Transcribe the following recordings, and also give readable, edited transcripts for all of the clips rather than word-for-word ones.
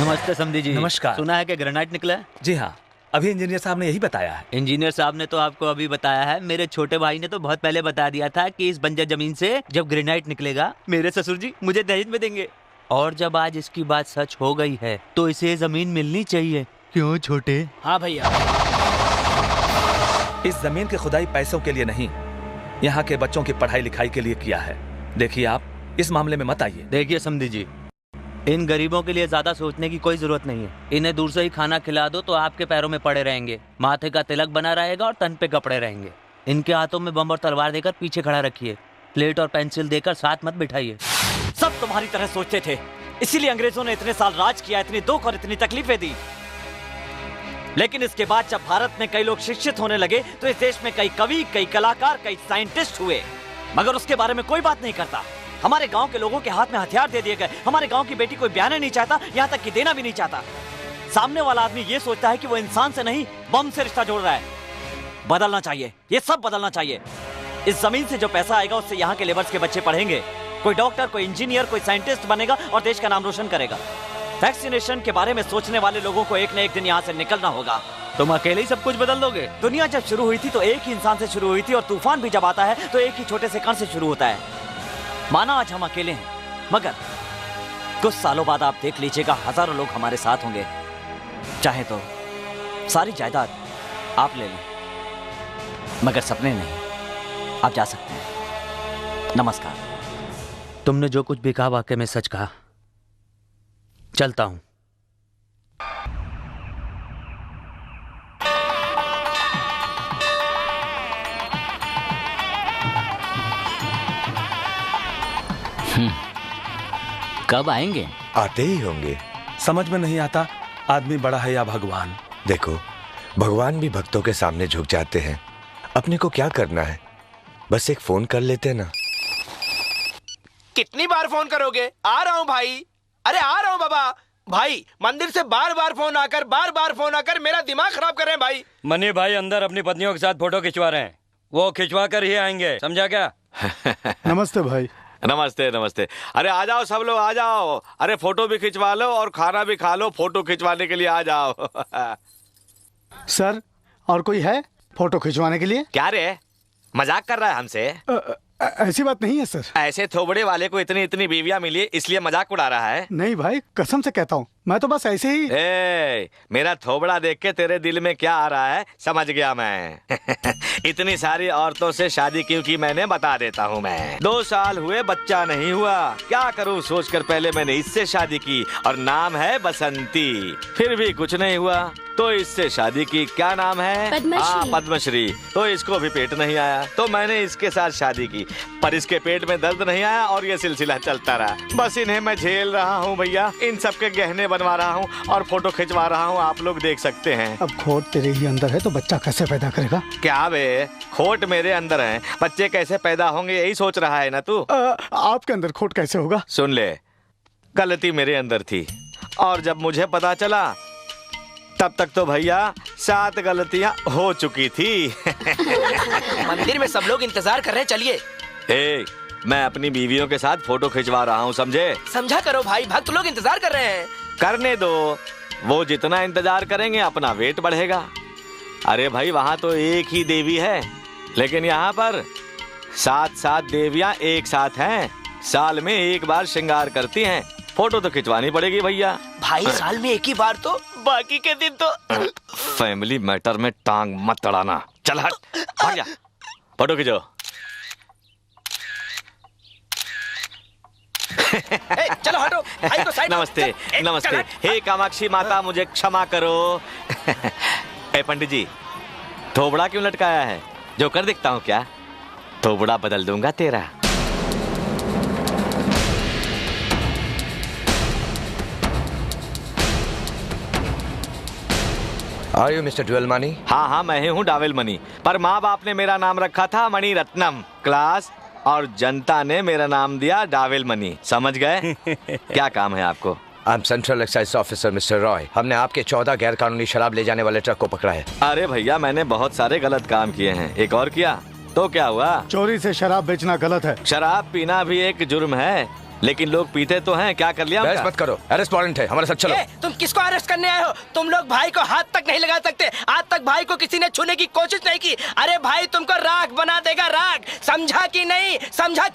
नमस्ते समधी जी। नमस्कार। सुना है कि ग्रेनाइट निकला है? जी हाँ, अभी इंजीनियर साहब ने यही बताया है। इंजीनियर साहब ने तो आपको अभी बताया है, मेरे छोटे भाई ने तो बहुत पहले बता दिया था कि इस बंजर जमीन से जब ग्रेनाइट निकलेगा मेरे ससुर जी मुझे दहेज में देंगे। और जब आज इसकी बात सच हो गई है तो इसे जमीन मिलनी चाहिए। क्यों छोटे? हाँ भैया। इस जमीन की खुदाई पैसों के लिए नहीं, यहाँ के बच्चों की पढ़ाई लिखाई के लिए किया है। देखिए आप इस मामले में मत आइए। देखिए समधी जी, इन गरीबों के लिए ज्यादा सोचने की कोई जरूरत नहीं है। इन्हें दूर से ही खाना खिला दो तो आपके पैरों में पड़े रहेंगे, माथे का तिलक बना रहेगा और तन पे कपड़े रहेंगे। इनके हाथों में बम और तलवार देकर पीछे खड़ा रखिए, प्लेट और पेंसिल देकर साथ मत बिठाइए। सब तुम्हारी तरह सोचते थे, इसीलिए अंग्रेजों ने इतने साल राज किया, इतनी दुख और इतनी तकलीफें दी। लेकिन इसके बाद जब भारत में कई लोग शिक्षित होने लगे तो इस देश में कई कवि, कई कलाकार, कई साइंटिस्ट हुए, मगर उसके बारे में कोई बात नहीं करता। हमारे गांव के लोगों के हाथ में हथियार दे दिए गए। हमारे गांव की बेटी कोई ब्याह नहीं चाहता, यहाँ तक कि देना भी नहीं चाहता। सामने वाला आदमी ये सोचता है कि वो इंसान से नहीं बम से रिश्ता जोड़ रहा है। बदलना चाहिए, ये सब बदलना चाहिए। इस जमीन से जो पैसा आएगा उससे यहाँ के लेबर्स के बच्चे पढ़ेंगे, कोई डॉक्टर, कोई इंजीनियर, कोई साइंटिस्ट बनेगा और देश का नाम रोशन करेगा। वैक्सीनेशन के बारे में सोचने वाले लोगों को एक न एक दिन यहाँ से निकलना होगा। तुम अकेले ही सब कुछ बदल दोगे? दुनिया जब शुरू हुई थी तो एक ही इंसान से शुरू हुई थी, और तूफान भी जब आता है तो एक ही छोटे से कण से शुरू होता है। माना आज हम अकेले हैं, मगर कुछ सालों बाद आप देख लीजिएगा हजारों लोग हमारे साथ होंगे। चाहे तो सारी जायदाद आप ले लें, मगर सपने नहीं। आप जा सकते हैं। नमस्कार। तुमने जो कुछ भी कहा वाकई में सच कहा। चलता हूं। कब आएंगे? आते ही होंगे। समझ में नहीं आता आदमी बड़ा है या भगवान। देखो, भगवान भी भक्तों के सामने झुक जाते हैं। अपने को क्या करना है, बस एक फोन कर लेते ना। कितनी बार फोन करोगे? आ रहा हूँ भाई। अरे आ रहा हूँ बाबा। भाई मंदिर से बार बार फोन आकर मेरा दिमाग खराब कर रहे हैं भाई। मनी भाई अंदर अपनी पत्नियों के साथ फोटो खिंचवा रहे हैं, वो खिंचवा कर ही आएंगे, समझा क्या? नमस्ते भाई। नमस्ते नमस्ते। अरे आ जाओ सब लोग, आ जाओ। अरे फोटो भी खिंचवा लो और खाना भी खा लो। फोटो खिंचवाने के लिए आ जाओ। सर, और कोई है फोटो खिंचवाने के लिए? क्या रे, मजाक कर रहा है हमसे? ऐसी बात नहीं है सर। ऐसे थोबड़े वाले को इतनी इतनी बीवियां मिली इसलिए मजाक उड़ा रहा है? नहीं भाई, कसम से कहता हूँ, मैं तो बस ऐसे ही। मेरा थोबड़ा देख के तेरे दिल में क्या आ रहा है समझ गया मैं। इतनी सारी औरतों से शादी क्यों की मैंने बता देता हूँ मैं। 2 साल हुए बच्चा नहीं हुआ, क्या करूँ सोचकर पहले मैंने इससे शादी की और नाम है बसंती। फिर भी कुछ नहीं हुआ तो इससे शादी की, क्या नाम है? पद्मश्री। तो इसको भी पेट नहीं आया तो मैंने इसके साथ शादी की, पर इसके पेट में दर्द नहीं आया और ये सिलसिला चलता रहा। बस इन्हें मैं झेल रहा हूँ भैया। इन सब के गहने बनवा रहा हूँ और फोटो खिंचवा रहा हूँ, आप लोग देख सकते हैं। अब खोट तेरे ही अंदर है तो बच्चा कैसे पैदा करेगा? क्या बे, खोट मेरे अंदर है, बच्चे कैसे पैदा होंगे यही सोच रहा है ना तू? आपके अंदर खोट कैसे होगा? सुन ले, गलती मेरे अंदर थी और जब मुझे पता चला तब तक तो भैया 7 गलतियां हो चुकी थी। मंदिर में सब लोग इंतजार कर रहे हैं, चलिए। मैं अपनी बीवियों के साथ फोटो खिंचवा रहा हूँ, समझे? समझा करो भाई, भक्त लोग इंतजार कर रहे हैं। करने दो, वो जितना इंतजार करेंगे अपना वेट बढ़ेगा। अरे भाई वहाँ तो एक ही देवी है, लेकिन यहाँ पर 7 देवियाँ एक साथ हैं। साल में एक बार श्रृंगार करती हैं, फोटो तो खिंचवानी पड़ेगी भैया। भाई साल में एक ही बार तो, बाकी के दिन तो। फैमिली मैटर में टांग मत अड़ाना। चल हट, भाग जा, फोटो खिंचो। चलो हटो, भाई को साइड। नमस्ते नमस्ते। हे कामाक्षी माता मुझे क्षमा करो। पंडित जी, थोबड़ा क्यों लटकाया है? जो कर दिखता हूँ क्या? थोबड़ा बदल दूंगा तेरा। Are you Mr. Dual Mani? हाँ मैं ही हूँ डावेल मनी, पर माँ बाप ने मेरा नाम रखा था मणि रत्नम क्लास और जनता ने मेरा नाम दिया डावेल मनी, समझ गए? क्या काम है आपको? I'm Central Excise Officer Mr. Roy। हमने आपके 14 गैर कानूनी शराब ले जाने वाले ट्रक को पकड़ा है। अरे भैया मैंने बहुत सारे गलत काम किए हैं, एक और किया तो क्या हुआ? चोरी से शराब बेचना गलत है। शराब पीना भी एक जुर्म है, लेकिन लोग पीते तो हैं, क्या कर लिया बहस उनका? मत करो, अरेस्ट वारंट है, हमारे साथ चलो। तुम किसको अरेस्ट करने आए हो? तुम लोग भाई को हाथ तक नहीं लगा सकते। आज तक भाई को किसी ने छूने की कोशिश नहीं की। अरे भाई तुमको राख बना देगा, राख। समझा कि नहीं समझा?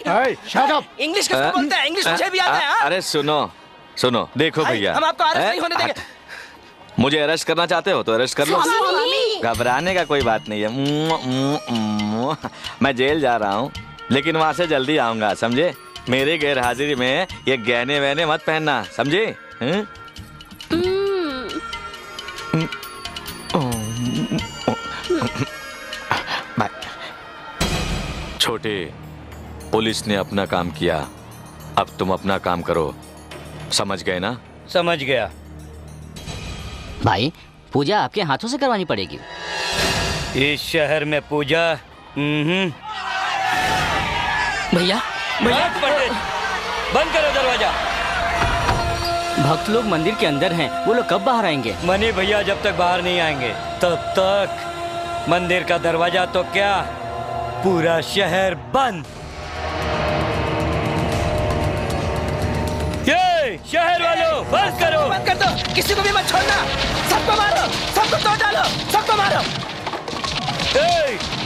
shut up! इंग्लिश किसको बोलते हैं? इंग्लिश मुझे भी आता है। हाँ? अरे सुनो सुनो, देखो भाई, भैया, हम आपको अरेस्ट नहीं होने देंगे। मुझे अरेस्ट करना चाहते हो तो अरेस्ट कर लो, घबराने का कोई बात नहीं है। मैं जेल जा रहा हूँ, लेकिन वहां से जल्दी आऊंगा, समझे? मेरे गैर हाजिरी में ये गहने वहने मत पहनना, समझे? छोटे, पुलिस ने अपना काम किया, अब तुम अपना काम करो, समझ गए ना? समझ गया। भाई पूजा आपके हाथों से करवानी पड़ेगी। इस शहर में पूजा भैया भैया पंडित, बंद करो दरवाजा। भक्त लोग मंदिर के अंदर हैं, वो लोग कब बाहर आएंगे? मनी भैया जब तक बाहर नहीं आएंगे तब तक मंदिर का दरवाजा तो क्या, पूरा शहर बंद। ये शहर वालों बंद करो। बंद कर दो, किसी को भी मत छोड़ना। सबको मारो, सबको तोड़ डालो, सबको मारो।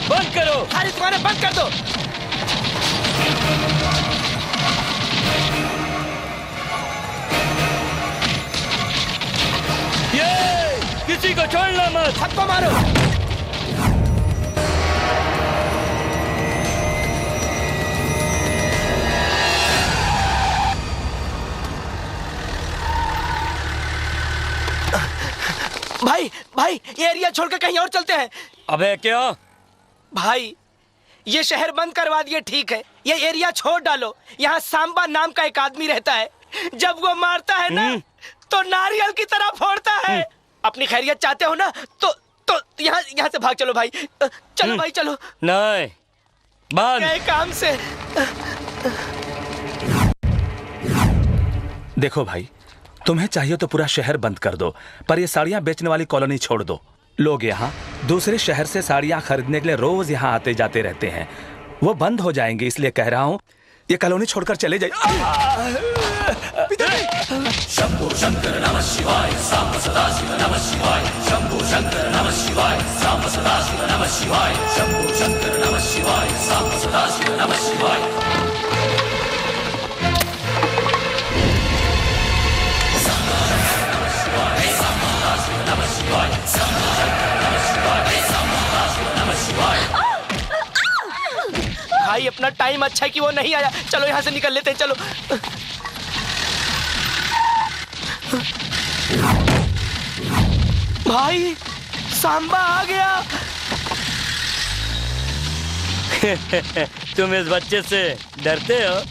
बंद करो, सारी दुकानें बंद कर दो। किसी को छोड़ना मत, सबको मारो। भाई भाई, ये एरिया छोड़कर कहीं और चलते हैं। अबे क्या भाई, ये शहर बंद करवा दिए, ठीक है, ये एरिया छोड़ डालो। यहाँ सांबा नाम का एक आदमी रहता है, जब वो मारता है ना तो नारियल की तरह फोड़ता है। अपनी खैरियत चाहते हो ना तो यहाँ से भाग चलो भाई। चलो भाई चलो। नहीं, बंद। गए काम से। देखो भाई, तुम्हें चाहिए तो पूरा शहर बंद कर दो, पर ये साड़ियाँ बेचने वाली कॉलोनी छोड़ दो। लोग यहाँ दूसरे शहर से साड़ियाँ खरीदने के लिए रोज यहाँ आते जाते रहते हैं, वो बंद हो जाएंगे, इसलिए कह रहा हूँ ये कॉलोनी छोड़कर चले जाइए। शंभो शंकर नमः शिवाय, सांब सदा शिव नमः शिवाय, शंभो शंकर नमः शिवाय, सांब सदा शिव नमः शिवाय, शंभो शंकर नमः शिवाय, सांब सदा शिव नमः शिवाय। भाई अपना टाइम अच्छा है कि वो नहीं आया। चलो यहाँ से निकल लेते हैं, चलो। भाई सांबा आ गया। तुम इस बच्चे से डरते हो?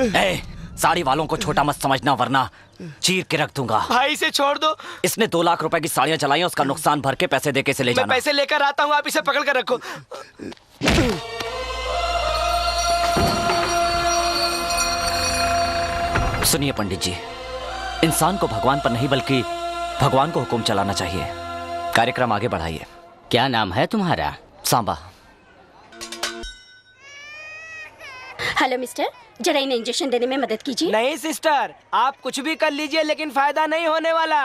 ए, साड़ी वालों को छोटा मत समझना वरना चीर के रख दूंगा। भाई इसे छोड़ दो। इसने 2 लाख रुपए की साड़ियां चलाई हैं, उसका नुकसान भर के पैसे दे के इसे ले मैं जाना। पैसे लेकर आता हूँ, आप इसे पकड़ कर रखो। सुनिए पंडित जी, इंसान को भगवान पर नहीं बल्कि भगवान को हुक्म चलाना चाहिए। कार्यक्रम आगे बढ़ाइए। क्या नाम है तुम्हारा? सांबा। हेलो मिस्टर, जरा इन्हें इंजेक्शन देने में मदद कीजिए। नहीं सिस्टर, आप कुछ भी कर लीजिए लेकिन फायदा नहीं होने वाला।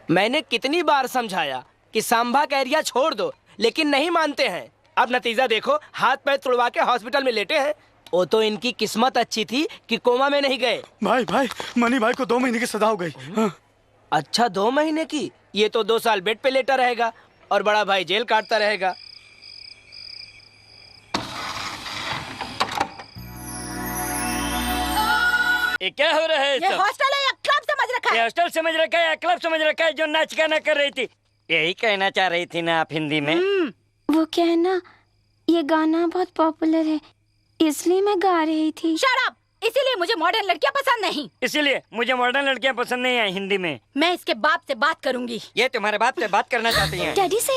मैंने कितनी बार समझाया कि सांबा का एरिया छोड़ दो, लेकिन नहीं मानते हैं। अब नतीजा देखो, हाथ पैर तुड़वा के हॉस्पिटल में लेटे हैं। वो तो इनकी किस्मत अच्छी थी कि कोमा में नहीं गए। भाई मनी भाई को 2 महीने की सजा हो गई। हाँ। अच्छा 2 महीने की? ये तो 2 साल बेड पे लेटा रहेगा और बड़ा भाई जेल काटता रहेगा। ये क्या हो रहा है? ये हॉस्टल है या क्लब समझ रखा ये है? हॉस्टल समझ रखा है या क्लब समझ रखा है जो नाच गाना कर रही थी? यही कहना चाह रही थी ना आप हिंदी में? वो क्या है ना, ये गाना बहुत पॉपुलर है इसलिए मैं गा रही थी। Shut up! इसीलिए मुझे मॉडर्न लड़कियां पसंद नहीं। इसीलिए मुझे मॉडर्न लड़कियां पसंद नहीं है हिंदी में। मैं इसके बाप से बात करूंगी। ये तुम्हारे बाप से बात करना चाहती हैं? डैडी से।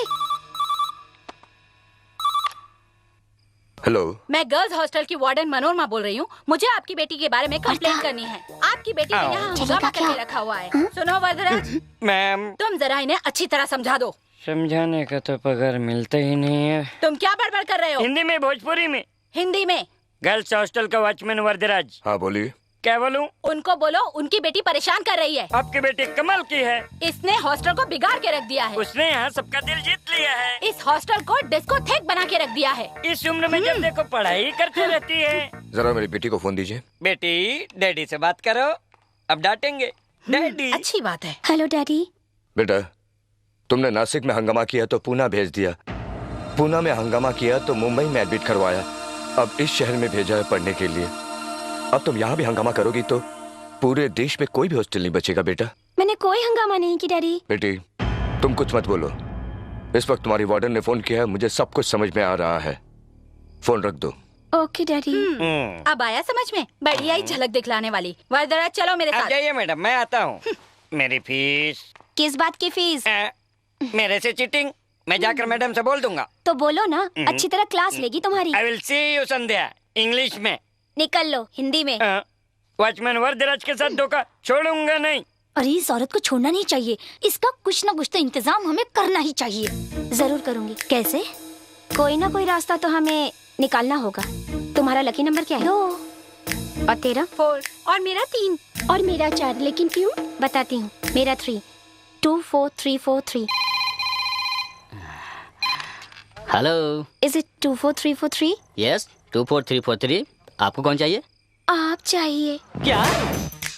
हेलो, मैं गर्ल्स हॉस्टल की वार्डन मनोरमा बोल रही हूँ। मुझे आपकी बेटी के बारे में कंप्लेन करनी है। आपकी बेटी ने यहाँ हंगामा करके रखा हुआ है। सुनो वरदराज, मैम तुम जरा इन्हें अच्छी तरह समझा दो। समझाने का तो पगार मिलता ही नहीं है। तुम क्या बड़बड़ कर रहे हो? हिंदी में, भोजपुरी में? हिंदी में। गर्ल्स हॉस्टल का वॉचमैन वरदराज। हाँ बोलिए। क्या बोलूं? उनको बोलो उनकी बेटी परेशान कर रही है। आपकी बेटी कमाल की है। इसने हॉस्टल को बिगाड़ के रख दिया है। उसने यहाँ सबका दिल जीत लिया है। इस हॉस्टल को डिस्कोथेक बना के रख दिया है। इस उम्र में जब देखो पढ़ाई करती रहती है। जरा मेरी बेटी को फोन दीजिए। बेटी, डैडी से बात करो। अब डांटेंगे डैडी। अच्छी बात है। Hello daddy. बेटा, तुमने नासिक में हंगामा किया तो पूना भेज दिया, पूना में हंगामा किया तो मुंबई में एडमिट करवाया, अब इस शहर में भेजा है पढ़ने के लिए। अब तुम यहाँ भी हंगामा करोगी तो पूरे देश में कोई भी हॉस्टल नहीं बचेगा। बेटा, मैंने कोई हंगामा नहीं की डैडी। बेटी, तुम कुछ मत बोलो। इस वक्त तुम्हारी वार्डन ने फोन किया है, मुझे सब कुछ समझ में आ रहा है। फोन रख दो। Okay daddy. अब आया समझ में? बढ़िया ही झलक दिखलाने वाली। वरदराज चलो मेरे साथ। जाइए मैडम, मैं आता हूँ। मेरी फीस? किस बात की फीस? मेरे से चीटिंग? मैं जाकर मैडम से बोल दूंगा। तो बोलो ना, अच्छी तरह क्लास लेगी तुम्हारी। I will see you Sandhya, English में। निकल लो हिंदी में। वॉचमैन वरदराज के साथ धोखा छोड़ूंगा नहीं। अरे इस औरत को छोड़ना नहीं चाहिए, इसका कुछ न कुछ तो इंतजाम हमें करना ही चाहिए। जरूर करूंगी। कैसे? कोई ना कोई रास्ता तो हमें निकालना होगा। तुम्हारा लकी नंबर क्या है? 2 और तेरा 4 और मेरा 3 और मेरा 4। लेकिन क्यों? बताती हूँ। मेरा 3 24343। Hello, is it 24343? यस 24343। आपको कौन चाहिए? आप चाहिए। क्या?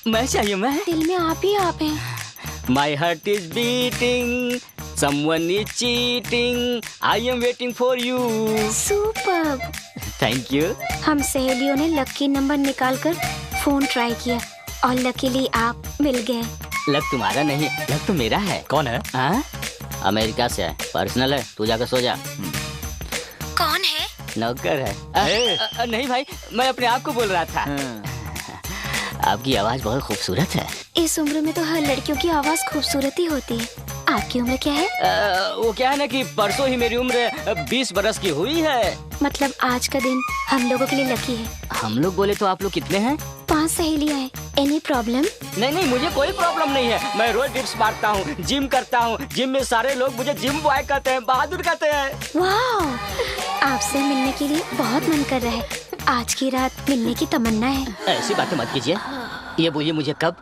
मैं चाहिए? मैं? दिल में आप ही आप हैं। My heart is beating, someone is cheating, I am waiting for you. Superb. Thank you. हम सहेलियों ने लकी नंबर निकालकर फोन ट्राई किया और लकीली आप मिल गए। लक तुम्हारा नहीं, लक तो मेरा है। कौन है? हाँ? अमेरिका से है, पर्सनल है, तू जाकर सो जा। कौन है? नौकर है। नहीं भाई, मैं अपने आप को बोल रहा था। आपकी आवाज बहुत खूबसूरत है। इस उम्र में तो हर लड़कियों की आवाज खूबसूरत ही होती है। आपकी उम्र क्या है? वो क्या है ना कि परसों ही मेरी उम्र 20 बरस की हुई है। मतलब आज का दिन हम लोगों के लिए लकी है। हम लोग बोले तो आप लोग कितने हैं? 5 सहेलियां हैं। Any problem? नहीं, मुझे कोई प्रॉब्लम नहीं है। मैं रोज डिप्स मारता हूँ, जिम करता हूँ। जिम में सारे लोग मुझे जिम बॉय कहते हैं, बहादुर कहते हैं। वाह, आपसे मिलने के लिए बहुत मन कर रहा है। आज की रात मिलने की तमन्ना है। ऐसी बातें मत कीजिए। ये बोलिए मुझे कब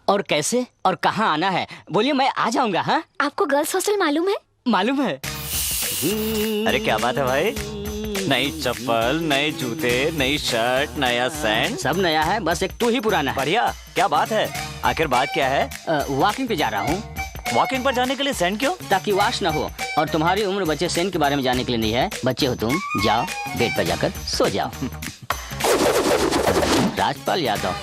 और कैसे और कहाँ आना है? बोलिए, मैं आ जाऊंगा। हाँ? आपको गर्ल्स हॉस्टल मालूम है? मालूम है। अरे क्या बात है भाई, नई चप्पल, नए जूते, नई शर्ट, नया सैंड, सब नया है, बस एक तू ही पुराना है। बढ़िया। क्या बात है? आखिर बात क्या है? वॉकिंग पे जा रहा हूँ। वॉकिंग पर जाने के लिए सैंड क्यों? ताकि वॉश न हो। और तुम्हारी उम्र बच्चे सैंड के बारे में जानने के लिए नहीं है। बच्चे हो तुम, जाओ बेड पर जाकर सो जाओ। राजपाल यादव।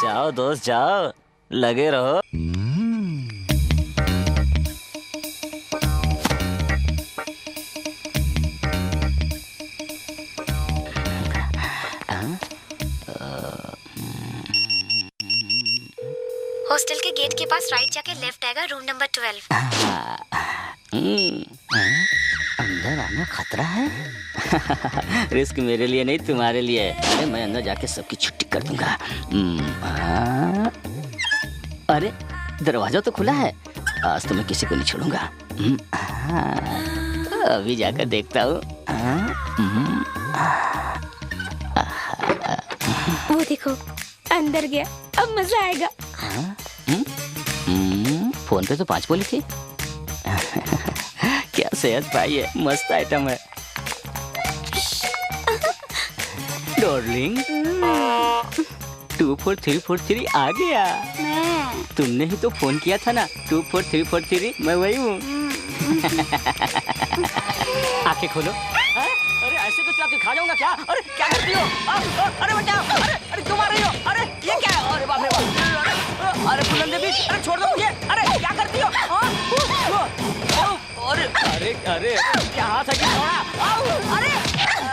जाओ दोस्त जाओ, लगे रहो। हॉस्टल के गेट के पास राइट जाके लेफ्ट आएगा, रूम नंबर 12। अंदर आना खतरा है। रिस्क मेरे लिए नहीं, तुम्हारे लिए। अरे मैं अंदर जाके सबकी छुट्टी कर दूंगा। अरे दरवाजा तो खुला है, आज तो मैं किसी को नहीं छोड़ूंगा। अभी जाकर देखता हूँ। वो देखो अंदर गया, अब मजा आएगा। फोन पे तो 5 बोली थी। क्या सेहत पाई है, मस्त आइटम है। डार्लिंग 24343 आ गया। तुमने ही तो फोन किया था ना, 24343, मैं वही हूँ। आंखें खोलो। अरे ऐसे तो आके खा जाऊंगा क्या? अरे क्या करती हो? अरे बचाओ! अरे तुम आ रही हो? अरे ये क्या है? अरे बाप रे बाप! अरे फूलन देवी, अरे छोड़ दो मुझे! अरे क्या करती हो? अरे अरे अरे क्या हाथ है कि छोड़ा? अरे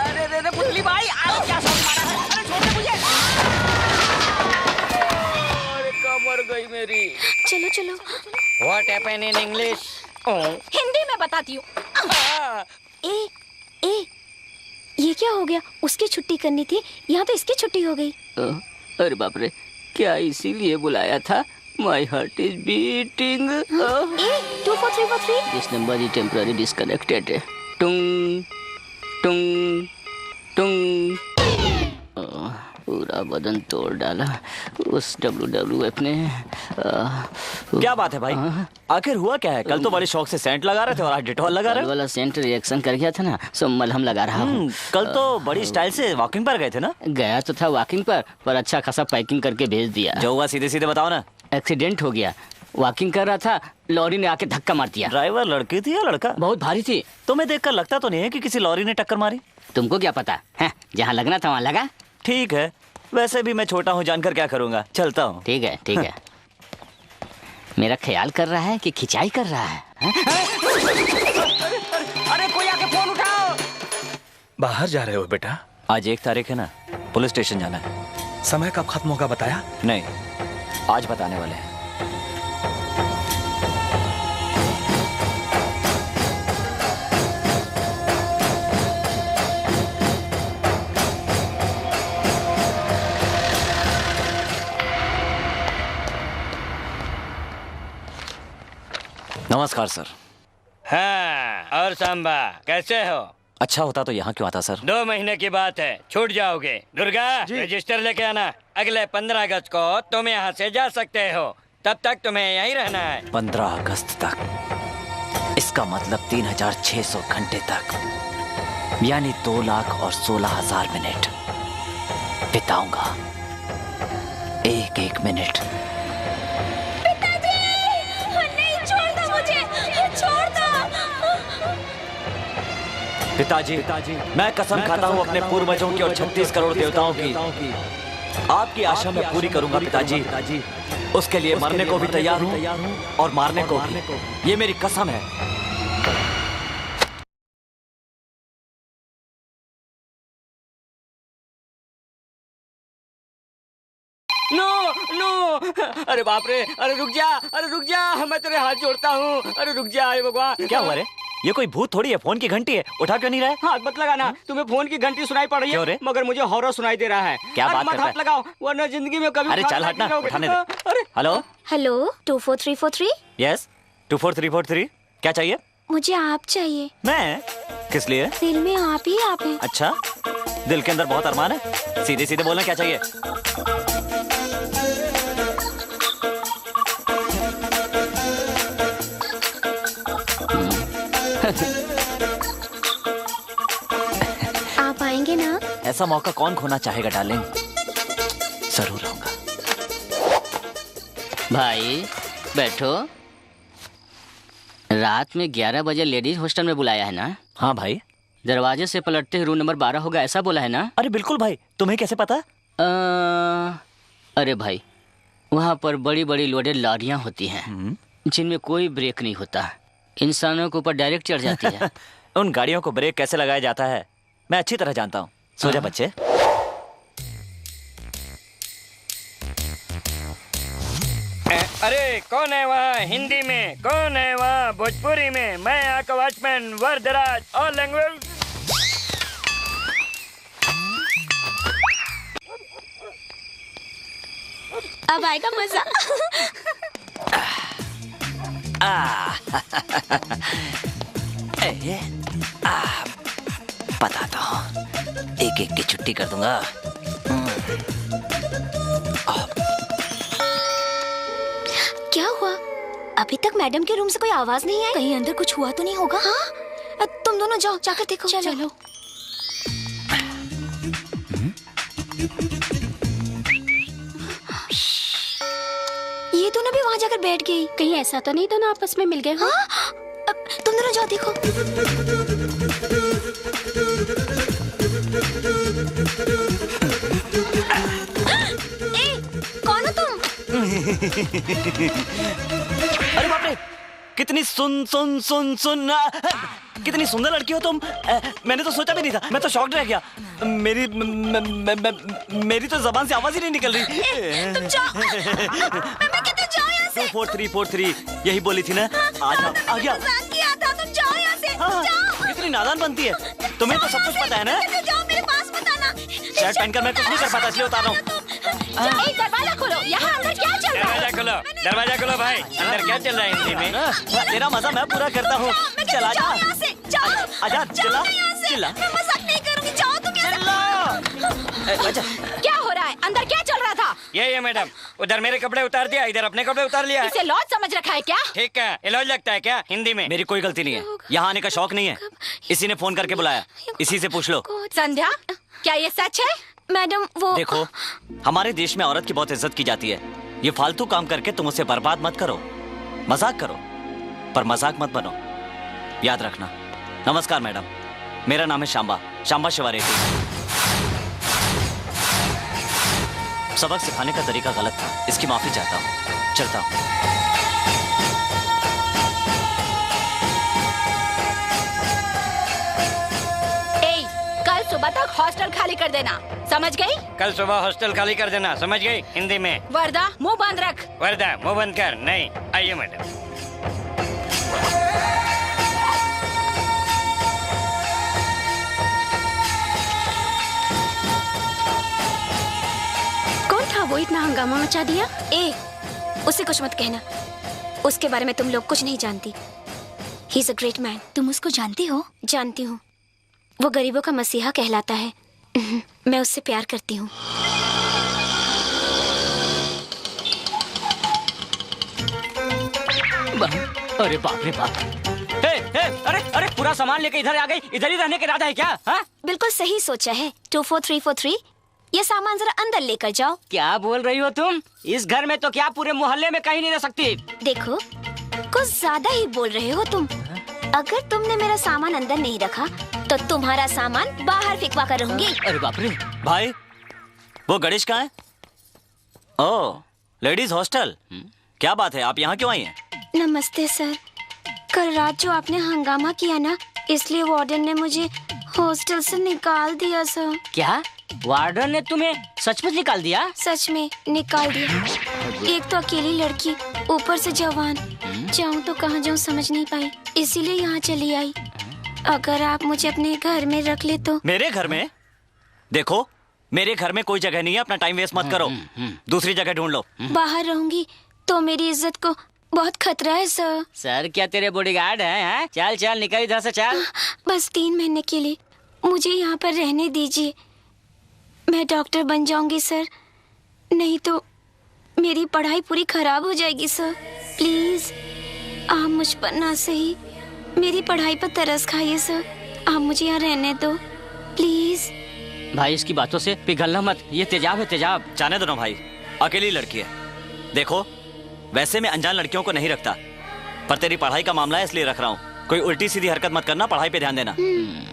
अरे अरे पुतली भाई, क्या शॉट मारा है? अरे छोड़ दे मुझे! अरे कमर गई मेरी। चलो चलो। What happened in English? Hindi में बताती हूँ। ए ये क्या हो गया? उसकी छुट्टी करनी थी, यहाँ तो इसकी छुट्टी हो गई। अरे बाप रे, क्या इसीलिए बुलाया था? My heart is beating. 24343। This number is temporarily disconnected. टुंग टुंग टुंग। पूरा बदन तोड़ डाला उस WWF ने। क्या बात है भाई, आखिर हुआ क्या है? कल तो बड़े शौक से सेंट लगा रहे थे और आज डिटॉल लगा रहे हो। वाला सेंट रिएक्शन कर गया था ना, सो मलहम लगा रहा हूँ। कल तो बड़ी स्टाइल से वॉकिंग पर गए थे ना? गया तो था वॉकिंग पर अच्छा खासा पैकिंग करके भेज दिया। जो हुआ सीधे सीधे बताओ ना। एक्सीडेंट हो गया, वॉकिंग कर रहा था, लॉरी ने आके धक्का मार दिया। ड्राइवर लड़की थी या लड़का? बहुत भारी थी। तुम्हें देखकर लगता तो नहीं है कि किसी लॉरी ने टक्कर मारी। तुमको क्या पता है, जहाँ लगना था वहाँ लगा। ठीक है, वैसे भी मैं छोटा हूँ, जानकर क्या करूँगा, चलता हूँ। ठीक है ठीक है। मेरा ख्याल कर रहा है कि खिंचाई कर रहा है। अरे कोई आके फोन उठाओ। बाहर जा रहे हो बेटा? आज 1 तारीख है ना, पुलिस स्टेशन जाना है। समय कब खत्म होगा बताया? नहीं, आज बताने वाले हैं। नमस्कार सर। हाँ, और सांबा कैसे हो? अच्छा होता तो यहाँ क्यों आता सर? 2 महीने की बात है, छूट जाओगे। दुर्गा, रजिस्टर लेके आना। अगले 15 अगस्त को तुम यहाँ से जा सकते हो, तब तक तुम्हें यहीं रहना है। 15 अगस्त तक? इसका मतलब 3600 घंटे तक, यानी 2,16,000 मिनट बिताऊंगा। एक मिनट। पिताजी, मैं कसम खाता हूँ अपने पूर्वजों की और 36 करोड़ देवताओं की, आपकी आशा मैं पूरी करूंगा पिताजी। उसके लिए मरने को भी तैयार हूँ और मारने को भी, ये मेरी कसम है। नो नो, अरे बाप रे, अरे रुक जा, मैं तेरे हाथ जोड़ता हूँ। अरे रुक जा, हे भगवान। क्या हुआ रे? ये कोई भूत थोड़ी है, फोन की घंटी है, उठा क्यों नहीं रहा है? हाथ मत लगाना, तुम्हें फोन की घंटी सुनाई पड़ रही है, मगर मुझे हॉरर सुनाई दे रहा है। क्या बात मत करता है? हाथ लगाओ, वरना जिंदगी में कभी। अरे चल हटना, उठाने दे। अरे हेलो हेलो 24343। यस 24343, क्या चाहिए? मुझे आप चाहिए। मैं? किस लिए? दिल में आप ही आप हैं। अच्छा, दिल के अंदर बहुत अरमान है, सीधे सीधे बोलना, क्या चाहिए? आप आएंगे ना? ऐसा मौका कौन खोना चाहेगा डार्लिंग, जरूर आऊंगा। भाई बैठो। रात में 11 बजे लेडीज हॉस्टल में बुलाया है ना? हाँ भाई। दरवाजे से पलटते ही रूम नंबर 12 होगा, ऐसा बोला है ना? अरे बिल्कुल भाई, तुम्हें कैसे पता? अरे भाई, वहाँ पर बड़ी बड़ी लोडेड लॉरियाँ होती हैं जिनमें कोई ब्रेक नहीं होता, इंसानों के ऊपर डायरेक्ट चढ़ जाती है। उन गाड़ियों को ब्रेक कैसे लगाया जाता है मैं अच्छी तरह जानता हूँ। सो जा बच्चे। अरे कौन है वहाँ हिंदी में, कौन है वहाँ भोजपुरी में? मैं यहाँ का वॉचमैन वरदराज, ऑल लैंग्वेज। अब आएगा मजा। बताता हूँ, एक एक की छुट्टी कर दूंगा। क्या हुआ? अभी तक मैडम के रूम से कोई आवाज नहीं आई। कहीं अंदर कुछ हुआ तो नहीं होगा? हाँ, तुम दोनों जाओ, जाकर देखो। चलो। ये दोनों भी वहाँ जाकर बैठ गई। कहीं ऐसा तो नहीं दोनों आपस में मिल गए? हाँ, तुम दोनों जाओ देखो। ए, कौन हो तुम? अरे बाप रे, कितनी कितनी सुंदर लड़की हो तुम। मैंने तो सोचा भी नहीं था, मैं तो शॉक्ड रह गया। मेरी तो जबान से आवाज ही नहीं निकल रही। तुम जाओ। मैं कहती हूँ जाओ यहाँ से। 4343 यही बोली थी ना। आ गया। मजाक किया था, तुम जाओ यहाँ से। जाओ। कितनी नादान बनती है। तुम्हें तो सब कुछ पता है ना। जाओ, मेरे पास मत आना। शर्ट पहनकर मैं कुछ नहीं कर पाता, इसलिए उतार रहा हूँ। दरवाजा खोलो, यहाँ अंदर क्या चल रहा है? दरवाजा खोलो भाई, अंदर क्या चल रहा है हिंदी में? तेरा मजा मैं पूरा करता हूँ। चला जा, आजा, चिल्ला, चिल्ला। मैं मजाक नहीं करूँगी, जाओ तुम यहाँ से। क्या हो रहा है? अंदर क्या चल रहा था? ये मैडम, उधर मेरे कपड़े उतार दिया, इधर अपने कपड़े उतार लिया। इसे लॉज समझ रखा है क्या? ठीक है, ये लॉज लगता है क्या हिंदी में? मेरी कोई गलती नहीं है, यहाँ आने का शौक नहीं है। इसी ने फोन करके बुलाया, इसी से पूछ लो। संध्या, क्या ये सच है? मैडम वो देखो, हमारे देश में औरत की बहुत इज्जत की जाती है। ये फालतू काम करके तुम उसे बर्बाद मत करो। मजाक करो पर मजाक मत बनो, याद रखना। नमस्कार मैडम, मेरा नाम है शांबा शिवारेड्डी। सबक सिखाने का तरीका गलत था, इसकी माफी चाहता हूँ। चलता हूँ। कल सुबह तक हॉस्टल खाली कर देना, समझ गई? कल सुबह हॉस्टल खाली कर देना, समझ गई हिंदी में? वर्दा, मुंह बंद रख। वर्दा, मुंह बंद कर। नहीं, आइए मैडम। कौन था वो इतना हंगामा मचा दिया? उसे कुछ मत कहना, उसके बारे में तुम लोग कुछ नहीं जानती। ही इज अ ग्रेट मैन। तुम उसको जानती हो? जानती हूँ, वो गरीबों का मसीहा कहलाता है। मैं उससे प्यार करती हूँ। अरे बाप रे बाप। अरे पूरा सामान लेके इधर आ गई। इधर ही रहने का इरादा है क्या? हाँ? बिल्कुल सही सोचा है। 24343, ये सामान जरा अंदर लेकर जाओ। क्या बोल रही हो तुम? इस घर में तो क्या पूरे मोहल्ले में कहीं नहीं रह सकती। देखो, कुछ ज्यादा ही बोल रहे हो तुम। अगर तुमने मेरा सामान अंदर नहीं रखा तो तुम्हारा सामान बाहर फेंकवा कर रहूंगी। अरे बाप रे। भाई, वो गणेश कहाँ है? ओह, लेडीज हॉस्टल। क्या बात है, आप यहाँ क्यों आई हैं? नमस्ते सर, कल रात जो आपने हंगामा किया ना, इसलिए वार्डन ने मुझे हॉस्टल से निकाल दिया सर। क्या? वार्डन ने तुम्हें सचमुच निकाल दिया? सच में निकाल दिया। एक तो अकेली लड़की, ऊपर से जवान। जाऊं तो कहाँ जाऊं समझ नहीं पाई, इसीलिए यहाँ चली आई। अगर आप मुझे अपने घर में रख ले तो। मेरे घर में? देखो, मेरे घर में कोई जगह नहीं है, अपना टाइम वेस्ट मत करो। दूसरी जगह ढूंढ लो। बाहर रहूंगी तो मेरी इज्जत को बहुत खतरा है सर। सर क्या तेरे बॉडीगार्ड हैं? चल चल निकल इधर से, चल। बस 3 महीने के लिए मुझे यहाँ पर रहने दीजिए। मैं डॉक्टर बन जाऊंगी सर, नहीं तो मेरी पढ़ाई पूरी खराब हो जाएगी सर। प्लीज आप मुझ पर ना सही मेरी पढ़ाई पर तरस खाइए सर। आप मुझे यहाँ रहने दो प्लीज। भाई इसकी बातों से पिघलना मत, ये तेजाब है, तेजाब। जाने दो ना भाई, अकेली लड़की है। देखो, वैसे मैं अनजान लड़कियों को नहीं रखता, पर तेरी पढ़ाई का मामला है इसलिए रख रहा हूँ। कोई उल्टी सीधी हरकत मत करना, पढ़ाई पे ध्यान देना।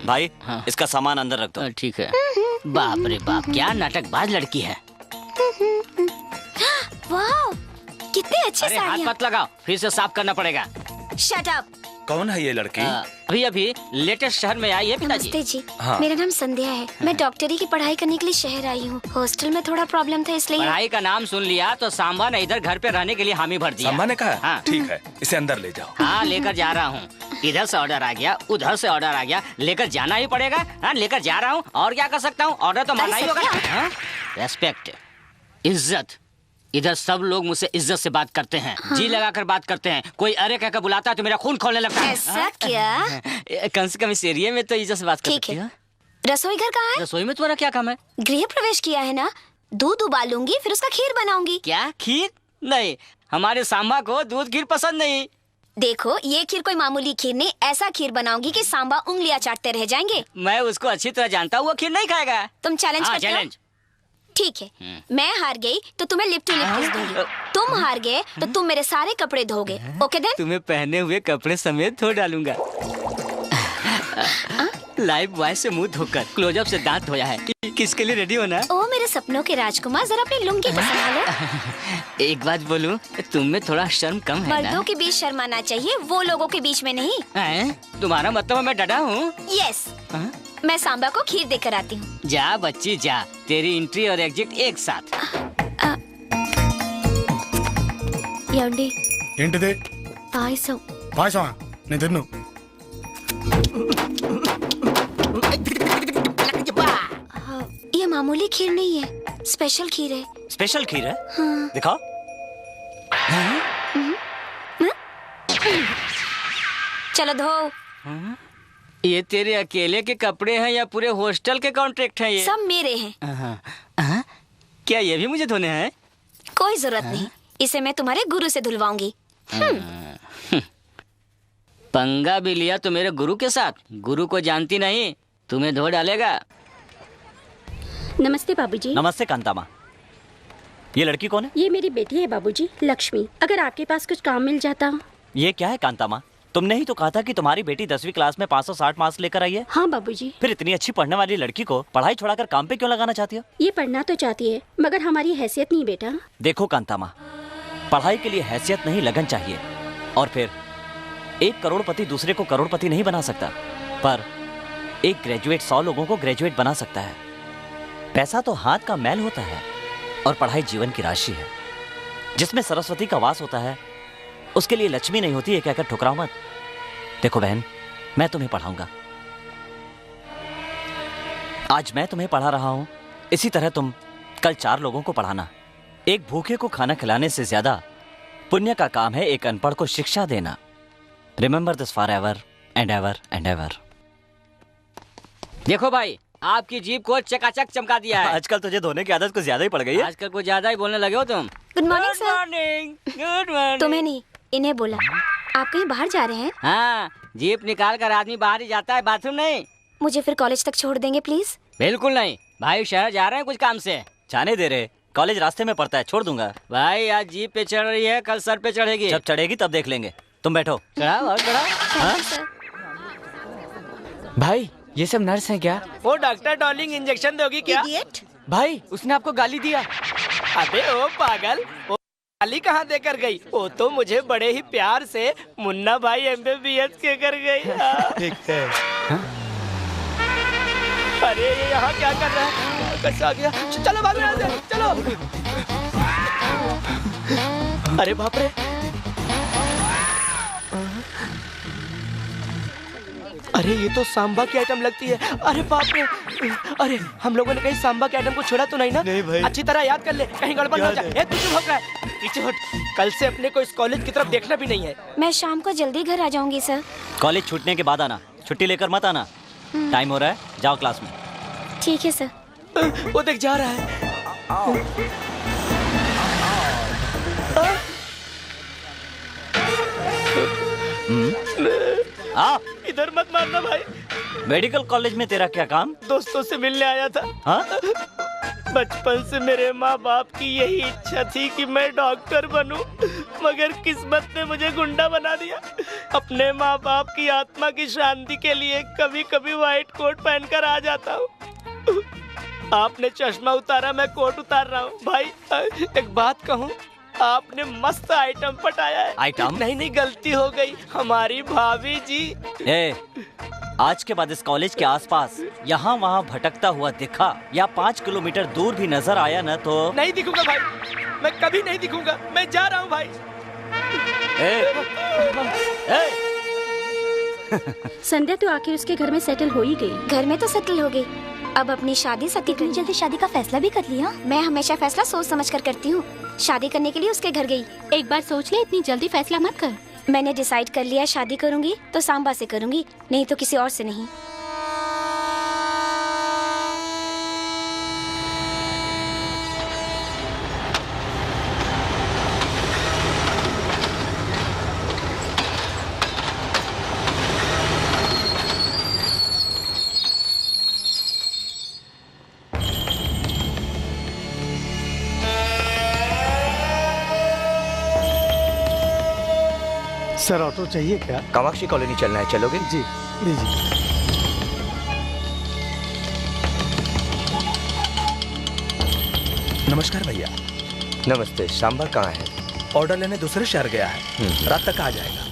भाई, हाँ। इसका सामान अंदर रख दो। ठीक है। बाप रे बाप, क्या नाटकबाज लड़की है। वाह, कितने अच्छे अरे हाथ साड़ियाँ। मत लगाओ, फिर से साफ करना पड़ेगा। शट अप, कौन है ये लड़की? अभी अभी लेटेस्ट शहर में आई है पिताजी। नमस्ते जी। हाँ। मेरा नाम संध्या है। मैं डॉक्टरी की पढ़ाई करने के लिए शहर आई हूँ। हॉस्टल में थोड़ा प्रॉब्लम था इसलिए। पढ़ाई का नाम सुन लिया तो सांबा ने इधर घर पे रहने के लिए हामी भर दिया। सांबा ने कहा? हाँ। ठीक है, इसे अंदर ले जाओ। हाँ, लेकर जा रहा हूँ। इधर से ऑर्डर आ गया, उधर से ऑर्डर आ गया, लेकर जाना ही पड़ेगा। हाँ, लेकर जा रहा हूँ, और क्या कर सकता हूँ? ऑर्डर तो मानना ही होगा। हाँ? रेस्पेक्ट, इज्जत। इधर सब लोग मुझसे इज्जत से बात करते हैं। हाँ। जी लगाकर बात करते हैं। कोई अरे कहकर बुलाता है तो मेरा खून खोलने लगता है। ऐसा क्या? कम से कम इस एरिया में तो इज्जत से बात कर ठीक सकती है। है। रसोई घर कहाँ है? रसोई में तुम्हारा क्या काम है? गृह प्रवेश किया है ना, दूध उबालूंगी फिर उसका खीर बनाऊंगी। क्या खीर? नहीं, हमारे सांबा को दूध खीर पसंद नहीं। देखो, ये खीर कोई मामूली खीर नहीं, ऐसा खीर बनाऊंगी कि सांबा उंगलियां चाटते रह जाएंगे। मैं उसको अच्छी तरह जानता हूँ, वो खीर नहीं खाएगा। तुम चैलेंज करते हो? चैलेंज। ठीक है, मैं हार गई तो तुम्हें लिप टू लिप किस दूंगी। तुम हार गए तो तुम मेरे सारे कपड़े धोगे। Okay then? तुम्हें पहने हुए कपड़े समेत धो डालूंगा। लाइव बॉय से मुंह धोकर क्लोजअप से दांत धोया है। किसके लिए रेडी होना? ओ मेरे सपनों के राजकुमार, जरा अपनी लुंगी को संभालो। एक बात बोलूं, तुम में थोड़ा शर्म कम है ना? मर्दों के बीच शर्म आना चाहिए, वो लोगों के बीच में नहीं। तुम्हारा मतलब मैं डरा हूँ? यस। मैं सांबा को खीर देकर आती हूँ। जा बच्ची जा, तेरी एंट्री और एग्जिट एक साथ। యాండి ఏంటిది? పాయసం. పాయసమా? నేను తిన్ను. ये मामूली खीर नहीं है, स्पेशल खीर है। स्पेशल खीर है? हाँ। दिखाओ। चलो धो। ये तेरे अकेले के कपड़े हैं या पूरे हॉस्टल के कॉन्ट्रैक्ट हैं ये? सब मेरे हैं। क्या ये भी मुझे धोने हैं? कोई जरूरत नहीं, इसे मैं तुम्हारे गुरु से धुलवाऊंगी। पंगा भी लिया तो मेरे गुरु के साथ। गुरु को जानती नहीं, तुम्हें धो डालेगा। नमस्ते बाबूजी। नमस्ते कांतामा। ये लड़की कौन है? ये मेरी बेटी है बाबूजी, लक्ष्मी। अगर आपके पास कुछ काम मिल जाता। ये क्या है कांतामा? तुमने ही तो कहा था कि तुम्हारी बेटी 10वीं क्लास में 560 मार्क्स लेकर आई है। हाँ बाबूजी। फिर इतनी अच्छी पढ़ने वाली लड़की को पढ़ाई छोड़ाकर काम पे क्यों लगाना चाहती हो? ये पढ़ना तो चाहती है, मगर हमारी हैसियत नहीं बेटा। देखो कांतामा, पढ़ाई के लिए हैसियत नहीं, लगन चाहिए। और फिर एक करोड़पति दूसरे को करोड़पति नहीं बना सकता, पर एक ग्रेजुएट 100 लोगों को ग्रेजुएट बना सकता है। पैसा तो हाथ का मैल होता है और पढ़ाई जीवन की राशि है। जिसमें सरस्वती का वास होता है उसके लिए लक्ष्मी नहीं होती है, कहकर ठुकराओ मत। देखो बहन, मैं तुम्हें पढ़ाऊंगा। आज मैं तुम्हें पढ़ा रहा हूं, इसी तरह तुम कल 4 लोगों को पढ़ाना। एक भूखे को खाना खिलाने से ज्यादा पुण्य का काम है एक अनपढ़ को शिक्षा देना। Remember this for ever and ever and ever. देखो भाई, आपकी जीप को चकाचक चमका दिया है। आजकल तुझे धोने की आदत कुछ ज्यादा ही पड़ गई है। आजकल कुछ ज्यादा ही बोलने लगे हो तुम। Good morning sir. Morning. Good morning. तुम्हें नहीं, इन्हें बोला। आप कहीं बाहर जा रहे हैं? हाँ, जीप निकाल कर आदमी बाहर ही जाता है, बाथरूम नहीं। मुझे फिर कॉलेज तक छोड़ देंगे प्लीज? बिल्कुल नहीं भाई, शहर जा रहे हैं कुछ काम से। जाने दे रहे, कॉलेज रास्ते में पड़ता है, छोड़ दूंगा। भाई आज जीप पे चढ़ रही है, कल सर पे चढ़ेगी। जब चढ़ेगी तब देख लेंगे। तुम बैठो। चढ़ाओ और चढ़ाओ। भाई ये सब नर्स हैं क्या? वो डॉक्टर डॉर्लिंग इंजेक्शन दोगी क्या? भाई उसने आपको गाली दिया। अबे ओ पागल, वो गाली कहाँ देकर गई? वो तो मुझे बड़े ही प्यार से मुन्ना भाई MBBS के कर गई। ठीक है। अरे ये यहाँ क्या कर रहा है? कैसे आ गया? चलो भागो यहाँ से, चलो। अरे बाप रे, अरे ये तो सांबा की आइटम लगती है। अरे बाप रे, अरे हम लोगों ने कहीं सांबा के आइटम को छोड़ा तो नहीं ना? नहीं भाई, अच्छी तरह याद कर ले, कहीं गड़बड़ ना हो जाए। ए, तू क्यों भौंक रहा है? पीछे हट, कल से अपने को इस कॉलेज की तरफ देखना भी नहीं है। मैं शाम को जल्दी घर आ जाऊंगी सर। कॉलेज छूटने के बाद आना, छुट्टी लेकर मत आना। टाइम हो रहा है, जाओ क्लास में। ठीक है सर। वो देख जा रहा है। आ, इधर मत मारना भाई। मेडिकल कॉलेज में तेरा क्या काम? दोस्तों से मिलने आया था। हाँ? बचपन से मेरे माँ बाप की यही इच्छा थी कि मैं डॉक्टर बनूं, मगर किस्मत ने मुझे गुंडा बना दिया। अपने माँ बाप की आत्मा की शांति के लिए कभी कभी व्हाइट कोट पहनकर आ जाता हूँ। आपने चश्मा उतारा, मैं कोट उतार रहा हूँ। भाई एक बात कहूँ, आपने मस्त आइटम पटाया है। आइटम? नहीं गलती हो गई, हमारी भाभी जी। ए, आज के बाद इस कॉलेज के आसपास यहाँ वहाँ भटकता हुआ दिखा या 5 किलोमीटर दूर भी नजर आया न तो नहीं दिखूंगा भाई, मैं कभी नहीं दिखूंगा। मैं जा रहा हूँ भाई। संध्या तो आखिर उसके घर में सेटल हो ही गई। घर में तो सेटल हो गई, अब अपनी शादी सती करनी। जल्दी शादी का फैसला भी कर लिया। मैं हमेशा फैसला सोच समझ कर करती हूँ। शादी करने के लिए उसके घर गई। एक बार सोच ले, इतनी जल्दी फैसला मत कर। मैंने डिसाइड कर लिया, शादी करूंगी तो सांबा से करूंगी, नहीं तो किसी और से नहीं। सर ऑटो चाहिए क्या? कामाक्षी कॉलोनी चलना है, चलोगे? जी लीजिए। नमस्कार भैया। नमस्ते। सांबा कहाँ है? ऑर्डर लेने दूसरे शहर गया है, रात तक आ जाएगा।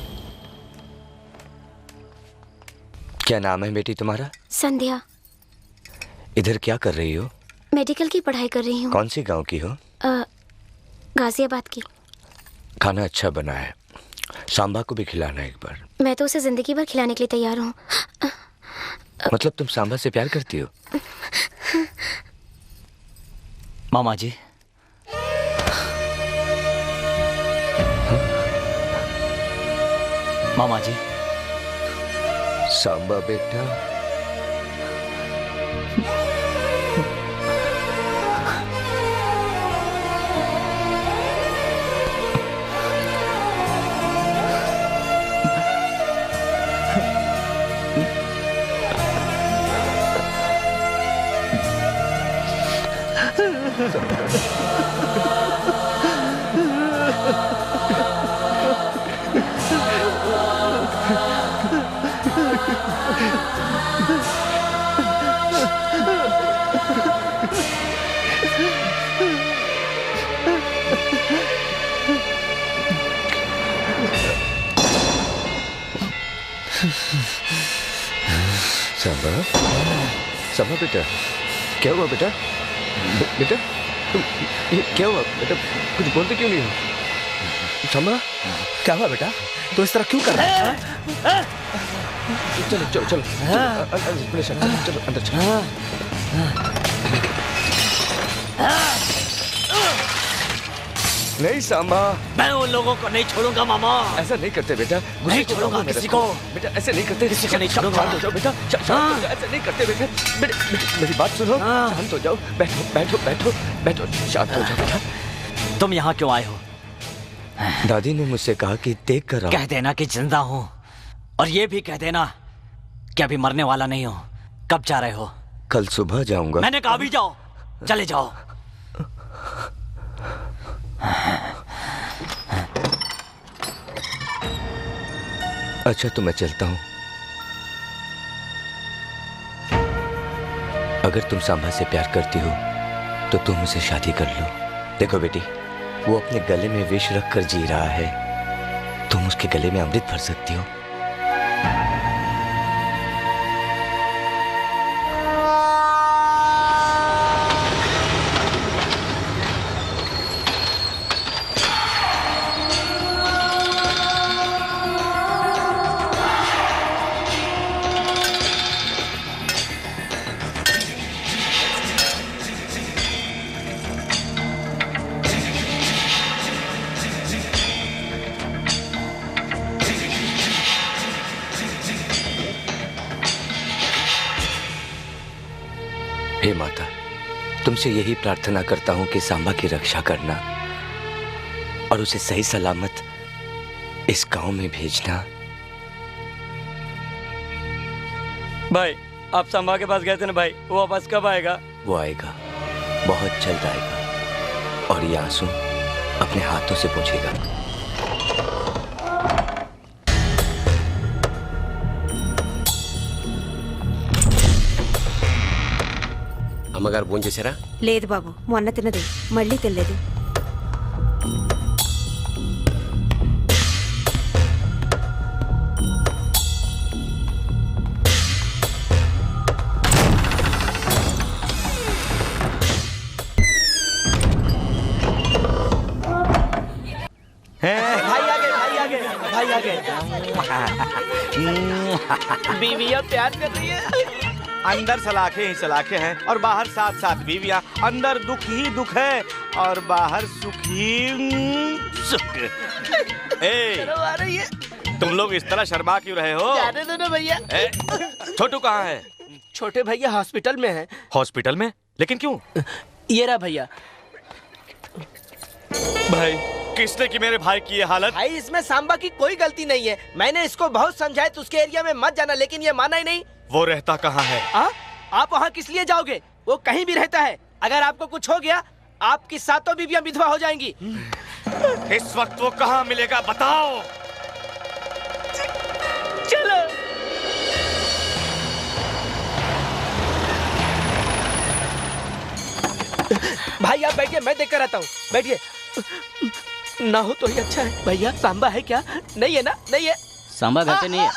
क्या नाम है बेटी तुम्हारा? संध्या। इधर क्या कर रही हो? मेडिकल की पढ़ाई कर रही हूँ। कौन सी गांव की हो? गाजियाबाद की। खाना अच्छा बना है, सांबा को भी खिलाना एक बार। मैं तो उसे जिंदगी भर खिलाने के लिए तैयार हूँ। मतलब तुम सांबा से प्यार करती हो? मामा जी, मामा जी। सांबा बेटा, सांबा, सांबा बेटा, क्या हुआ बेटा? बेटा तुम, ये क्या हुआ बेटा? कुछ बोलते क्यों नहीं हो? सांबा, क्या हुआ बेटा? तो इस तरह क्यों कर रहा है? चलो चलो चलो, चलो अंदर चलो। नहीं सांबा, मैं उन लोगों को नहीं छोड़ूंगा मामा। ऐसा नहीं करते बेटा। नहीं छोड़ूंगा किसी को। बेटा ऐसे नहीं करते, किसी को नहीं छोड़ूंगा। शांत हो जाओ बेटा, ऐसे नहीं करते बेटा। मेरी बात सुनो, शांत हो जाओ। बैठो बैठो बैठो बैठो, शांत हो जाओ बेटा। तुम यहाँ क्यों आए हो? दादी ने मुझसे कहा कि देख कर आओ। कह देना कि जिंदा हूँ, और ये भी कह देना कि अभी मरने वाला नहीं हो। कब जा रहे हो? कल सुबह जाऊंगा। मैंने कहा अभी जाओ, चले जाओ। अच्छा तो मैं चलता हूँ। अगर तुम सांबा से प्यार करती हो तो तुम मुझसे शादी कर लो। देखो बेटी, वो अपने गले में विष रख कर जी रहा है, तुम उसके गले में अमृत भर सकती हो। हे माता, तुमसे यही प्रार्थना करता हूं कि सांबा की रक्षा करना और उसे सही सलामत इस गांव में भेजना। भाई, आप सांबा के पास गए थे ना भाई, वो वापस कब आएगा? वो आएगा, बहुत जल्द आएगा, और ये आंसू अपने हाथों से पोंछेगा। అమ్మగారు భోంచేశారా? లేదు బాబు, మొన్న తిన్నది మళ్ళీ తినలేదు. भाई आ गए, भाई आ गए, भाई आ गए। बीवियां प्यार कर रही है। अंदर सलाखें ही सलाखें हैं और बाहर साथ साथ बीवियां। अंदर दुख ही दुख है और बाहर सुख ही सुख। चलो आ रही है। तुम लोग इस तरह शर्मा क्यों रहे हो? जाने दो ना भैया। छोटू कहाँ है? छोटे भैया हॉस्पिटल में है। हॉस्पिटल में? लेकिन क्यों? ये रहा भैया। भाई किसने की मेरे भाई की ये हालत? भाई इसमें सांबा की कोई गलती नहीं है। मैंने इसको बहुत समझाया तो उसके एरिया में मत जाना, लेकिन ये माना ही नहीं। वो रहता कहाँ है? आप वहाँ किस लिए जाओगे? वो कहीं भी रहता है। अगर आपको कुछ हो गया, आपकी सातों बीवियां विधवा हो जाएंगी। इस वक्त वो कहाँ मिलेगा बताओ? चलो। भाई आप बैठिए, मैं देख कर आता हूँ। बैठिए। ना हो तो ही अच्छा है। भैया सांबा है क्या? नहीं है ना? नहीं है। सांबा घर पे नहीं है।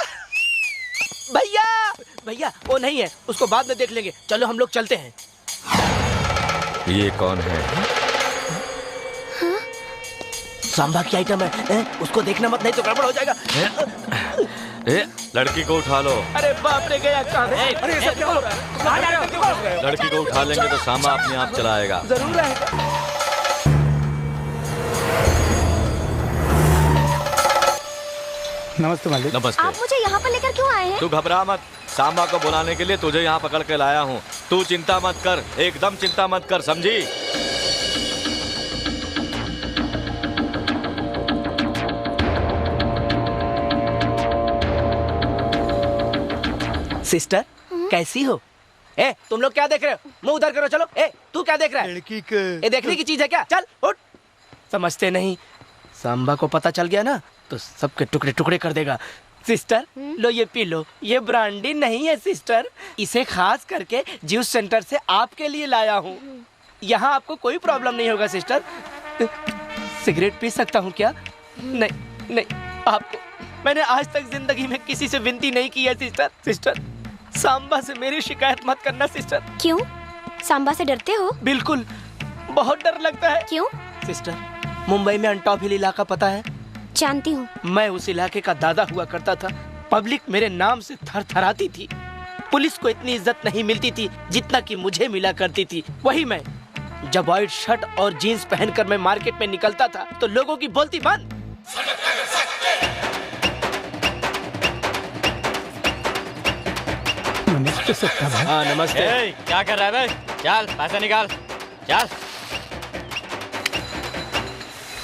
भैया भैया वो नहीं है, उसको बाद में देख लेंगे। चलो हम लोग चलते हैं। ये कौन है? सांबा की आइटम है। उसको देखना मत, नहीं तो गड़बड़ हो जाएगा। लड़की को उठा लो। अरे बाप रे, गया कहाँ है? अरे सब क्या हो रहा है? कहाँ जा रहे हो? लड़की को उठा लेंगे तो सांबा अपने आप चला आएगा। जरूर आएगा। नमस्ते मालिक। नमस्ते। आप मुझे यहाँ पर लेकर क्यों आए हैं? तू घबरा मत, सांबा को बुलाने के लिए तुझे यहाँ पकड़ के लाया हूँ। तू चिंता मत कर, एकदम चिंता मत कर, समझी? सिस्टर कैसी हो? तुम लोग क्या देख रहे हो? मुंह उधर करो। चलो। तू क्या देख रहा है? लड़की को। ये देखने की चीज है क्या? चल उठ। समझते नहीं। सांबा को पता चल गया ना तो सबके टुकड़े टुकड़े कर देगा। सिस्टर लो, ये पी लो। ये ब्रांडी नहीं है सिस्टर, इसे खास करके जूस सेंटर से आपके लिए लाया हूँ। यहाँ आपको कोई प्रॉब्लम नहीं होगा सिस्टर। सिगरेट पी सकता हूँ क्या? नहीं नहीं, आपको मैंने आज तक जिंदगी में किसी से विनती नहीं की है सिस्टर। सिस्टर सांबा से मेरी शिकायत मत करना सिस्टर। क्यों? सांबा से डरते हो? बिल्कुल, बहुत डर लगता है। क्यों? सिस्टर मुंबई में अंटॉप हिल इलाका पता है? जानती हूँ। मैं उस इलाके का दादा हुआ करता था। पब्लिक मेरे नाम से थरथराती थी। पुलिस को इतनी इज्जत नहीं मिलती थी जितना कि मुझे मिला करती थी। वही मैं जब व्हाइट शर्ट और जीन्स पहनकर मैं मार्केट में निकलता था तो लोगों की बोलती बंद। नमस्ते सत्ता भाई। हाँ नमस्ते। क्या कर रहा है बे? चल पैसा निकाल, चल।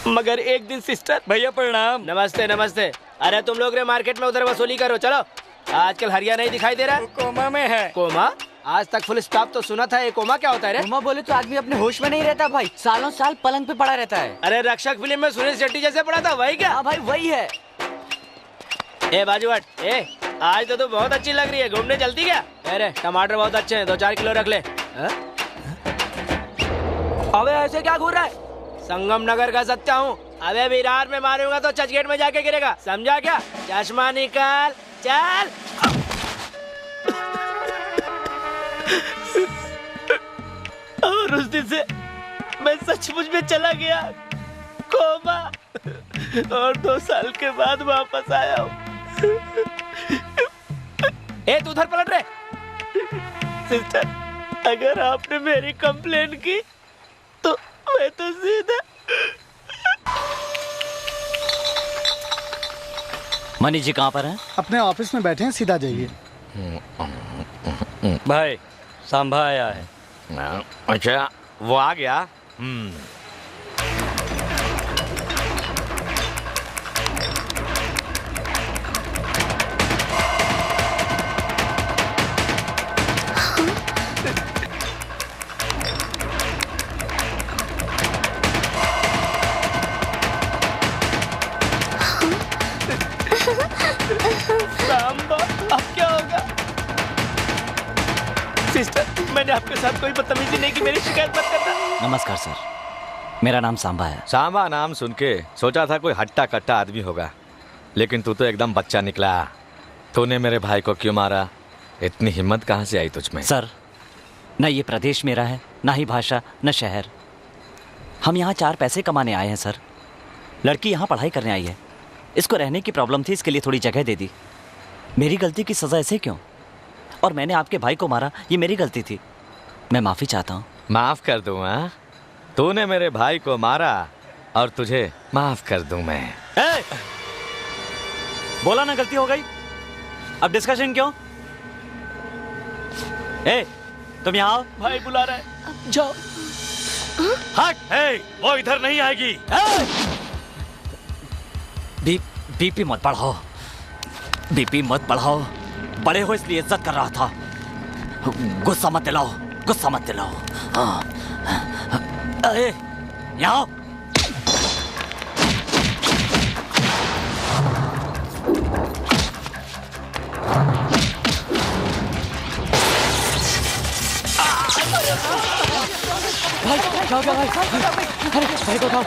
मगर एक दिन सिस्टर। भैया प्रणाम। नमस्ते नमस्ते। अरे तुम लोग रे मार्केट में उधर वसूली करो। चलो। आजकल हरिया नहीं दिखाई दे रहा। कोमा में है। कोमा? आज तक फुल स्टॉप तो सुना था। ये कोमा क्या होता है रे? कोमा बोले तो आदमी अपने होश में नहीं रहता भाई, सालों साल पलंग पे पड़ा रहता है। अरे रक्षक फिल्म में सुनील शेट्टी जैसे पड़ा था, वही क्या? हाँ भाई वही है। ए बाजूवाट, आज तो तू बहुत अच्छी लग रही है। घूमने चलती क्या? अरे टमाटर बहुत अच्छे हैं, 2-4 किलो रख ले। अबे ऐसे क्या घूर रहा है? संगम नगर का सच्चा हूँ। अबे विरार में मारूंगा तो चर्चगेट में जाके गिरेगा, समझा क्या? चश्मा निकाल, चल। और उस दिन से मैं सचमुच में चला गया कोमा, और 2 साल के बाद वापस आया हूँ। तू उधर पलट रहे। सिस्टर अगर आपने मेरी कंप्लेन की तो मैं तो सीधा। मनीष जी कहाँ पर हैं? अपने ऑफिस में बैठे हैं, सीधा जाइए। भाई सांभा आया है। अच्छा वो आ गया। सांबा, अब क्या होगा? सिस्टर मैंने आपके साथ कोई बदतमीजी नहीं की, मेरी शिकायत मत करना। नमस्कार सर, मेरा नाम सांबा है। सांबा नाम सुन के सोचा था कोई हट्टा कट्टा आदमी होगा, लेकिन तू तो एकदम बच्चा निकला। तूने मेरे भाई को क्यों मारा? इतनी हिम्मत कहाँ से आई तुझमें? सर न ये प्रदेश मेरा है, ना ही भाषा, न शहर। हम यहाँ 4 पैसे कमाने आए हैं सर। लड़की यहाँ पढ़ाई करने आई है, इसको रहने की प्रॉब्लम थी, इसके लिए थोड़ी जगह दे दी। मेरी गलती की सजा ऐसे क्यों? और मैंने आपके भाई को मारा, ये मेरी गलती थी, मैं माफी चाहता हूँ। माफ कर दूं? हाँ, तूने मेरे भाई को मारा और तुझे माफ कर दूं मैं। ए! बोला ना गलती हो गई, अब डिस्कशन क्यों? ए, तुम यहाँ आओ। भाई बुला रहा है, जाओ। हट! वो इधर नहीं आएगी। बीपी मत बढ़ाओ, बीपी मत बढ़ाओ। बड़े हो इसलिए इज्जत कर रहा था। गुस्सा मत दिलाओ, गुस्सा मत दिलाओ। यहाँ आओ। भाई क्या भाई? अरे भाई को उठाओ।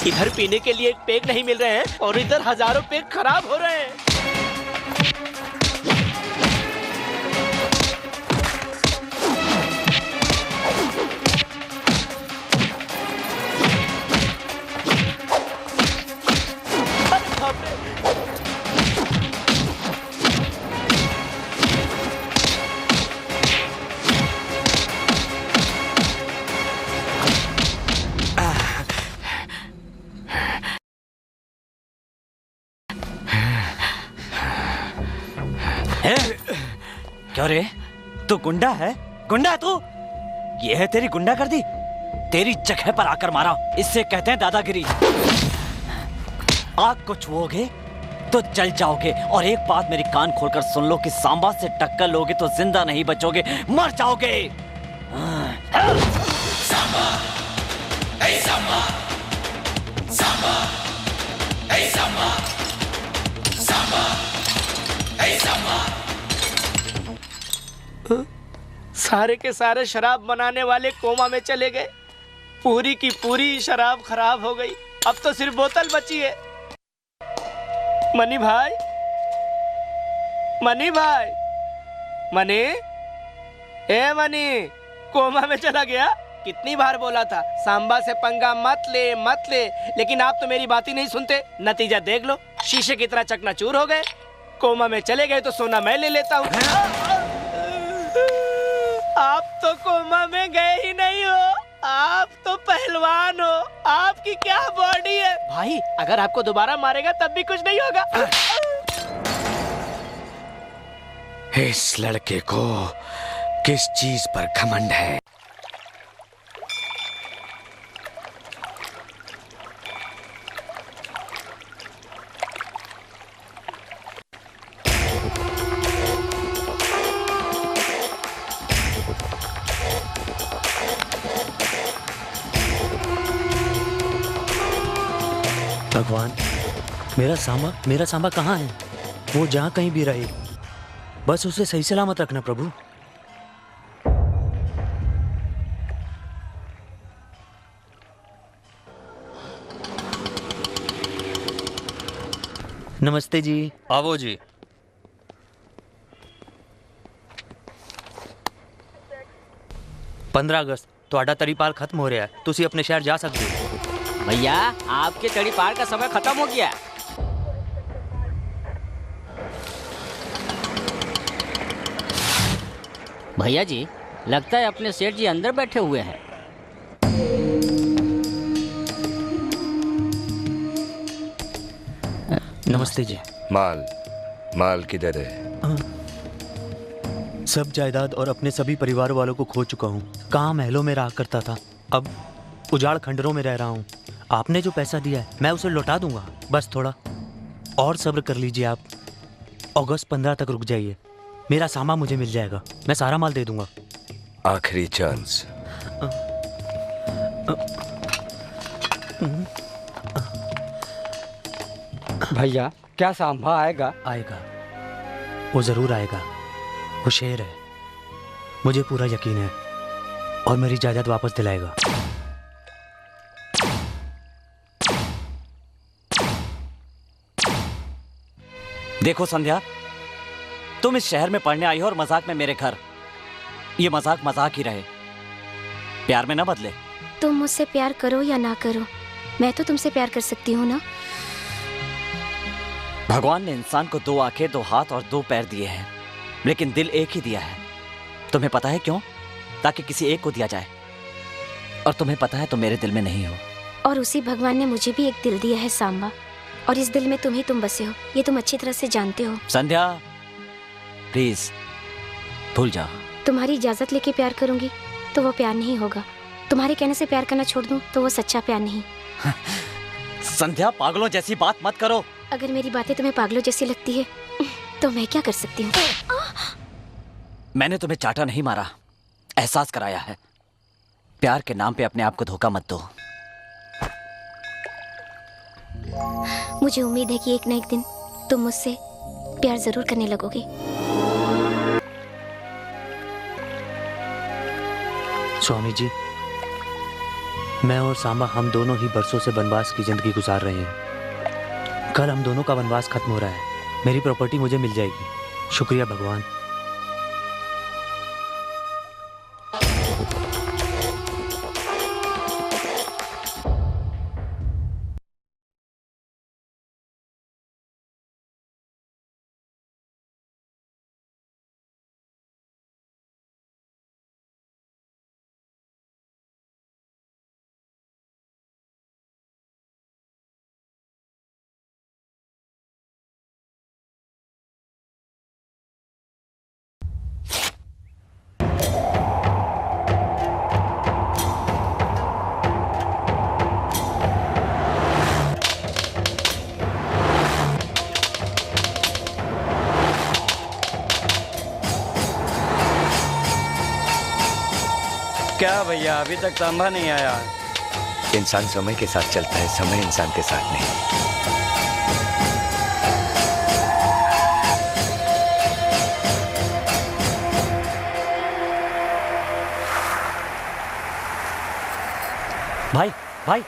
इधर पीने के लिए एक पेग नहीं मिल रहे हैं और इधर हजारों पेग खराब हो रहे हैं। क्या रे, तू गुंडा है? गुंडा है तू? ये है तेरी गुंडागर्दी? तेरी जगह पर आकर मारा, इससे कहते हैं दादागिरी। आग को छुओगे तो जल जाओगे। और एक बात मेरी कान खोलकर सुन लो कि सांबा से टक्कर लोगे तो जिंदा नहीं बचोगे, मर जाओगे। सांबा, ए सांबा, सांबा, ए सांबा, सांबा, ए सांबा। सारे के सारे शराब बनाने वाले कोमा में चले गए। पूरी की पूरी शराब खराब हो गई। अब तो सिर्फ बोतल बची है। मनी भाई, मनी भाई, मनी, ए मनी, कोमा में चला गया। कितनी बार बोला था सांबा से पंगा मत ले, मत ले, लेकिन आप तो मेरी बात ही नहीं सुनते। नतीजा देख लो, शीशे की तरह चकनाचूर हो गए। कोमा में चले गए तो सोना मैं ले लेता हूँ। आप तो कोमा में गए ही नहीं हो, आप तो पहलवान हो। आपकी क्या बॉडी है भाई, अगर आपको दोबारा मारेगा तब भी कुछ नहीं होगा। इस लड़के को किस चीज पर घमंड है? भगवान, मेरा सांबा कहाँ है? वो जहाँ कहीं भी रहे, बस उसे सही सलामत रखना प्रभु। नमस्ते जी। आवो जी। 15 अगस्त ਤੁਹਾਡਾ ਤੜੀ ਪਾਰ ਖਤਮ ਹੋ ਰਿਹਾ ਹੈ ਤੁਸੀਂ ਆਪਣੇ ਸ਼ਹਿਰ ਜਾ ਸਕਦੇ ਹੋ भैया आपके तड़ी पार का समय खत्म हो गया। भैया जी लगता है अपने सेठ जी अंदर बैठे हुए हैं। नमस्ते जी। माल किधर है? सब जायदाद और अपने सभी परिवार वालों को खो चुका हूँ। कहाँ महलों में रहा करता था, अब उजाड़ खंडरों में रह रहा हूँ। आपने जो पैसा दिया है मैं उसे लौटा दूंगा, बस थोड़ा और सब्र कर लीजिए आप। अगस्त 15 तक रुक जाइए, मेरा सामान मुझे मिल जाएगा, मैं सारा माल दे दूंगा। आखिरी चांस। भैया क्या सांभा आएगा? आएगा, वो जरूर आएगा। वो शेर है, मुझे पूरा यकीन है, और मेरी जायदाद वापस दिलाएगा। देखो संध्या, तुम इस शहर में पढ़ने आई हो और मजाक में मेरे घर। ये मजाक मजाक ही रहे, प्यार में ना बदले। तुम मुझसे प्यार करो या ना करो, मैं तो तुमसे प्यार कर सकती हूँ ना। भगवान ने इंसान को 2 आंखें, 2 हाथ और 2 पैर दिए हैं, लेकिन दिल एक ही दिया है। तुम्हें पता है क्यों? ताकि किसी एक को दिया जाए, और तुम्हें पता है तुम मेरे दिल में नहीं हो। और उसी भगवान ने मुझे भी एक दिल दिया है सांबा, और इस दिल में तुम बसे हो, ये तुम अच्छी तरह से जानते हो। संध्या प्लीज भूल जाओ। तुम्हारी इजाजत लेके प्यार करूंगी तो वो प्यार नहीं होगा, तुम्हारे कहने से प्यार करना छोड़ दूं तो वो सच्चा प्यार नहीं। संध्या पागलों जैसी बात मत करो। अगर मेरी बातें तुम्हें पागलों जैसी लगती है तो मैं क्या कर सकती हूँ? मैंने तुम्हें चाटा नहीं मारा, एहसास कराया है। प्यार के नाम पे अपने आप को धोखा मत दो। मुझे उम्मीद है कि एक न एक दिन तुम मुझसे प्यार जरूर करने लगोगे। स्वामी जी, मैं और सांबा हम दोनों ही बरसों से वनवास की जिंदगी गुजार रहे हैं। कल हम दोनों का वनवास खत्म हो रहा है, मेरी प्रॉपर्टी मुझे मिल जाएगी। शुक्रिया भगवान। क्या भैया अभी तक सांभा नहीं आया? इंसान समय के साथ चलता है, समय इंसान के साथ नहीं। भाई भाई,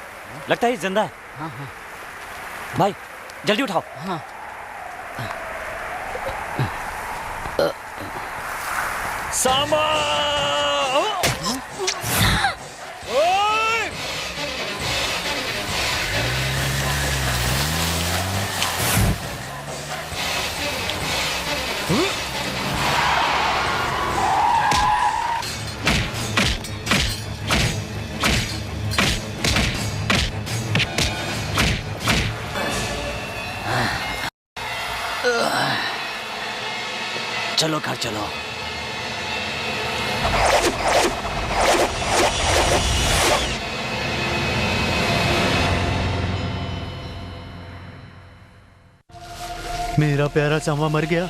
लगता है ये जिंदा है। हाँ हाँ भाई जल्दी उठाओ। हाँ। सांबा! चलो घर चलो। मेरा प्यारा सामा मर गया,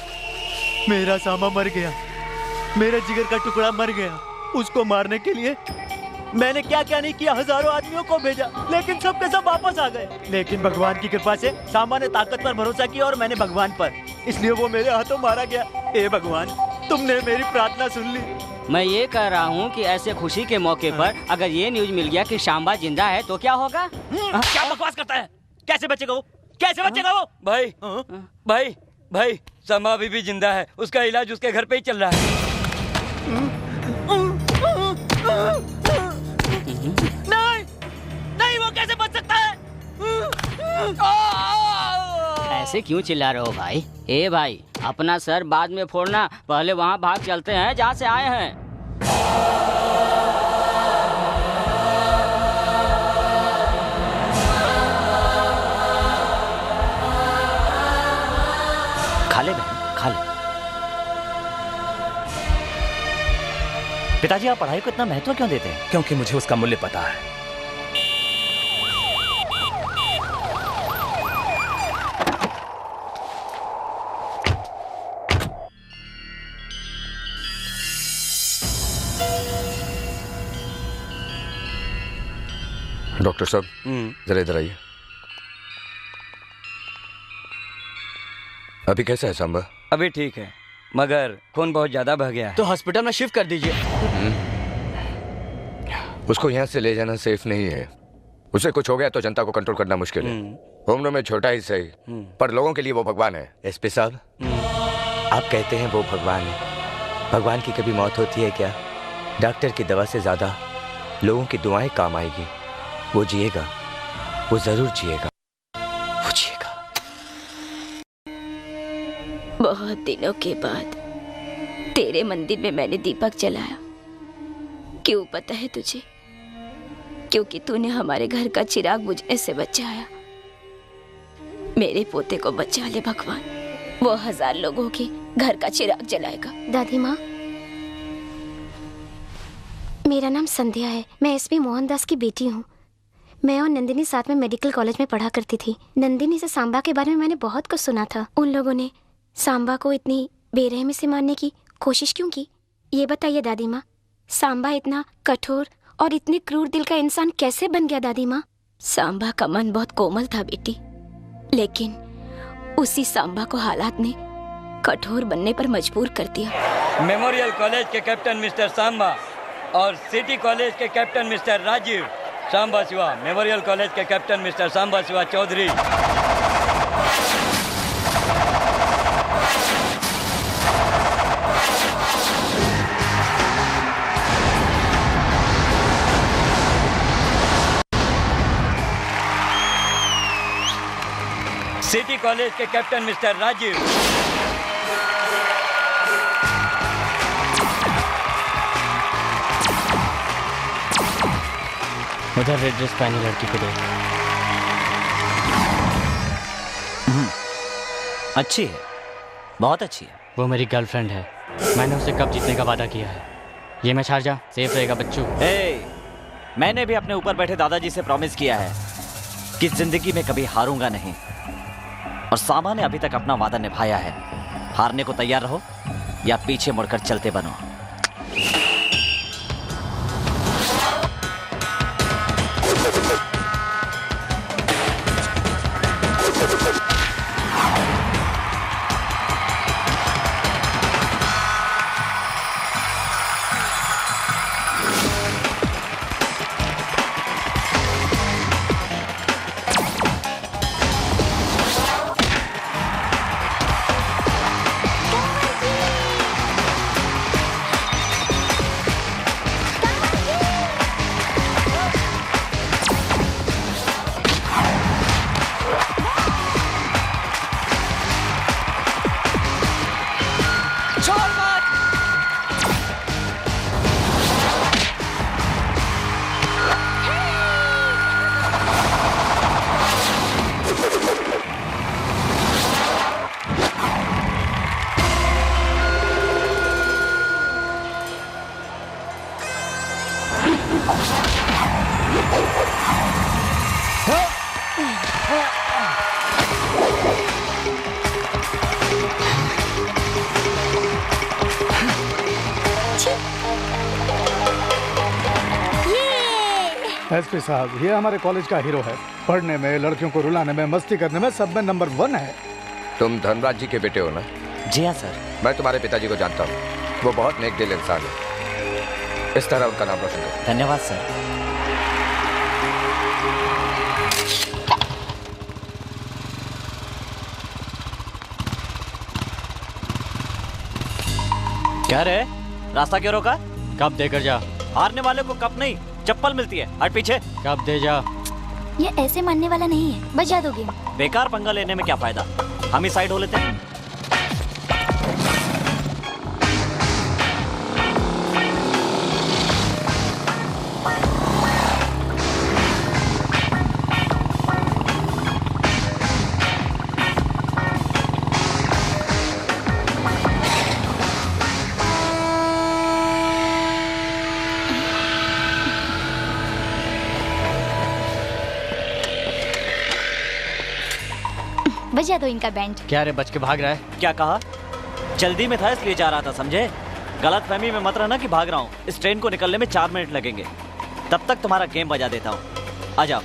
मेरा सामा मर गया, मेरे जिगर का टुकड़ा मर गया। उसको मारने के लिए मैंने क्या क्या नहीं किया, हजारों आदमियों को भेजा, लेकिन सब के सब वापस आ गए। लेकिन भगवान की कृपा से सामा ने ताकत पर भरोसा किया और मैंने भगवान पर, इसलिए वो मेरे हाथों मारा गया। ए भगवान, तुमने मेरी प्रार्थना सुन ली। मैं ये कह रहा हूँ कि ऐसे खुशी के मौके पर अगर ये न्यूज मिल गया कि सांबा जिंदा है तो क्या होगा? क्या बकवास करता है? कैसे बचेगा वो? कैसे बचेगा वो? भाई भाई भाई, सांबा अभी भी जिंदा है, उसका इलाज उसके घर पे ही चल रहा है। नहीं नहीं, वो कैसे बच सकता है? ऐसे क्यों चिल्ला रहे हो भाई? ए भाई, अपना सर बाद में फोड़ना, पहले वहाँ भाग चलते हैं जहाँ से आए हैं। खा ले बहन, खा ले। पिताजी, आप पढ़ाई को इतना महत्व क्यों देते हैं? क्योंकि मुझे उसका मूल्य पता है। डॉक्टर साहब, जरा इधर आइए। अभी कैसा है सांबा? अभी ठीक है, मगर खून बहुत ज्यादा बह गया है। तो हॉस्पिटल में शिफ्ट कर दीजिए। उसको यहाँ से ले जाना सेफ नहीं है। उसे कुछ हो गया तो जनता को कंट्रोल करना मुश्किल है। उम्र में छोटा ही सही, पर लोगों के लिए वो भगवान है। एसपी साहब, आप कहते हैं वो भगवान है। भगवान की कभी मौत होती है क्या? डॉक्टर की दवा से ज्यादा लोगों की दुआएं काम आएगी। वो जिएगा, वो जरूर जिएगा, वो जिएगा। बहुत दिनों के बाद तेरे मंदिर में मैंने दीपक जलाया। क्यों पता है तुझे? क्योंकि तूने हमारे घर का चिराग बुझने से बचाया। मेरे पोते को बचा ले भगवान, वो 1000 लोगों के घर का चिराग जलाएगा। दादी माँ, मेरा नाम संध्या है। मैं एसपी मोहनदास की बेटी हूँ। मैं और नंदिनी साथ में मेडिकल कॉलेज में पढ़ा करती थी। नंदिनी से सांबा के बारे में मैंने बहुत कुछ सुना था। उन लोगों ने सांबा को इतनी बेरहमी से मारने की कोशिश क्यों की? ये बताइए दादी माँ, सांबा इतना कठोर और इतने क्रूर दिल का इंसान कैसे बन गया? दादी माँ, सांबा का मन बहुत कोमल था बेटी, लेकिन उसी सांबा को हालात ने कठोर बनने पर मजबूर कर दिया। मेमोरियल कॉलेज के कैप्टन मिस्टर सांबा और सिटी कॉलेज के captain mister Rajiv. Samba Shiva, memorial college के captain mister Samba Shiva Chaudhary. City college के कैप्टन मिस्टर राजीव। उधर रेड ड्रेस पहनी लड़की को देख। अच्छी है, बहुत अच्छी है। वो मेरी गर्लफ्रेंड है। मैंने उसे कब जीतने का वादा किया है। ये मैच हार जा, सेफ रहेगा बच्चू। मैंने भी अपने ऊपर बैठे दादाजी से प्रॉमिस किया है कि जिंदगी में कभी हारूंगा नहीं, और सांबा ने अभी तक अपना वादा निभाया है। हारने को तैयार रहो या पीछे मुड़कर चलते बनो। एसपी साहब, ये हमारे कॉलेज का हीरो है। पढ़ने में, लड़कियों को रुलाने में, मस्ती करने में सब में नंबर 1 है। तुम धनराज जी के बेटे हो ना? जी हाँ सर। मैं तुम्हारे पिताजी को जानता हूँ। वो बहुत नेक दिल इंसान है। इस तरह उनका नाम रोशन करो। धन्यवाद सर। क्या रे, रास्ता क्यों रोका? कब देकर जा। हारने वाले को कप नहीं चप्पल मिलती है। हट पीछे। कब दे जा। ये ऐसे मानने वाला नहीं है, बजा दो गेम। बेकार पंगा लेने में क्या फायदा, हम ही साइड हो लेते हैं। बजा दो इनका बैंड। क्या रे बच के भाग रहा है? क्या कहा? जल्दी में था इसलिए जा रहा था, समझे? गलत फहमी में मत रहना कि भाग रहा हूँ। इस ट्रेन को निकलने में 4 मिनट लगेंगे। तब तक तुम्हारा गेम बजा देता हूँ। आ जाओ।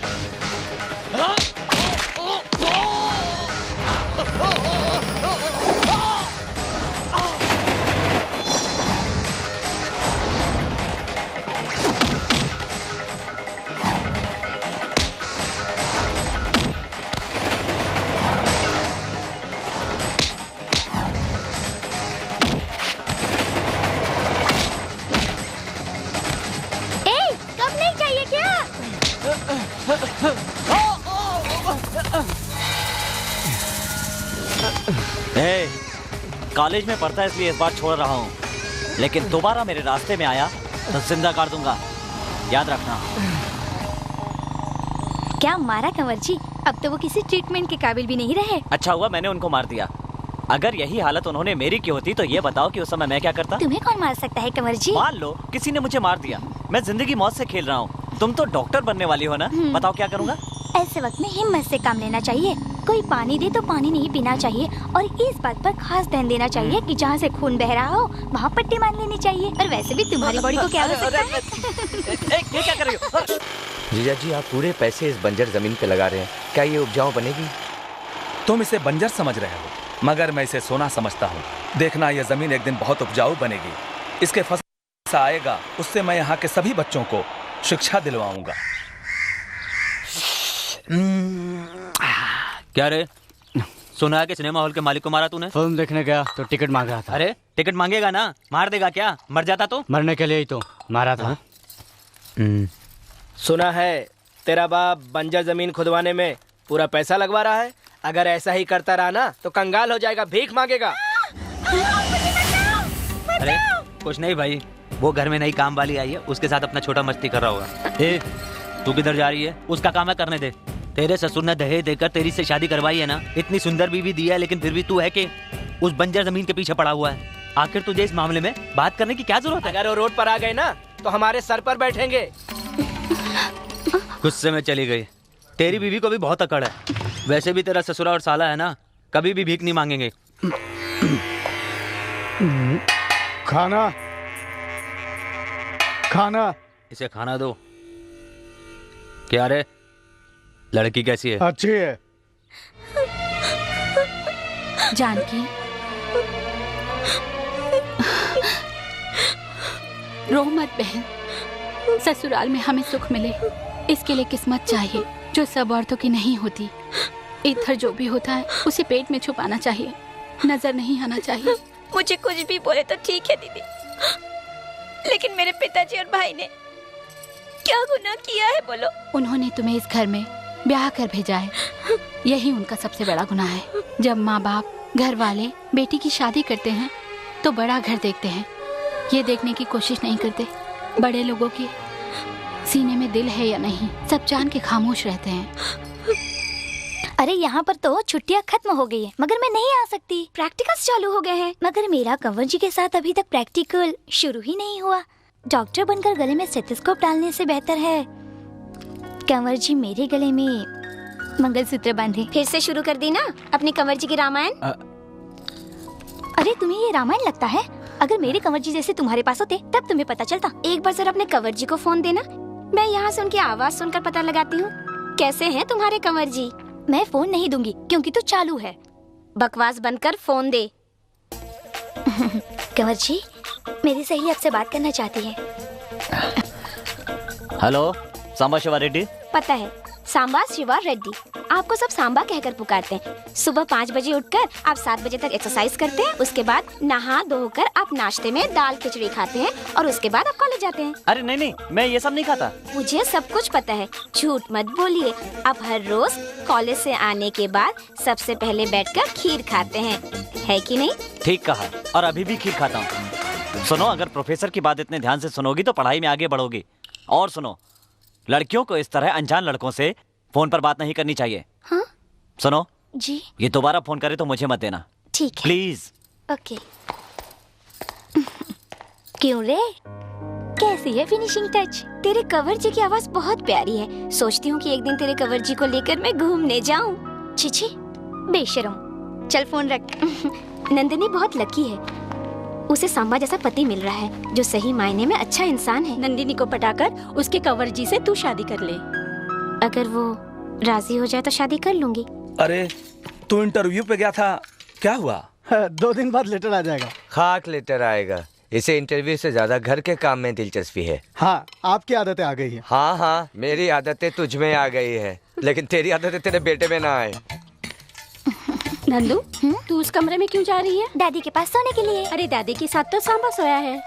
कॉलेज में पढ़ता है इसलिए इस बार छोड़ रहा हूँ, लेकिन दोबारा मेरे रास्ते में आया तो जिंदा कर दूंगा, याद रखना। क्या मारा कंवर जी? अब तो वो किसी ट्रीटमेंट के काबिल भी नहीं रहे। अच्छा हुआ मैंने उनको मार दिया। अगर यही हालत उन्होंने मेरी की होती तो ये बताओ कि उस समय मैं क्या करता? तुम्हें कौन मार सकता है कंवर जी? मान लो किसी ने मुझे मार दिया, मैं जिंदगी मौत से खेल रहा हूँ। तुम तो डॉक्टर बनने वाली हो ना, बताओ क्या करूँगा? ऐसे वक्त में हिम्मत से काम लेना चाहिए। कोई पानी दे तो पानी नहीं पीना चाहिए, और इस बात पर खास ध्यान देना चाहिए कि जहाँ से खून बह रहा हो वहाँ पट्टी मान लेनी चाहिए। और वैसे भी तुम्हारी बॉडी को क्या हो सकता है? ये क्या कर रही हो? जीजा जी, आप पूरे पैसे इस बंजर जमीन पे लगा रहे हैं, क्या ये उपजाऊ बनेगी? तुम इसे बंजर समझ रहे हो, मगर मैं इसे सोना समझता हूँ। देखना, यह जमीन एक दिन बहुत उपजाऊ बनेगी। इसके फसल आएगा, उससे मैं यहाँ के सभी बच्चों को शिक्षा दिलवाऊंगा। क्या रे, सुना है कि सिनेमा हॉल के मालिक को मारा तूने? फिल्म देखने गया तो टिकट मांग रहा था। अरे टिकट मांगेगा ना, मार देगा क्या? मर जाता तो? मरने के लिए ही तो मारा था। सुना है तेरा बाप बंजर जमीन खुदवाने में पूरा पैसा लगवा रहा है। अगर ऐसा ही करता रहा ना तो कंगाल हो जाएगा, भीख मांगेगा। अरे कुछ नहीं भाई, वो घर में नई काम वाली आई है, उसके साथ अपना छोटा मस्ती कर रहा होगा। ए, तू किधर जा रही है? उसका काम है करने दे। तेरे ससुर ने दहेज देकर तेरी से शादी करवाई है ना, इतनी सुंदर बीवी दी है, लेकिन फिर भी तू है कि उस बंजर जमीन के पीछे पड़ा हुआ है। आखिर तुझे इस मामले में बात करने की क्या जरूरत है? अगर वो रोड पर आ गए ना तो हमारे सर पर बैठेंगे। गुस्से में चली गई। तेरी बीवी को भी बहुत अकड़ है। वैसे भी तेरा ससुरा और साला है ना, कभी भी भीख नहीं मांगेंगे। खाना खाना इसे खाना दो। क्या रे, लड़की कैसी है? अच्छी है। जानकी, रो मत बहन। ससुराल में हमें सुख मिले इसके लिए किस्मत चाहिए, जो सब औरतों की नहीं होती। इधर जो भी होता है उसे पेट में छुपाना चाहिए, नजर नहीं आना चाहिए। मुझे कुछ भी बोले तो ठीक है दीदी, लेकिन मेरे पिताजी और भाई ने क्या गुनाह किया है बोलो? उन्होंने तुम्हें इस घर में ब्याह कर भेजा है, यही उनका सबसे बड़ा गुनाह है। जब माँ बाप, घर वाले बेटी की शादी करते हैं तो बड़ा घर देखते हैं, ये देखने की कोशिश नहीं करते बड़े लोगों के सीने में दिल है या नहीं। सब जान के खामोश रहते हैं। अरे यहाँ पर तो छुट्टियाँ खत्म हो गई है, मगर मैं नहीं आ सकती। प्रैक्टिकल्स चालू हो गए हैं, मगर मेरा कंवर जी के साथ अभी तक प्रैक्टिकल शुरू ही नहीं हुआ। डॉक्टर बनकर गले में स्टेथोस्कोप डालने से बेहतर है कंवर जी मेरे गले में मंगलसूत्र बांधे। फिर से शुरू कर दी ना अपनी कंवर जी की रामायण। अरे तुम्हें ये रामायण लगता है? अगर मेरे कंवर जी जैसे तुम्हारे पास होते तब तुम्हें पता चलता। एक बार जरा अपने कंवर जी को फोन देना, मैं यहाँ से उनकी आवाज सुनकर पता लगाती हूँ कैसे हैं तुम्हारे कंवर जी। मैं फोन नहीं दूंगी क्योंकि तू चालू है। बकवास बंद कर, फोन दे। कंवर जी, मेरी सहेली आपसे बात करना चाहती है। हेलो, सांबा शिवा रेड्डी। पता है, सांबा शिवा रेड्डी। आपको सब सांबा कहकर पुकारते हैं। सुबह 5 बजे उठकर आप 7 बजे तक एक्सरसाइज करते हैं, उसके बाद नहा धोकर आप नाश्ते में दाल खिचड़ी खाते हैं और उसके बाद आप कॉलेज जाते हैं। अरे नहीं नहीं, मैं ये सब नहीं खाता। मुझे सब कुछ पता है, झूठ मत बोलिए। आप हर रोज कॉलेज से आने के बाद सबसे पहले बैठकर खीर खाते हैं, है कि नहीं? ठीक कहा, और अभी भी खीर खाता हूँ। सुनो, अगर प्रोफेसर की बात इतने ध्यान से सुनोगी तो पढ़ाई में आगे बढ़ोगी। और सुनो, लड़कियों को इस तरह अनजान लड़कों से फोन पर बात नहीं करनी चाहिए। हाँ? सुनो जी। ये दोबारा फोन करे तो मुझे मत देना। ठीक है। प्लीज। ओके। क्यों रे, कैसी है फिनिशिंग टच? तेरे कवर जी की आवाज बहुत प्यारी है। सोचती हूँ कि एक दिन तेरे कवर जी को लेकर मैं घूमने जाऊँ। छिछी बेशरम, चल फोन रख। नंदिनी बहुत लकी है, उसे सांबा जैसा पति मिल रहा है जो सही मायने में अच्छा इंसान है। नंदिनी को पटाकर उसके कवर जी से तू शादी कर ले। अगर वो राजी हो जाए तो शादी कर लूंगी। अरे तू इंटरव्यू पे गया था, क्या हुआ? 2 दिन बाद लेटर आ जाएगा। खाक लेटर आएगा। इसे इंटरव्यू से ज्यादा घर के काम में दिलचस्पी है। हाँ, आपकी आदतें आ गई है। हाँ हाँ, मेरी आदतें तुझ में आ गई है, लेकिन तेरी आदतें तेरे बेटे में ना आए। नंदू, तू उस कमरे में क्यों जा रही है? दादी के पास सोने के लिए। अरे दादी के साथ तो सांबा सोया है।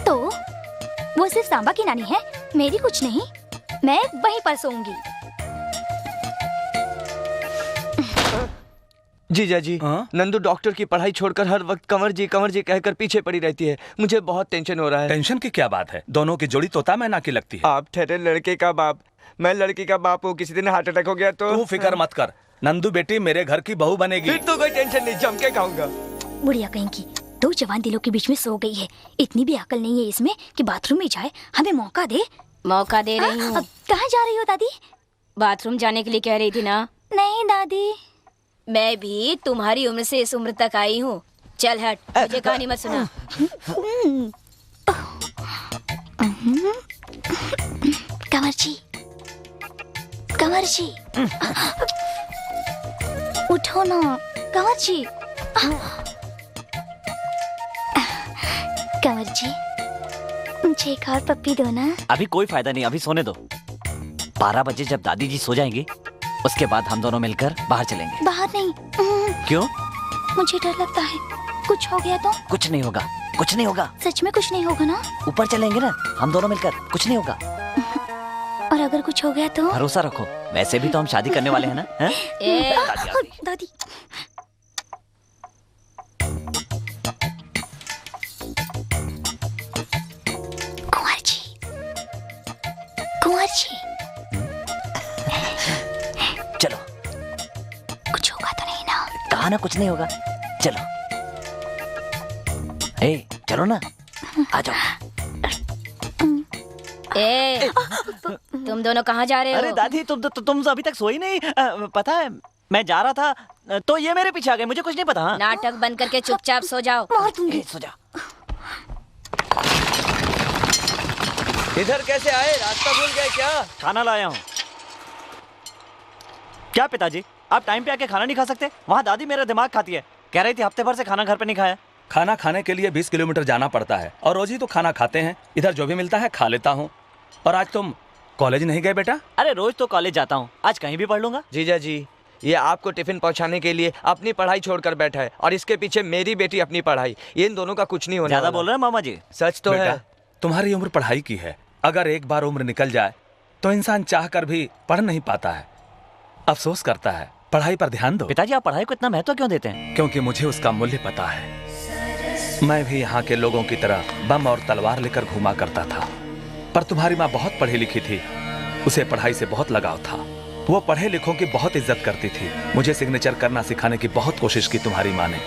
तो वो सिर्फ सांबा की नानी है, मेरी कुछ नहीं। मैं वहीं पर सोऊंगी। जीजा जी, नंदू डॉक्टर की पढ़ाई छोड़कर हर वक्त कंवर जी कहकर पीछे पड़ी रहती है। मुझे बहुत टेंशन हो रहा है। टेंशन की क्या बात है? दोनों की जोड़ी तोता मैना की लगती है। आप ठहरे लड़के का बाप, मैं लड़की का बाप हूँ। किसी दिन हार्ट अटैक हो गया तो? तू फिक्र मत कर, नंदू बेटी मेरे घर की बहू बनेगी। फिर तो कोई टेंशन नहीं, जम के खाऊंगा। बुढ़िया कहीं की 2 जवान दिलों के बीच में सो गई है। इतनी भी अकल नहीं है इसमें कि बाथरूम में जाए। हमें मौका दे। मौका दे रही हूँ। कहाँ जा रही हो दादी? बाथरूम जाने के लिए कह रही थी ना? नहीं दादी, मैं भी तुम्हारी उम्र से इस उम्र तक आई हूँ। चल हट, मुझे कहानी मत सुना। कंवर जी, कंवर जी, उठो ना कंवर जी। कंवर जी, मुझे एक और पप्पी दो ना। अभी कोई फायदा नहीं, अभी सोने दो। 12 बजे जब दादी जी सो जाएंगी उसके बाद हम दोनों मिलकर बाहर चलेंगे। बाहर नहीं। क्यों? मुझे डर लगता है, कुछ हो गया तो? कुछ नहीं होगा, कुछ नहीं होगा। सच में कुछ नहीं होगा ना? ऊपर चलेंगे ना हम दोनों मिलकर, कुछ नहीं होगा। और अगर कुछ हो गया तो? भरोसा रखो, वैसे भी तो हम शादी करने वाले हैं ना। दादी, कुंवर जी, कुंवर जी, चलो। कुछ होगा तो नहीं ना? कहा ना कुछ नहीं होगा, चलो। ए, चलो ना, आ जाओ। ए, तुम दोनों कहाँ जा रहे हो? अरे दादी, तुम अभी तक सोई नहीं? पता है मैं जा रहा था तो ये मेरे पीछे आ गए, मुझे कुछ नहीं पता। हाँ? नाटक बंद करके चुपचाप सो जाओ। मार दूंगी। सो जा। इधर कैसे आए? रास्ता भूल गए क्या? खाना लाया हूँ। क्या पिताजी, आप टाइम पे आके खाना नहीं खा सकते? वहाँ दादी मेरा दिमाग खाती है, कह रही थी हफ्ते भर से खाना घर पे नहीं खाया। खाना खाने के लिए 20 किलोमीटर जाना पड़ता है और रोज ही तो खाना खाते हैं। इधर जो भी मिलता है खा लेता हूँ। और आज तुम कॉलेज नहीं गए बेटा? अरे रोज तो कॉलेज जाता हूँ, आज कहीं भी पढ़ लूंगा। जीजा जी, ये आपको टिफिन पहुंचाने के लिए अपनी पढ़ाई छोड़कर बैठा है और इसके पीछे मेरी बेटी अपनी पढ़ाई। ये इन दोनों का कुछ नहीं होने ज्यादा वाला। बोल रहे हैं मामा जी। सच तो है। तुम्हारी उम्र पढ़ाई की है, अगर एक बार उम्र निकल जाए तो इंसान चाह कर भी पढ़ नहीं पाता है, अफसोस करता है। पढ़ाई पर ध्यान दो। पिताजी, आप पढ़ाई को इतना महत्व क्यों देते हैं? क्योंकि मुझे उसका मूल्य पता है। मैं भी यहाँ के लोगों की तरह बम और तलवार लेकर घूमा करता था, पर तुम्हारी माँ बहुत पढ़ी लिखी थी, उसे पढ़ाई से बहुत लगाव था। वो पढ़े लिखों की बहुत इज्जत करती थी। मुझे सिग्नेचर करना सिखाने की बहुत कोशिश की तुम्हारी माँ ने।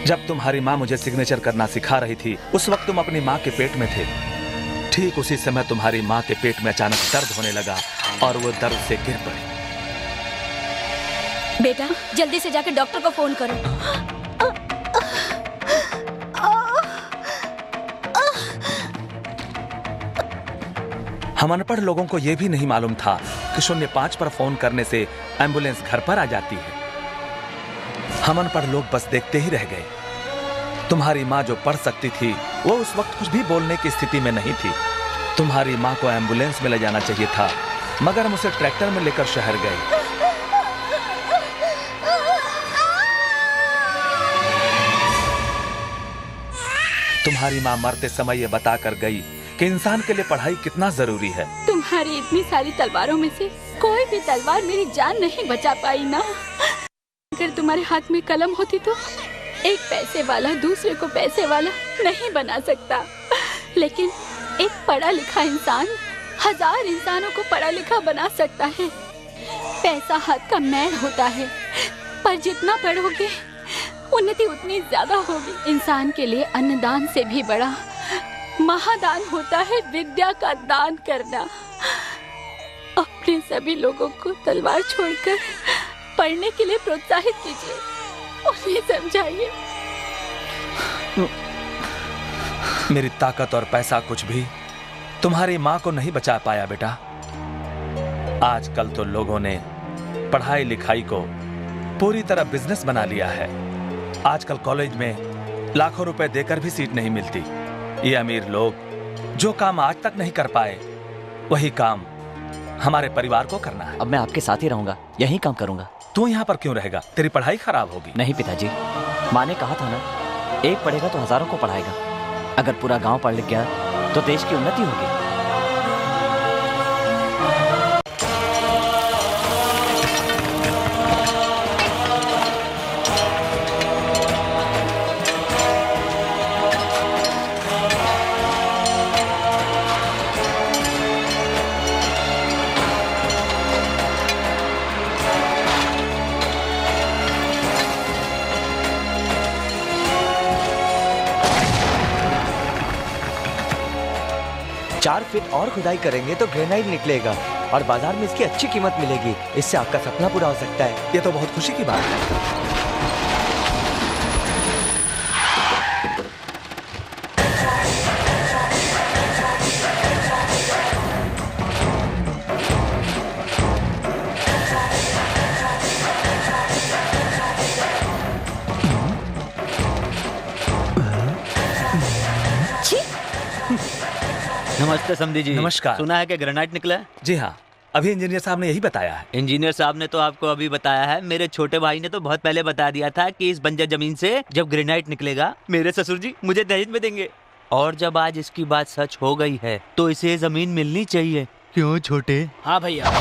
जब तुम्हारी माँ मुझे सिग्नेचर करना सिखा रही थी उस वक्त तुम अपनी माँ के पेट में थे। ठीक उसी समय तुम्हारी माँ के पेट में अचानक दर्द होने लगा और वो दर्द से गिर पड़ी। बेटा, जल्दी से जाकर डॉक्टर को फोन करो। हम अनपढ़ लोगों को यह भी नहीं मालूम था कि 05 पर फोन करने से एम्बुलेंस घर पर आ जाती है। हम अनपढ़ लोग बस देखते ही रह गए। तुम्हारी माँ जो पढ़ सकती थी वो उस वक्त कुछ भी बोलने की स्थिति में नहीं थी। तुम्हारी माँ को एम्बुलेंस में ले जाना चाहिए था, मगर हम उसे ट्रैक्टर में लेकर शहर गए। तुम्हारी माँ मरते समय ये बता कर गई कि इंसान के लिए पढ़ाई कितना जरूरी है। तुम्हारी इतनी सारी तलवारों में से कोई भी तलवार मेरी जान नहीं बचा पाई ना। अगर तुम्हारे हाथ में कलम होती तो एक पैसे वाला दूसरे को पैसे वाला नहीं बना सकता, लेकिन एक पढ़ा लिखा इंसान 1000 इंसानों को पढ़ा लिखा बना सकता है। पैसा हाथ का मैल होता है, पर जितना पढ़ोगे उन्नति उतनी ज्यादा होगी। इंसान के लिए अन्नदान से भी बड़ा महादान होता है विद्या का दान करना। अपने सभी लोगों को तलवार छोड़कर पढ़ने के लिए प्रोत्साहित कीजिए, उन्हें समझाइए। मेरी ताकत और पैसा कुछ भी तुम्हारी माँ को नहीं बचा पाया बेटा। आजकल तो लोगों ने पढ़ाई लिखाई को पूरी तरह बिजनेस बना लिया है। आजकल कॉलेज में लाखों रुपए देकर भी सीट नहीं मिलती। ये अमीर लोग जो काम आज तक नहीं कर पाए वही काम हमारे परिवार को करना है। अब मैं आपके साथ ही रहूंगा, यही काम करूंगा। तू यहाँ पर क्यों रहेगा? तेरी पढ़ाई खराब होगी। नहीं पिताजी, माँ ने कहा था ना, एक पढ़ेगा तो हजारों को पढ़ाएगा। अगर पूरा गांव पढ़ लिख गया तो देश की उन्नति होगी। चार फीट और खुदाई करेंगे तो ग्रेनाइट निकलेगा और बाजार में इसकी अच्छी कीमत मिलेगी। इससे आपका सपना पूरा हो सकता है। ये तो बहुत खुशी की बात है। नमस्ते समधी जी। नमस्कार। सुना है कि ग्रेनाइट निकला है? जी हाँ, अभी इंजीनियर साहब ने यही बताया है। इंजीनियर साहब ने तो आपको अभी बताया है। मेरे छोटे भाई ने तो बहुत पहले बता दिया था कि इस बंजर जमीन से जब ग्रेनाइट निकलेगा मेरे ससुर जी मुझे दहेज में देंगे। और जब आज इसकी बात सच हो गई है तो इसे जमीन मिलनी चाहिए। क्यों छोटे? हाँ भैया।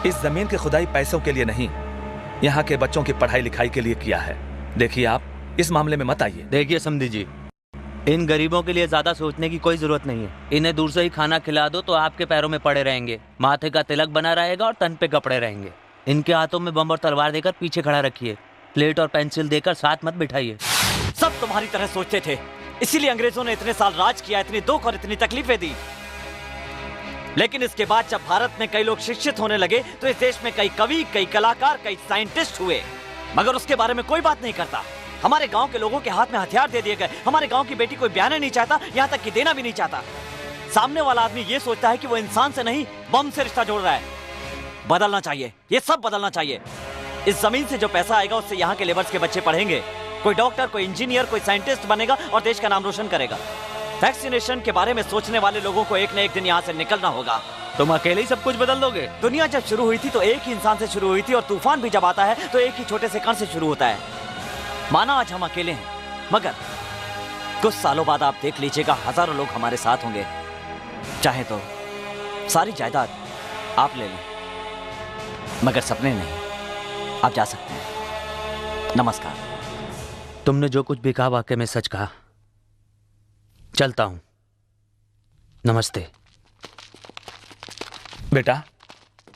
इस जमीन की खुदाई पैसों के लिए नहीं, यहाँ के बच्चों की पढ़ाई लिखाई के लिए किया है। देखिए आप इस मामले में मत आइए। देखिए समधी जी, इन गरीबों के लिए ज्यादा सोचने की कोई जरूरत नहीं है। इन्हें दूर से ही खाना खिला दो तो आपके पैरों में पड़े रहेंगे, माथे का तिलक बना रहेगा और तन पे कपड़े रहेंगे। इनके हाथों में बम और तलवार देकर पीछे खड़ा रखिए, प्लेट और पेंसिल देकर साथ मत बिठाइए। सब तुम्हारी तरह सोचते थे, इसीलिए अंग्रेजों ने इतने साल राज किया, इतनी दुख और इतनी तकलीफें दी। लेकिन इसके बाद जब भारत में कई लोग शिक्षित होने लगे तो इस देश में कई कवि, कई कलाकार, कई साइंटिस्ट हुए, मगर उसके बारे में कोई बात नहीं करता। हमारे गांव के लोगों के हाथ में हथियार दे दिए गए। हमारे गांव की बेटी कोई ब्याह नहीं चाहता, यहाँ तक कि देना भी नहीं चाहता। सामने वाला आदमी ये सोचता है कि वो इंसान से नहीं बम से रिश्ता जोड़ रहा है। बदलना चाहिए, ये सब बदलना चाहिए। इस जमीन से जो पैसा आएगा उससे यहाँ के लेबर्स के बच्चे पढ़ेंगे, कोई डॉक्टर, कोई इंजीनियर, कोई साइंटिस्ट बनेगा और देश का नाम रोशन करेगा। वैक्सीनेशन के बारे में सोचने वाले लोगों को एक न एक दिन यहाँ से निकलना होगा। तुम अकेले ही सब कुछ बदल दोगे? दुनिया जब शुरू हुई थी तो एक ही इंसान से शुरू हुई थी और तूफान भी जब आता है तो एक ही छोटे से कण से शुरू होता है। माना आज हम अकेले हैं, मगर कुछ सालों बाद आप देख लीजिएगा हजारों लोग हमारे साथ होंगे। चाहे तो सारी जायदाद आप ले लें, मगर सपने नहीं। आप जा सकते हैं। नमस्कार। तुमने जो कुछ भी कहा वाकई में सच कहा। चलता हूं। नमस्ते। बेटा,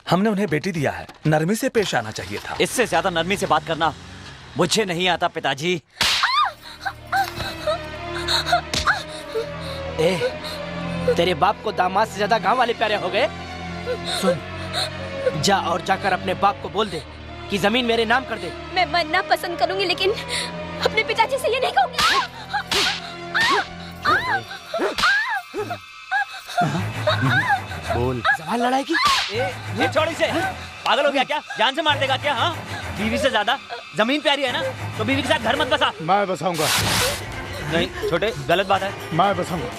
हमने उन्हें बेटी दिया है, नरमी से पेश आना चाहिए था। इससे ज्यादा नरमी से बात करना मुझे नहीं आता पिताजी। तेरे बाप को दामाद से ज्यादा गांव वाले प्यारे हो गए। सुन, जा और जाकर अपने बाप को बोल दे कि जमीन मेरे नाम कर दे। मैं मरना पसंद करूंगी लेकिन अपने पिताजी से ये नहीं कहूंगी। बोल। सवाल लड़ाई की। ये छोड़ इसे। पागल हो गया क्या? जान से मार देगा क्या? हाँ, बीवी से ज्यादा जमीन प्यारी है ना, तो बीवी के साथ घर मत बसा। मैं बसाऊंगा। नहीं छोटे, गलत बात है। मैं बसाऊंगा।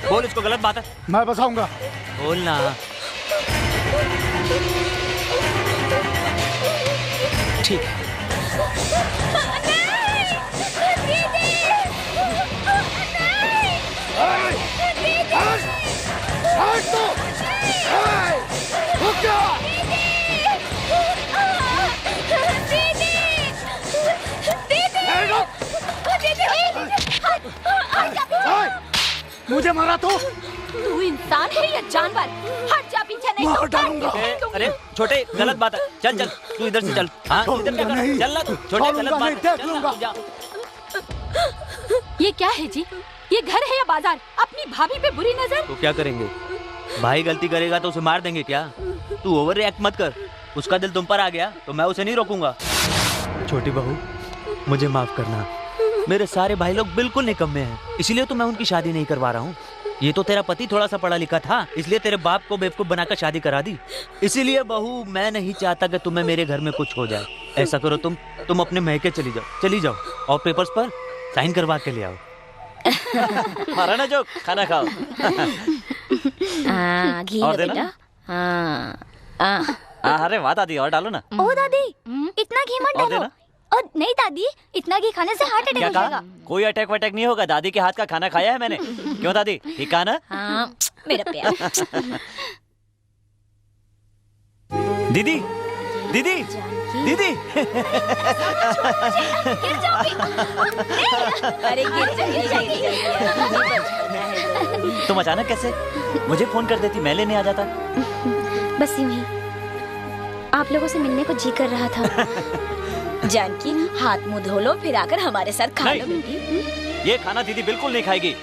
बोल इसको, गलत बात है। मैं बसाऊंगा। बोलना। ठीक है। मुझे मारा तो तू इंसान है या जानवर? हट जा पीछे, नहीं मार तो डालूंगा। अरे छोटे, गलत बात है। चल चल, तू इधर से चल। हाँ इधर क्या कर रहा है? चल ना तू। छोटे, गलत बात है। चल ना, तू जा। ये क्या है जी? ये घर है या बाजार? अपनी भाभी पे बुरी नजर। तो क्या करेंगे? भाई गलती करेगा तो उसे मार देंगे क्या? तू ओवर रिएक्ट मत कर। उसका दिल तुम पर आ गया तो मैं उसे नहीं रोकूंगा। छोटी बहू, मुझे माफ करना। मेरे सारे भाई लोग बिल्कुल निकम्मे हैं, इसलिए तो मैं उनकी शादी नहीं करवा रहा हूँ। ये तो तेरा पति थोड़ा सा पढ़ा लिखा था, इसलिए तेरे बाप को बेवकूफ बनाकर शादी करा दी। इसीलिए बहू, मैं नहीं चाहता कि तुम्हें मेरे घर में कुछ हो जाए। ऐसा करो, तुम अपने महके चली जाओ और पेपर्स पर साइन करवा के ले आओ। मारा ना जो, खाना खाओ। घी और लो देना? बेटा। हाँ। अरे वाह दादी, और डालो ना। ओ दादी, इतना घी मत और डालो। देना? और नहीं दादी, इतना घी खाने से हार्ट अटैक क्या हो कहा? जाएगा। कोई अटैक वटैक नहीं होगा। दादी के हाथ का खाना खाया है मैंने। क्यों दादी, ठीक कहा ना? हाँ मेरा प्यार। दीदी, दीदी, दीदी। अरे गिर जाएगी। तुम अचानक कैसे? मुझे फोन कर देती, मैं लेने आ जाता। बस यूं ही आप लोगों से मिलने को जी कर रहा था। जानकी, हाथ मुंह धो लो, फिर आकर हमारे साथ खा लो बेटी। ये खाना दीदी बिल्कुल नहीं खाएगी।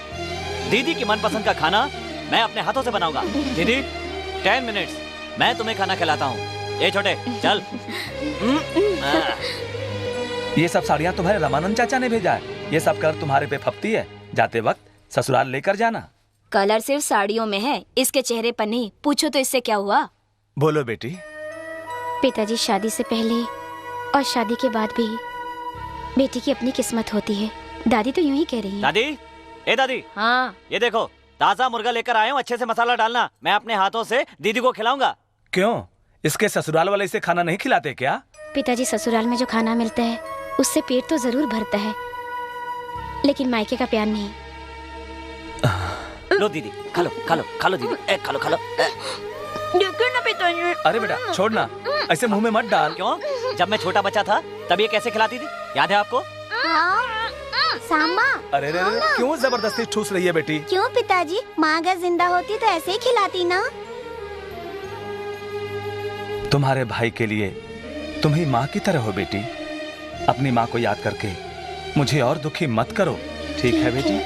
दीदी की मनपसंद का खाना मैं अपने हाथों से बनाऊंगा। दीदी 10 मिनट्स, मैं तुम्हें खाना खिलाता हूँ। ये छोटे, चल। ये सब साड़ियाँ तुम्हारे रामानंद चाचा ने भेजा है। ये सब कर तुम्हारे पे फपती है। जाते वक्त ससुराल लेकर जाना। कलर सिर्फ साड़ियों में है, इसके चेहरे पर नहीं। पूछो तो इससे क्या हुआ? बोलो बेटी। पिताजी, शादी से पहले और शादी के बाद भी बेटी की अपनी किस्मत होती है। दादी तो यूं ही कह रही है। दादी, ए दादी। हाँ। ये देखो, ताजा मुर्गा लेकर आया हूँ। अच्छे से मसाला डालना, मैं अपने हाथों से दीदी को खिलाऊंगा। क्यों, इसके ससुराल वाले इसे खाना नहीं खिलाते क्या? पिताजी, ससुराल में जो खाना मिलता है उससे पेट तो जरूर भरता है, लेकिन मायके का प्यार नहीं। लो दीदी, खा लो दीदी, खा लो। देखो ना पिताजी। अरे बेटा छोड़ना, ऐसे मुंह में मत डाल। क्यों? जब मैं छोटा बच्चा था तब ये कैसे खिलाती थी, याद है आपको? सांबा। अरे रे, क्यों जबरदस्ती ठूस रही है बेटी? क्यों पिताजी, माँ अगर जिंदा होती तो ऐसे ही खिलाती ना। तुम्हारे भाई के लिए तुम ही माँ की तरह हो बेटी। अपनी माँ को याद करके मुझे और दुखी मत करो, ठीक है बेटी?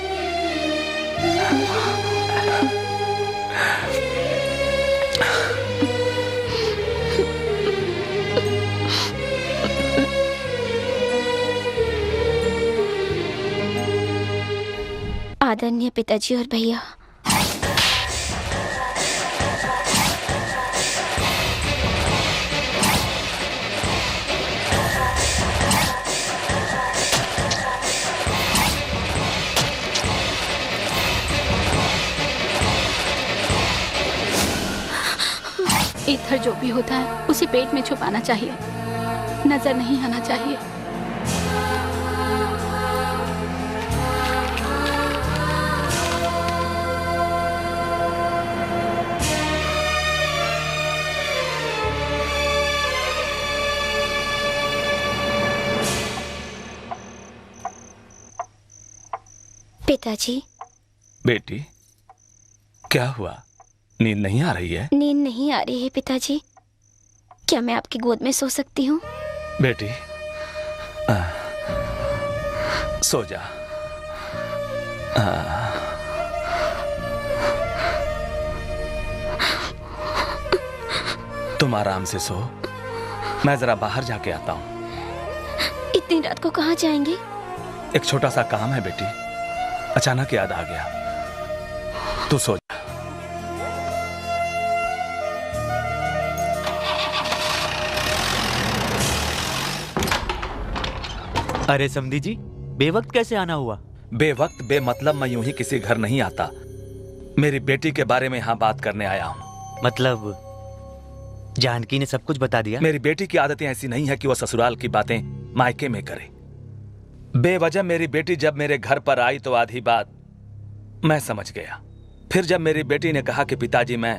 आदरणीय पिताजी और भैया, इधर जो भी होता है उसे पेट में छुपाना चाहिए, नजर नहीं आना चाहिए। पिताजी। बेटी, क्या हुआ? नींद नहीं आ रही है? नींद नहीं आ रही है पिताजी। क्या मैं आपकी गोद में सो सकती हूँ? बेटी, सो जा। तुम आराम से सो, मैं जरा बाहर जाके आता हूँ। इतनी रात को कहाँ जाएंगे? एक छोटा सा काम है बेटी, अचानक याद आ गया। तू सो जा। अरे समधी जी, बेवक्त कैसे आना हुआ? बेवक्त बेमतलब मैं यूं ही किसी घर नहीं आता। मेरी बेटी के बारे में यहाँ बात करने आया हूँ। मतलब जानकी ने सब कुछ बता दिया? मेरी बेटी की आदतें ऐसी नहीं है कि वो ससुराल की बातें मायके में करे। बेवजह मेरी बेटी जब मेरे घर पर आई तो आधी बात मैं समझ गया। फिर जब मेरी बेटी ने कहा कि पिताजी मैं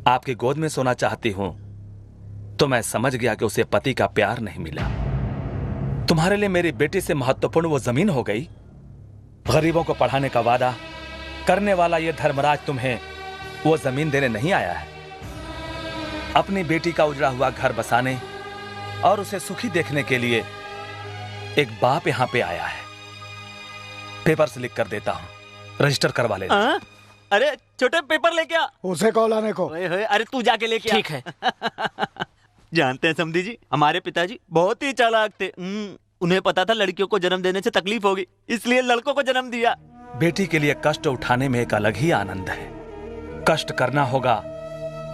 आपकी गोद में सोना चाहती हूं, तो मैं समझ गया कि उसे पति का प्यार नहीं मिला। तुम्हारे लिए मेरी बेटी से महत्वपूर्ण वो जमीन हो गई। गरीबों को पढ़ाने का वादा करने वाला ये धर्मराज तुम्हें वो जमीन देने नहीं आया है, अपनी बेटी का उजड़ा हुआ घर बसाने और उसे सुखी देखने के लिए एक बाप यहाँ पे आया है। पेपर्स लिख कर देता हूँ, रजिस्टर करवा ले। अरे छोटे पेपर लेके आ। उसे कॉल आने को। अरे तू जाके लेके आ। ठीक है। जानते हैं समधी जी, हमारे पिताजी बहुत ही चालाक थे। उन्हें पता था लड़कियों को जन्म देने से तकलीफ होगी, इसलिए लड़कों को जन्म दिया। बेटी के लिए कष्ट उठाने में एक अलग ही आनंद है। कष्ट करना होगा,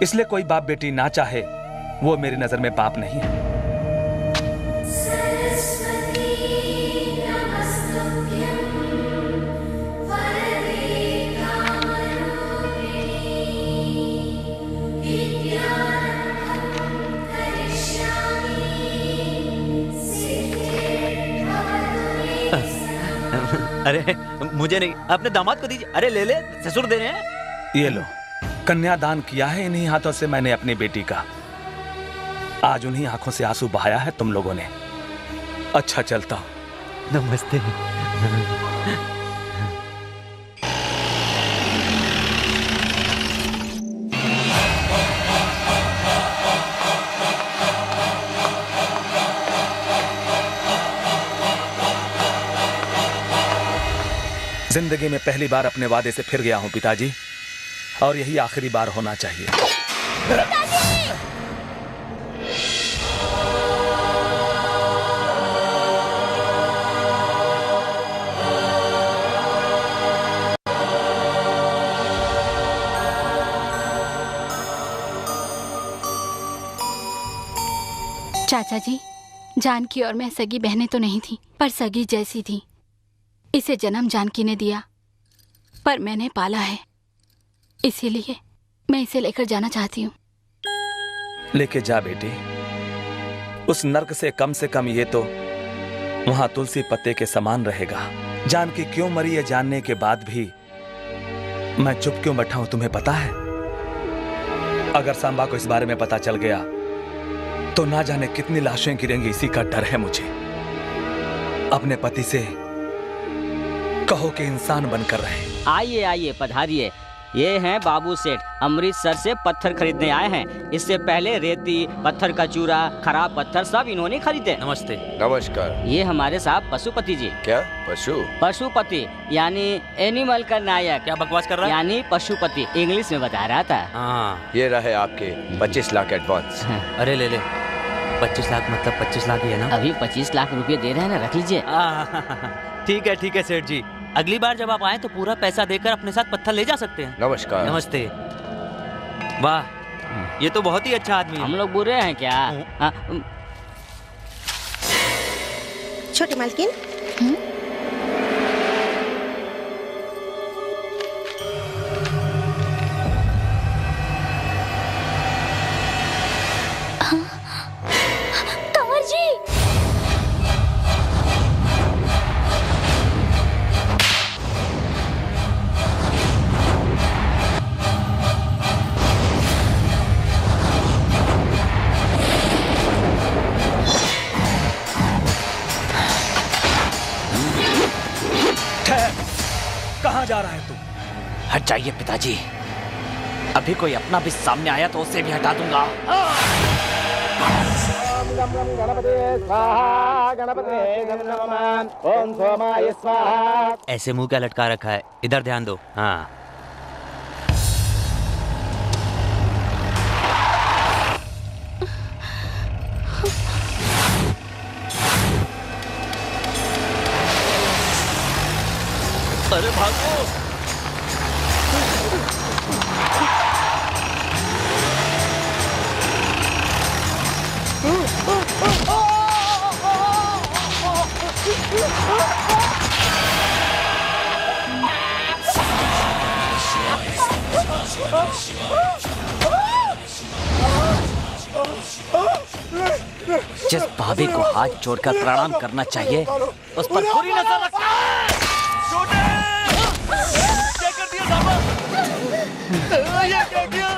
इसलिए कोई बाप बेटी ना चाहे वो मेरी नजर में पाप नहीं है। अरे मुझे नहीं, अपने दामाद को दीजिए। अरे ले ले, ससुर दे रहे हैं। ये लो, कन्यादान किया है इन्हीं हाथों से मैंने अपनी बेटी का। आज उन्हीं आंखों से आंसू बहाया है तुम लोगों ने। अच्छा चलता हूं। नमस्ते। जिंदगी में पहली बार अपने वादे से फिर गया हूं पिताजी, और यही आखिरी बार होना चाहिए। चाचा जी, जानकी और मैं सगी बहनें तो नहीं थी, पर सगी जैसी थी। इसे जन्म जानकी ने दिया, पर मैंने पाला है, इसीलिए मैं इसे लेकर जाना चाहती हूँ। लेके जा बेटी, उस नर्क से कम ये तो वहां तुलसी पत्ते के समान रहेगा। जानकी क्यों मरी ये जानने के बाद भी मैं चुप क्यों बैठा हूं तुम्हें पता है? अगर सांबा को इस बारे में पता चल गया तो ना जाने कितनी लाशें गिरेंगी, इसी का डर है मुझे। अपने पति से कहो कि इंसान बनकर रहे। आइए आइए, पधारिए। ये हैं बाबू सेठ, अमृतसर से पत्थर खरीदने आए हैं। इससे पहले रेती, पत्थर का चूरा, खराब पत्थर सब इन्होंने खरीदे। नमस्ते। नमस्कार। ये हमारे साहब पशुपति जी। क्या पशु? पशुपति यानी एनिमल का नायक। क्या बकवास कर रहा है? यानी पशुपति, इंग्लिश में बता रहा था। हाँ। ये रहे आपके 25 लाख एडवांस। अरे ले ले, 25 लाख मतलब 25 लाख ही है ना? अभी 25 लाख रुपए दे रहे हैं ना, रख लीजिए। ठीक है सेठ जी, अगली बार जब आप आए तो पूरा पैसा देकर अपने साथ पत्थर ले जा सकते हैं। नमस्कार। नमस्ते। वाह, ये तो बहुत ही अच्छा आदमी है। हम लोग बुरे हैं क्या? छोटी मालकिन, कंवर जी, कहाँ जा रहा है तू? हट जाइए पिताजी, अभी कोई अपना भी सामने आया तो उसे भी हटा दूंगा। ऐसे मुंह क्या लटका रखा है? इधर ध्यान दो। हाँ। अरे भागो! जिस भाभी को हाथ जोड़कर प्रणाम करना चाहिए उस पर पूरी नजर रखना है। क्या कर दिया साहब? ये क्या किया?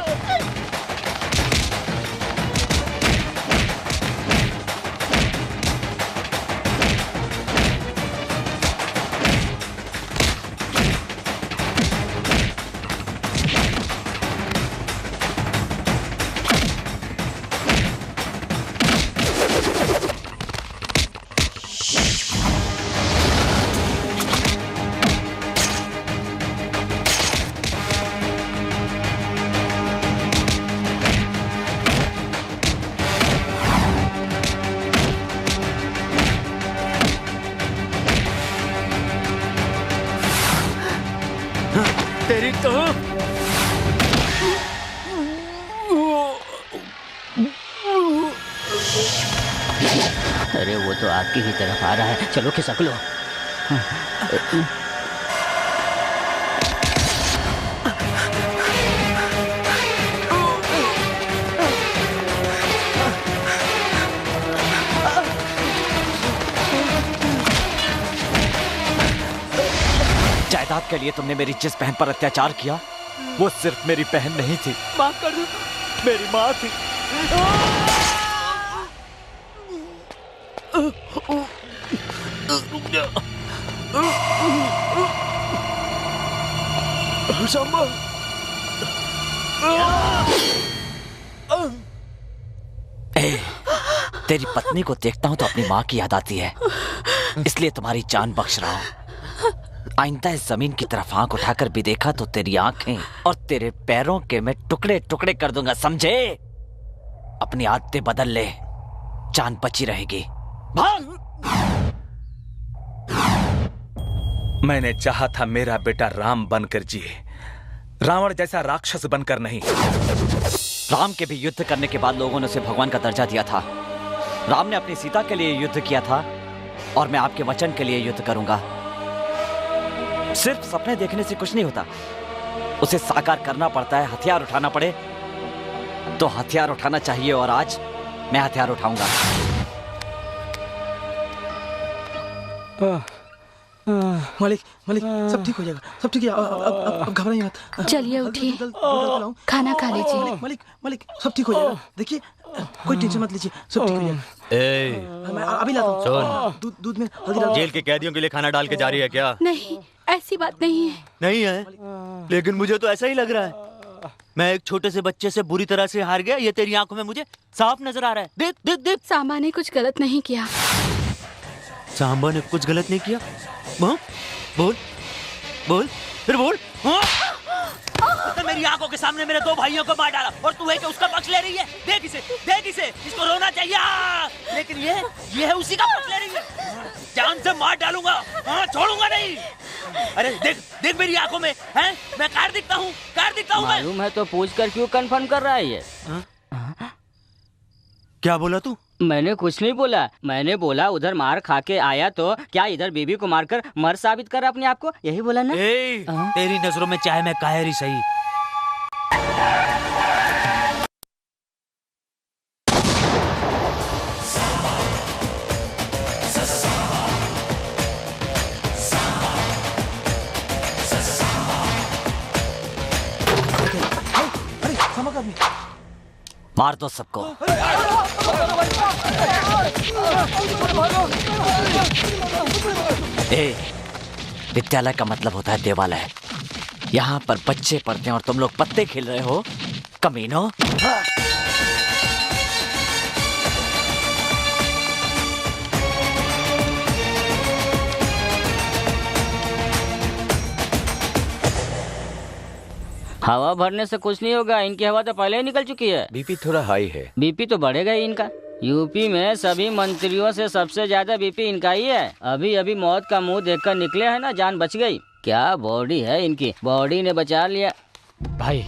तेरी तो अरे वो तो आपकी ही तरफ आ रहा है, चलो खिसक लो। जायदाद के लिए तुमने मेरी जिस बहन पर अत्याचार किया वो सिर्फ मेरी बहन नहीं थी, माफ कर दो, मेरी माँ थी। शंभू। तेरी पत्नी को देखता हूँ तो अपनी माँ की याद आती है, इसलिए तुम्हारी जान बख्श रहा हूँ। आइंदा इस जमीन की तरफ आंख उठाकर भी देखा तो तेरी आंखें और तेरे पैरों के मैं टुकड़े टुकड़े कर दूंगा, समझे? अपनी आदतें बदल ले, जान बची रहेगी। भाग! मैंने चाहा था मेरा बेटा राम बनकर जिए, रावण जैसा राक्षस बनकर नहीं। राम के भी युद्ध करने के बाद लोगों ने उसे भगवान का दर्जा दिया था। राम ने अपनी सीता के लिए युद्ध किया था और मैं आपके वचन के लिए युद्ध करूंगा। सिर्फ सपने देखने से कुछ नहीं होता, उसे साकार करना पड़ता है। हथियार उठाना पड़े तो हथियार उठाना चाहिए, और आज मैं हथियार उठाऊंगा। मालिक मालिक सब ठीक हो जाएगा, सब ठीक है। अब घबराइए मत। चलिए उठिए, खाना खा लीजिए। मालिक मालिक सब ठीक हो जाएगा, देखिए कोई टेंशन मत लीजिए, सब ठीक हो जाएगा। मैं अभी लाता हूँ। दूध में हल्दी डाल। जेल के कैदियों के लिए खाना डाल के जा रही है क्या? नहीं, ऐसी बात नहीं है। नहीं है, लेकिन मुझे तो ऐसा ही लग रहा है। मैं एक छोटे से बच्चे से बुरी तरह से हार गया, ये तेरी आंखों में मुझे साफ नजर आ रहा है। देख देख देख। सांबा ने कुछ गलत नहीं किया। सांबा ने कुछ गलत नहीं किया? बोल बोल फिर बोल। तो मेरी आंखों के सामने मेरे दो भाइयों को मार डाला और तू है कि उसका पक्ष ले रही है। देख इसे, इसको रोना चाहिए। लेकिन ये है उसी का पक्ष ले रही है। जान से मार डालूंगा, छोड़ूंगा नहीं। अरे देख देख मेरी आंखों में है, मैं कार दिखता हूँ मैं। मालूम है तो पूछ कर क्यों कंफर्म कर रहा है ये? क्या बोला तू? मैंने कुछ नहीं बोला, मैंने बोला उधर मार खा के आया तो क्या इधर बीबी को मारकर मर साबित कर अपने आप को, यही बोला ना? तेरी नजरों में चाहे मैं कायर ही सही। मार दो सबको। विद्यालय का मतलब होता है देवालय। यहाँ पर बच्चे पढ़ते हैं और तुम लोग पत्ते खेल रहे हो, कमीनों। हवा भरने से कुछ नहीं होगा, इनकी हवा तो पहले ही निकल चुकी है। बीपी थोड़ा हाई है। बीपी तो बढ़ेगा ही इनका। यूपी में सभी मंत्रियों से सबसे ज्यादा बीपी इनका ही है। अभी अभी मौत का मुंह देखकर निकले हैं ना, जान बच गई। क्या बॉडी है इनकी, बॉडी ने बचा लिया। भाई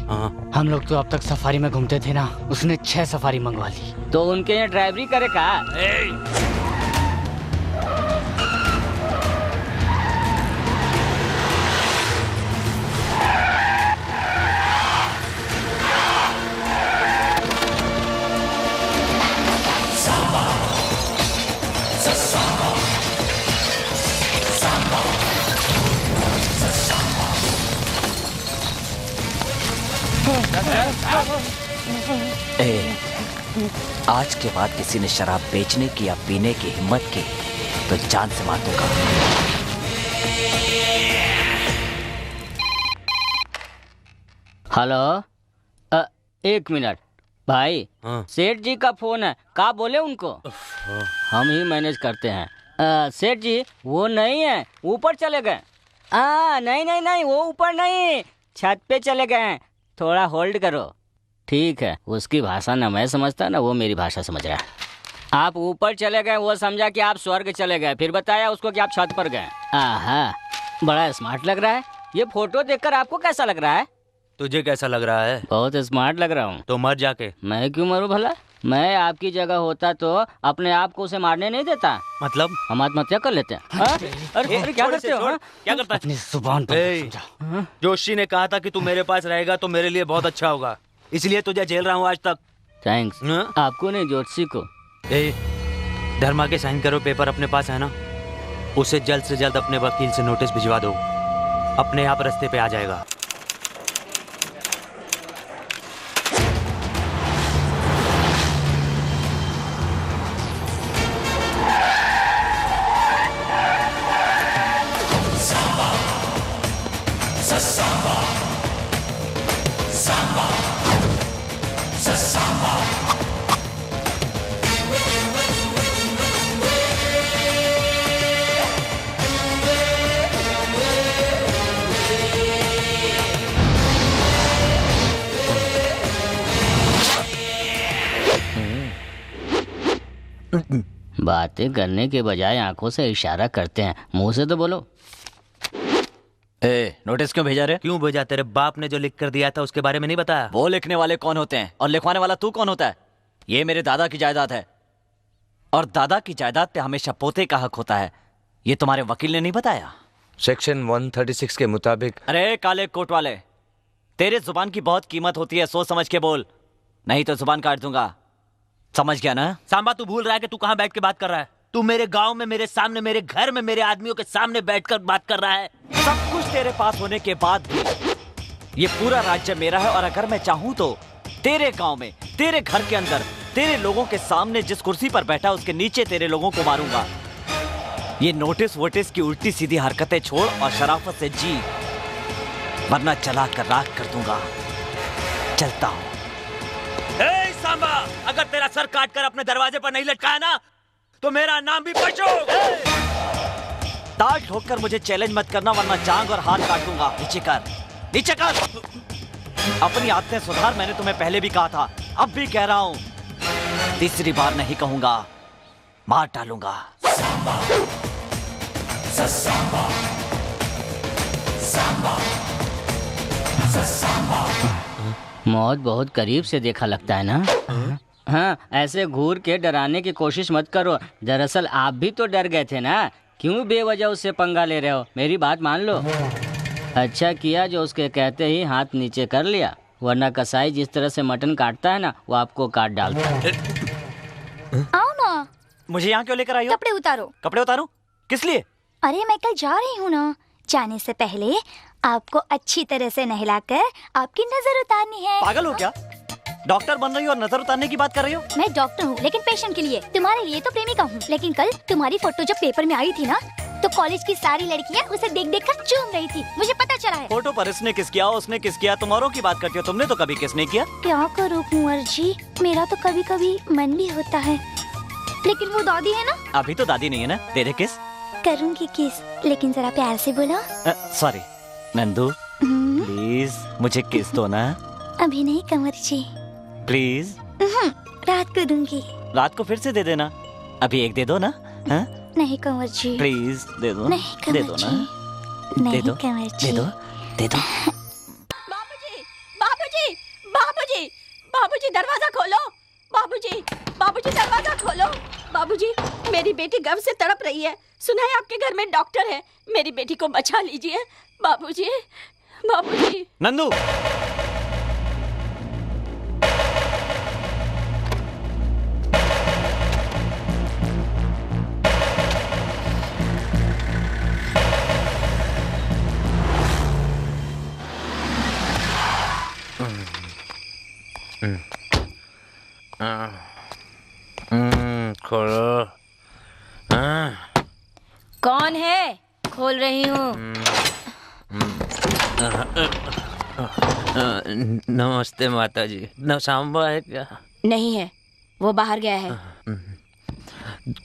हम लोग तो अब तक सफारी में घूमते थे ना, उसने 6 सफारी मंगवा ली। तो उनके यहाँ ड्राइवरी करे का? आज के बाद किसी ने शराब बेचने की या पीने की हिम्मत की तो जान से मार दूंगा। हेलो, 1 मिनट भाई। सेठ जी का फोन है, का बोले उनको? हम ही मैनेज करते हैं। सेठ जी वो नहीं है, ऊपर चले गए। नहीं वो ऊपर नहीं, छत पे चले गए। थोड़ा होल्ड करो। ठीक है, उसकी भाषा ना मैं समझता ना वो मेरी भाषा समझ रहा है। आप ऊपर चले गए, वो समझा कि आप स्वर्ग चले गए, फिर बताया उसको कि आप छत पर गए। बड़ा स्मार्ट लग रहा है। ये फोटो देखकर आपको कैसा लग रहा है? तुझे कैसा लग रहा है? बहुत स्मार्ट लग रहा हूँ। तो मर जाके। मैं क्यों मरूं भला? मैं आपकी जगह होता तो अपने आप को उसे मारने नहीं देता। मतलब हम आत्महत्या कर लेते हैं। अरे क्या करते हो? क्या करता है? अपनी जुबान पर समझा। जोशी ने कहा था कि तू मेरे पास रहेगा तो मेरे लिए बहुत अच्छा होगा, इसलिए तुझे झेल रहा हूँ आज तक। थैंक्स। आपको नहीं, जोशी को। धर्मा के साइन करो पेपर अपने पास है ना, उसे जल्द से जल्द अपने वकील से नोटिस भिजवा दो, अपने आप रास्ते पे आ जाएगा। बातें करने के बजाय आंखों से इशारा करते हैं, मुंह से तो बोलो। नोटिस क्यों भेजा रे? क्यों भेजा? तेरे बाप ने जो लिख कर दिया था उसके बारे में नहीं बताया? वो लिखने वाले कौन होते हैं और लिखवाने वाला तू कौन होता है? ये मेरे दादा की जायदाद है और दादा की जायदाद पे हमेशा पोते का हक होता है। ये तुम्हारे वकील ने नहीं बताया? सेक्शन 136 के मुताबिक। अरे काले कोट वाले, तेरे जुबान की बहुत कीमत होती है, सोच समझ के बोल, नहीं तो जुबान काट दूंगा। समझ गया ना? सांबा, तू भूल रहा है कि तू कहाँ बैठ के बात कर रहा है? तू मेरे गांव में, मेरे सामने, मेरे घर में, मेरे आदमियों के सामने बैठकर बात कर रहा है। सब कुछ तेरे पास होने के बाद भी ये पूरा राज्य मेरा है और अगर मैं चाहूं तो तेरे गांव में, तेरे घर के अंदर, तेरे लोगों के सामने जिस कुर्सी पर बैठा उसके नीचे तेरे लोगों को मारूंगा। ये नोटिस वोटिस की उल्टी सीधी हरकतें छोड़ और शराफत से जी, वरना चला कर राख कर दूंगा। चलता हूं। सांबा, अगर तेरा सर काट कर अपने दरवाजे पर नहीं लटकाया ना तो मेरा नाम भी बचो। ताल ठोक कर मुझे चैलेंज मत करना वरना जांग और हाथ काट दूंगा। नीचे कर, नीचे कर। अपनी आदतें सुधार, मैंने तुम्हें पहले भी कहा था, अब भी कह रहा हूं, तीसरी बार नहीं कहूंगा, मार डालूंगा। सांबा, सांबा, सांबा, सांबा। मौत बहुत करीब से देखा लगता है ना? हाँ, ऐसे घूर के डराने की कोशिश मत करो। दरअसल आप भी तो डर गए थे ना, क्यों बेवजह उससे पंगा ले रहे हो? मेरी बात मान लो। अच्छा किया जो उसके कहते ही हाथ नीचे कर लिया, वरना कसाई जिस तरह से मटन काटता है ना, वो आपको काट डालता है। आओ ना। मुझे यहाँ क्यों लेकर आई हो? कपड़े उतारो। कपड़े उतारूं? किस लिए? अरे मैं कल जा रही हूँ ना, जाने से पहले आपको अच्छी तरह से नहलाकर आपकी नजर उतारनी है। पागल हो क्या? डॉक्टर बन रही हो और नजर उतारने की बात कर रही हो? मैं डॉक्टर हूँ लेकिन पेशेंट के लिए, तुम्हारे लिए तो प्रेमिका हूँ। लेकिन कल तुम्हारी फोटो जब पेपर में आई थी ना, तो कॉलेज की सारी लड़कियाँ उसे देख देख कर चूम रही थी, मुझे पता चला है। फोटो पर इसने किस किया, उसने किस किया, तुम औरों की बात करती हो, तुमने तो कभी किस नहीं किया। क्या करूँ कुंवर जी, मेरा तो कभी कभी मन भी होता है, लेकिन वो दादी है ना। अभी तो दादी नहीं है ना, तेरे किस करूँगी किस, लेकिन जरा प्यार से बोलो। सॉरी नंदू, प्लीज मुझे किस दो ना। अभी नहीं कंवर जी, प्लीज। रात को दूंगी। रात को फिर से दे देना, अभी एक दे दो ना। हाँ? नहीं कंवर जी, प्लीज दे दो। नहीं दे दो ना, नहीं दे दो, कंवर जी, दे दो, दे दो। बाबूजी, बाबूजी, बाबूजी, बाबूजी दरवाजा खोलो। बाबूजी, बाबूजी दरवाजा खोलो। बाबूजी, मेरी बेटी गम से तड़प रही है, सुना है आपके घर में डॉक्टर है, मेरी बेटी को बचा लीजिए। बाबूजी, बाबूजी। नंदू, खोलो। कौन है? खोल रही हूँ। नमस्ते माता जी। न सांबा है क्या? नहीं है, वो बाहर गया है।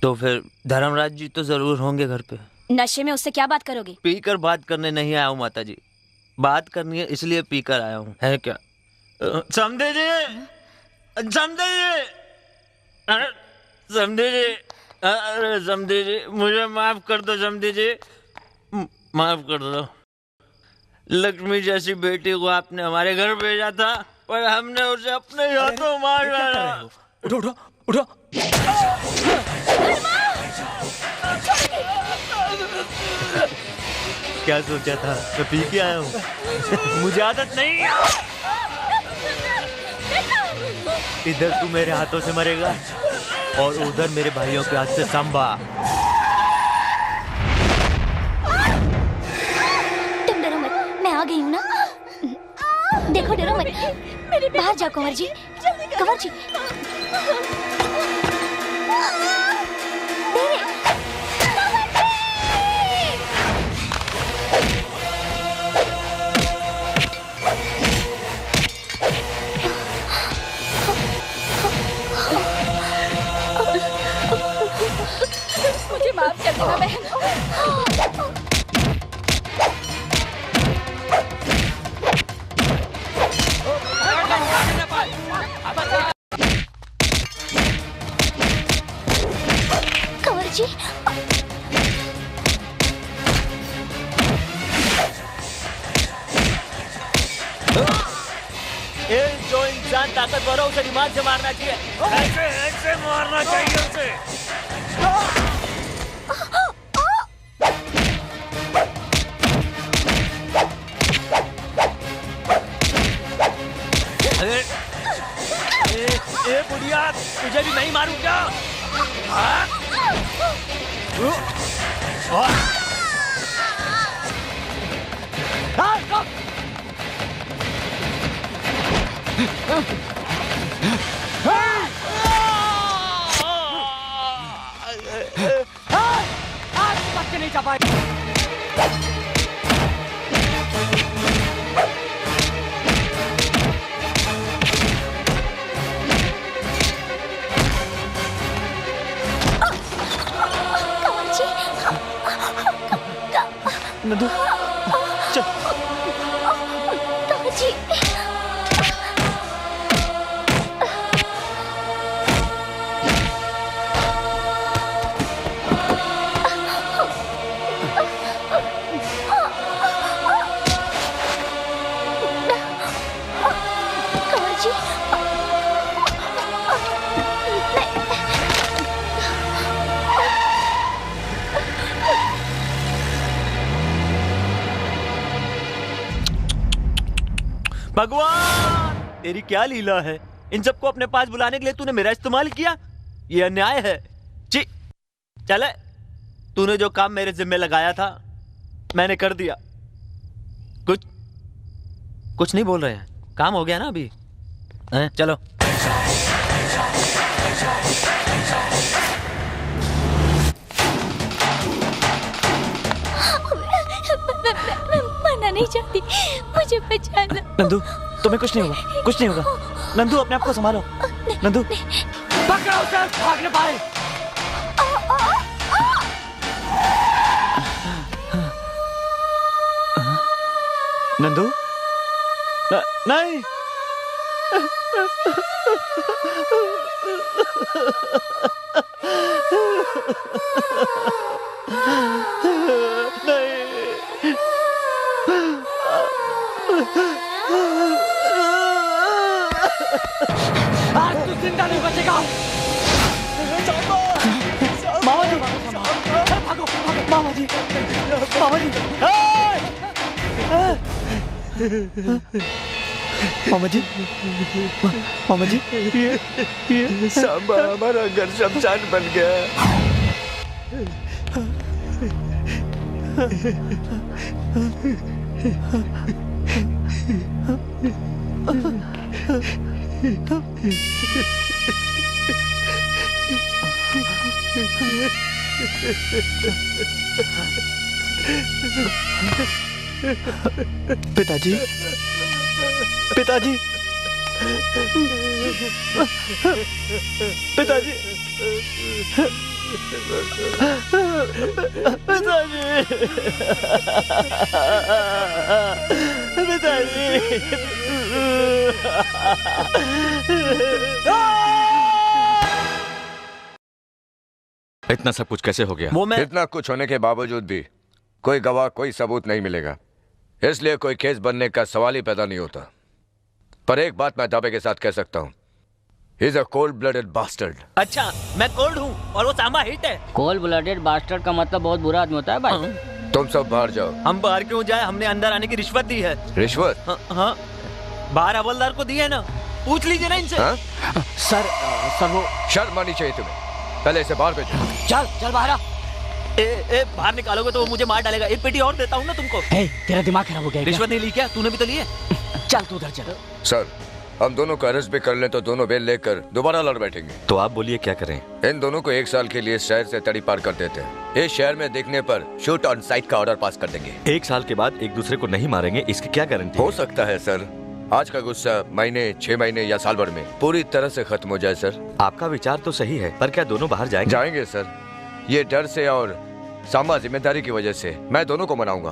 तो फिर धर्मराज जी तो जरूर होंगे घर पे। नशे में उससे क्या बात करोगे? पीकर बात करने नहीं आया हूँ माता जी, बात करनी है इसलिए पीकर आया हूँ। है क्या? समझे जी, समझे जी, अरे समझे जी, अरे समझे जी, मुझे माफ कर दो समझे जी, माफ कर दो। लक्ष्मी जैसी बेटी को आपने हमारे घर भेजा था, पर हमने उसे अपने हाथों मार डाला। उठो उठो उठो। क्या सोचा था, मैं पी के आया हूँ। मुझे आदत नहीं है। इधर तू मेरे हाथों से मरेगा और उधर मेरे भाइयों के हाथ से सांबा। तुम डरो मत, मैं आ गई हूँ ना। देखो डरो मत, बाहर जाओ कंवर जी। कंवर जी मुझे माफ कर देना बहन। कंवर जी जो इंसान ताकतवर हो उसे दिमाग से मारना चाहिए। ऐसे ऐसे मारना चाहिए उसे। ए बुढ़िया, तुझे भी नहीं मारूं क्या? बच के नहीं जा पाए। नंदू चल। कंवर जी भगवान, तेरी क्या लीला है। इन सबको अपने पास बुलाने के लिए तूने मेरा इस्तेमाल किया। ये अन्याय है। ची चले, तूने जो काम मेरे जिम्मे लगाया था मैंने कर दिया। कुछ नहीं बोल रहे हैं, काम हो गया ना अभी। चलो। मरना नहीं चाहती, मुझे बचा लो। नंदू, तुम्हें कुछ नहीं होगा, कुछ नहीं होगा। नंदू, अपने आप को संभालो। नंदू, पकड़ो उसे, भाग न पाए। नंदू, नहीं। आज तू जिंदा नहीं बचेगा। मामा जी, भागो, मामा जी, मामा जी, मामा जी, मामा जी, ये सांबा हमारा घर शमशान बन गया। पिताजी, पिताजी, पिताजी, इतना सब कुछ कैसे हो गया? वो मैं इतना कुछ होने के बावजूद भी कोई गवाह, कोई सबूत नहीं मिलेगा। इसलिए कोई केस बनने का सवाल ही पैदा नहीं होता। पर एक बात मैं दावे के साथ कह सकता हूँ, he is a cold blooded bastard. अच्छा, मैं कोल्ड हूँ और वो सांबा हिट है। कोल्ड ब्लडेड बास्टर्ड का मतलब बहुत बुरा आदमी होता है भाई। तुम सब बाहर जाओ। हम बाहर क्यों जाए? हमने अंदर आने की रिश्वत दी है। रिश्वत? हाँ, बाहर हवलदार को दी है ना, पूछ लीजिए ना इनसे। सर वो शर्म आनी चाहिए तुम्हें। पहले इसे बाहर भेजो। चल बाहर आ। बाहर निकालोगे तो वो मुझे मार डालेगा। एक पेटी और देता हूँ ना तुमको। तेरा दिमाग खराब हो गया। रिश्वत नहीं ली क्या? तूने भी तो ली है। चल तू उधर चल। सर, हम दोनों को अरेस्ट भी कर लें तो दोनों बेल लेकर दोबारा लड़ बैठेंगे। तो आप बोलिए क्या करें? इन दोनों को 1 साल के लिए शहर से तड़ी पार कर देते हैं। इस शहर में देखने पर शूट ऑन साइट का ऑर्डर पास कर देंगे। 1 साल के बाद एक दूसरे को नहीं मारेंगे, इसकी क्या गारंटी? हो सकता है सर, आज का गुस्सा महीने, 6 महीने या साल भर में पूरी तरह से खत्म हो जाए सर। आपका विचार तो सही है, पर क्या दोनों बाहर जाएंगे? जाएंगे सर, ये डर से और सांबा जिम्मेदारी की वजह से। मैं दोनों को मनाऊंगा।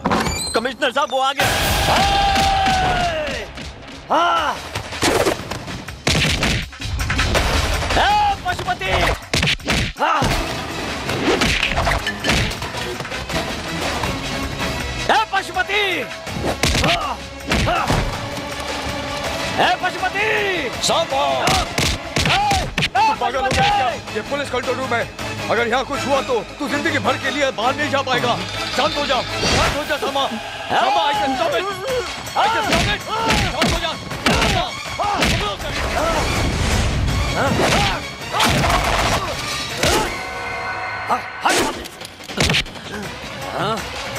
कमिश्नर साहब वो आ गया। पशुपति! पशुपति! पशुपति! सांबा! पागल हो गया क्या? ये पुलिस कंट्रोल रूम है। अगर यहाँ कुछ हुआ तो तू जिंदगी भर के लिए बाहर नहीं जा पाएगा। शांत हो जा, शांत हो जा Samba. Samba, I can stop it. I can stop it. शांत हो जा।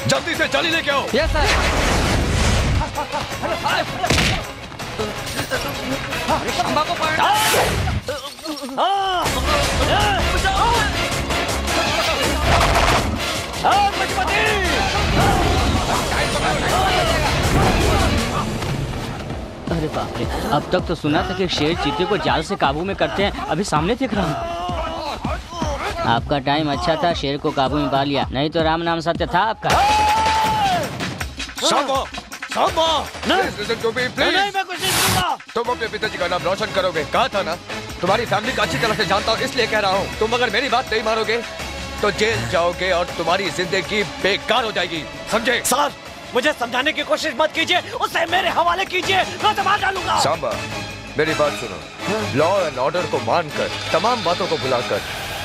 जल्दी से जाली लेके आओ। Yes sir. सांबा को पकड़ो। अरे बाप रे, अब तक तो सुना था कि शेर चीते को जाल से काबू में करते हैं, अभी सामने दिख रहा हूँ। आपका टाइम अच्छा था, शेर को काबू में पा लिया, नहीं तो राम नाम सत्य था आपका। सांबा! सांबा! नहीं, मैं कुछ नहीं सुनूंगा। तुम अपने पिताजी का नाम रोशन करोगे, कहा था ना। तुम्हारी फैमिली को अच्छी तरह से जानता हूँ, इसलिए कह रहा हूँ। तुम अगर मेरी बात नहीं मानोगे तो जेल जाओगे और तुम्हारी जिंदगी बेकार हो जाएगी, समझे? सर, मुझे समझाने की कोशिश मत कीजिए, उसे मेरे हवाले कीजिए, मैं दबा डालूंगा। सांबा, मेरी बात सुनो। लॉ एंड ऑर्डर को मानकर, तमाम बातों को भुलाकर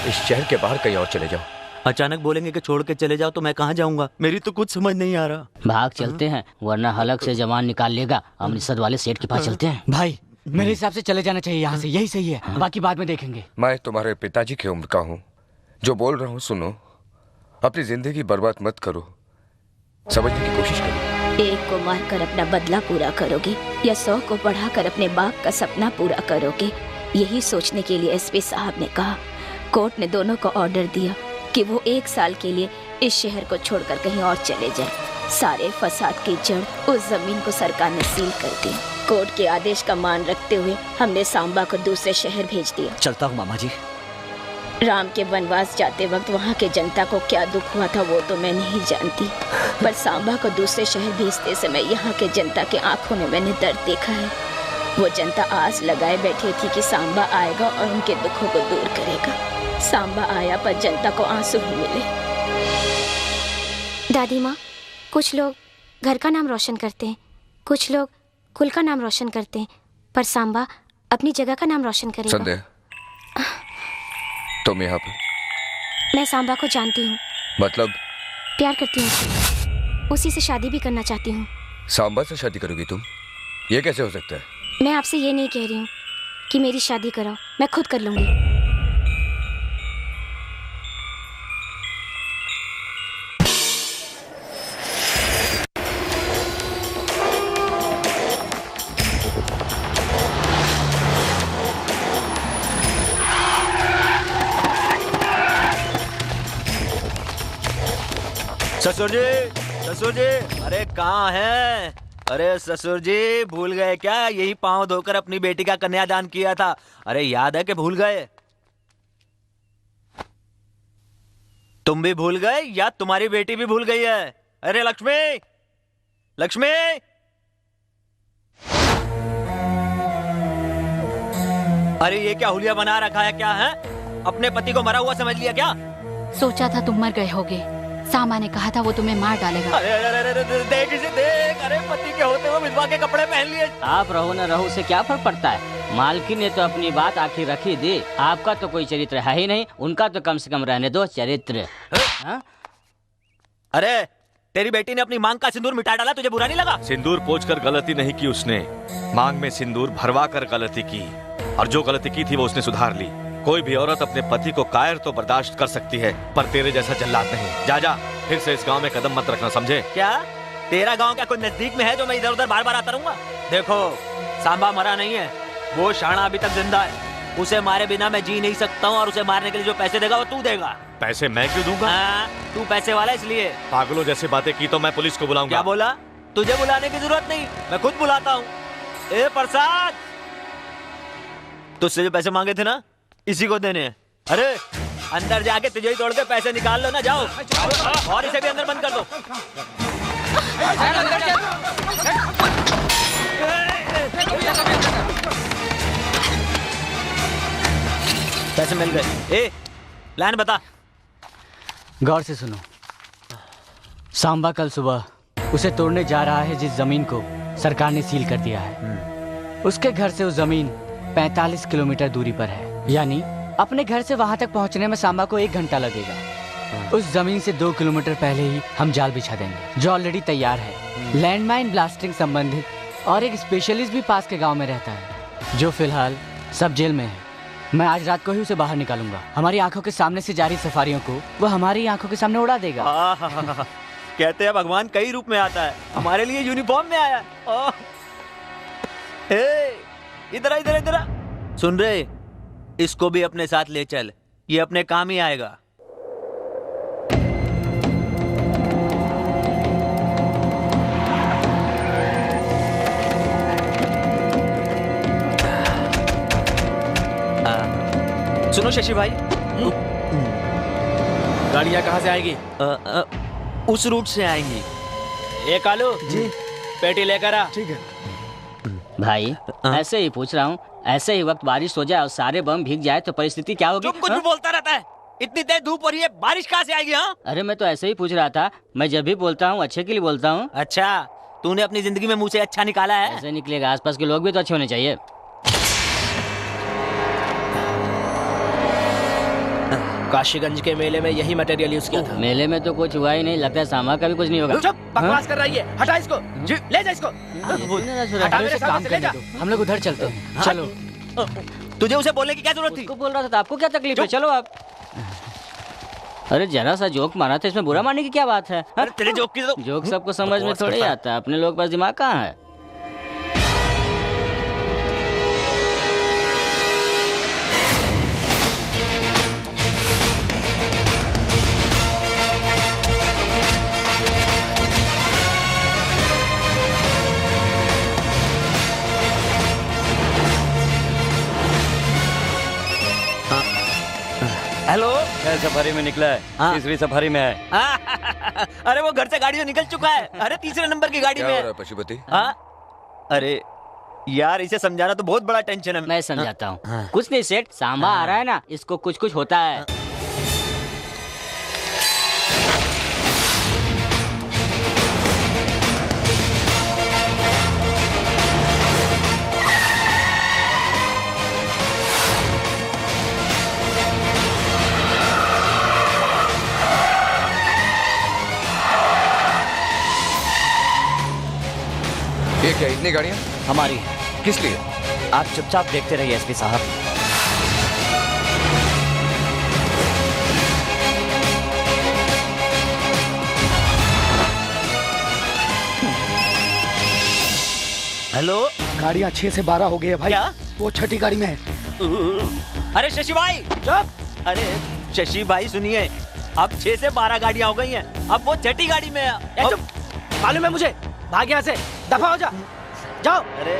इस शहर के बाहर कहीं और चले जाओ। अचानक बोलेंगे कि छोड़ के चले जाओ तो मैं कहाँ जाऊंगा? मेरी तो कुछ समझ नहीं आ रहा। भाग चलते हैं, वरना हलक से जवान निकाल लेगा। अमृतसर वाले सेठ के पास चलते हैं। भाई, मेरे हिसाब से चले जाना चाहिए यहाँ से, यही सही है, बाकी बाद में देखेंगे। मैं तुम्हारे पिताजी की उम्र का हूँ, जो बोल रहा हूँ सुनो। अपनी जिंदगी बर्बाद मत करो, समझने की कोशिश करो। एक को मारकर अपना बदला पूरा करोगे या 100 को बढ़ाकर अपने बाप का सपना पूरा करोगे? यही सोचने के लिए एसपी साहब ने कहा। कोर्ट ने दोनों को ऑर्डर दिया कि वो 1 साल के लिए इस शहर को छोड़कर कहीं और चले जाएं। सारे फसाद की जड़ उस जमीन को सरकार ने सील कर दी। कोर्ट के आदेश का मान रखते हुए हमने सांबा को दूसरे शहर भेज दिया। चलता हूँ मामा जी। राम के वनवास जाते वक्त वहाँ के जनता को क्या दुख हुआ था वो तो मैं नहीं जानती, पर सांबा को दूसरे शहर भेजते समय यहाँ के जनता के आंखों में मैंने दर्द देखा है। वो जनता आस लगाए बैठी थी कि सांबा आएगा और उनके दुखों को दूर करेगा। सांबा आया पर जनता को आंसू ही मिले। दादी माँ, कुछ लोग घर का नाम रोशन करते हैं, कुछ लोग कुल का नाम रोशन करते हैं, पर सांबा अपनी जगह का नाम रोशन करेगा। संध्या, तुम यहाँ पर? मैं सांबा को जानती हूँ। मतलब? प्यार करती हूँ, उसी से शादी भी करना चाहती हूँ। सांबा से शादी करोगी तुम? ये कैसे हो सकता है? मैं आपसे ये नहीं कह रही हूँ कि मेरी शादी कराओ, मैं खुद कर लूंगी। ससुर जी, ससुर जी, अरे कहाँ हैं? अरे ससुर जी, भूल गए क्या? यही पांव धोकर अपनी बेटी का कन्यादान किया था। अरे याद है कि भूल गए? तुम भी भूल गए या तुम्हारी बेटी भी भूल गई है? अरे लक्ष्मी, लक्ष्मी, अरे ये क्या हुलिया बना रखा है? क्या है? अपने पति को मरा हुआ समझ लिया क्या? सोचा था तुम मर गए होगे, सामा ने कहा था वो तुम्हें मार डालेगा। अरे अरे अरे अरे, देख इसे देख। अरे पति के होते हुए विधवा के कपड़े पहन लिए। आप रहो न रहो उससे क्या फर्क पड़ता है। मालकिन ने तो अपनी बात आखिर रखी दी। आपका तो कोई चरित्र है ही नहीं, उनका तो कम से कम रहने दो चरित्र। अरे तेरी बेटी ने अपनी मांग का सिंदूर मिटा डाला, तुझे बुरा नहीं लगा? सिंदूर पोंछकर गलती नहीं की उसने, मांग में सिंदूर भरवा कर गलती की, और जो गलती की थी वो उसने सुधार ली। कोई भी औरत अपने पति को कायर तो बर्दाश्त कर सकती है, पर तेरे जैसा जल्लाद नहीं। जा जा, फिर से इस गांव में कदम मत रखना, समझे? क्या तेरा गांव क्या कोई नजदीक में है जो मैं इधर उधर बार बार आता रहूंगा? देखो सांबा मरा नहीं है, वो शाना अभी तक जिंदा है। उसे मारे बिना मैं जी नहीं सकता हूँ, और उसे मारने के लिए जो पैसे देगा वो तू देगा। पैसे मैं क्यों दूंगा? तू पैसे वाला इसलिए। पागलों जैसी बातें की तो मैं पुलिस को बुलाऊंगा। क्या बोला? तुझे बुलाने की जरूरत नहीं, मैं खुद बुलाता हूँ। ए प्रसाद, तुझसे जो पैसे मांगे थे ना, इसी को देने हैं। अरे अंदर जाके तुझे ही तोड़ के पैसे निकाल लो ना, जाओ। और इसे भी अंदर बंद कर दो। पैसे मिल गए। ए प्लान बता। गौर से सुनो। सांबा कल सुबह उसे तोड़ने जा रहा है जिस जमीन को सरकार ने सील कर दिया है। उसके घर से उस जमीन 45 किलोमीटर दूरी पर है, यानी अपने घर से वहां तक पहुंचने में सांबा को 1 घंटा लगेगा। उस जमीन से 2 किलोमीटर पहले ही हम जाल बिछा देंगे, जो ऑलरेडी तैयार है। लैंडमाइन ब्लास्टिंग संबंधित और एक स्पेशलिस्ट भी पास के गांव में रहता है, जो फिलहाल सब जेल में है। मैं आज रात को ही उसे बाहर निकालूंगा। हमारी आंखों के सामने से जारी सफारियों को वो हमारी आंखों के सामने उड़ा देगा। कहते हैं भगवान कई रूप में आता है, हमारे लिए यूनिफॉर्म में आया। इधर इधर इधर सुन रहे, इसको भी अपने साथ ले चल, ये अपने काम ही आएगा। सुनो शशि भाई, गाड़ियाँ कहाँ से आएगी? उस रूट से आएंगी। ए कालू जी, पेटी लेकर आ। ठीक है भाई, ऐसे ही पूछ रहा हूँ। ऐसे ही वक्त बारिश हो जाए और सारे बम भीग जाए तो परिस्थिति क्या होगी? तुम कुछ भी बोलता रहता है। इतनी तेज धूप हो रही है, बारिश कहाँ से आएगी? हाँ, अरे मैं तो ऐसे ही पूछ रहा था। मैं जब भी बोलता हूँ अच्छे के लिए बोलता हूँ। अच्छा, तूने अपनी जिंदगी में मुझे अच्छा निकाला है? ऐसे निकलेगा, आसपास के लोग भी तो अच्छे होने चाहिए। काशीगंज के मेले में यही मटेरियल यूज किया था। मेले में तो कुछ हुआ ही नहीं, लगता है सामा का भी कुछ नहीं होगा। चुप, बकवास कर रही है, हटा इसको। ले जा इसको। हटा मेरे सामने से, ले जा। हम लोग उधर चलते हैं, चलो। तुझे उसे बोलने की क्या जरूरत थी? उसको बोल रहा था, आपको क्या तकलीफ है? चलो आप। अरे जरा सा जोक मारा था, इसमें बुरा मानने की क्या बात है? अरे तेरे जोक की तो जोक सबको समझ में थोड़ी आता है, अपने लोग पास दिमाग कहाँ है? हेलो, सफारी में निकला है, तीसरी सफारी में है। अरे वो घर से गाड़ी से निकल चुका है। अरे तीसरे नंबर की गाड़ी में है। पशुपति? अरे यार, इसे समझाना तो बहुत बड़ा टेंशन है। मैं समझाता हूँ। कुछ नहीं सेठ, सांबा आ रहा है ना, इसको कुछ कुछ होता है। ये क्या, इतनी गाड़ियाँ? हमारी। किस लिए? आप चुपचाप देखते रहिए एसपी साहब। हेलो, गाड़ियाँ 6 से 12 हो गई है भाई। क्या? वो छठी गाड़ी में है। अरे शशि भाई चुप। अरे शशि भाई सुनिए, अब 6 से 12 गाड़ियाँ हो गई हैं, अब वो छठी गाड़ी में है। चुप, मालूम है मुझे। भाग यहाँ से, दफा हो जा, जाओ। अरे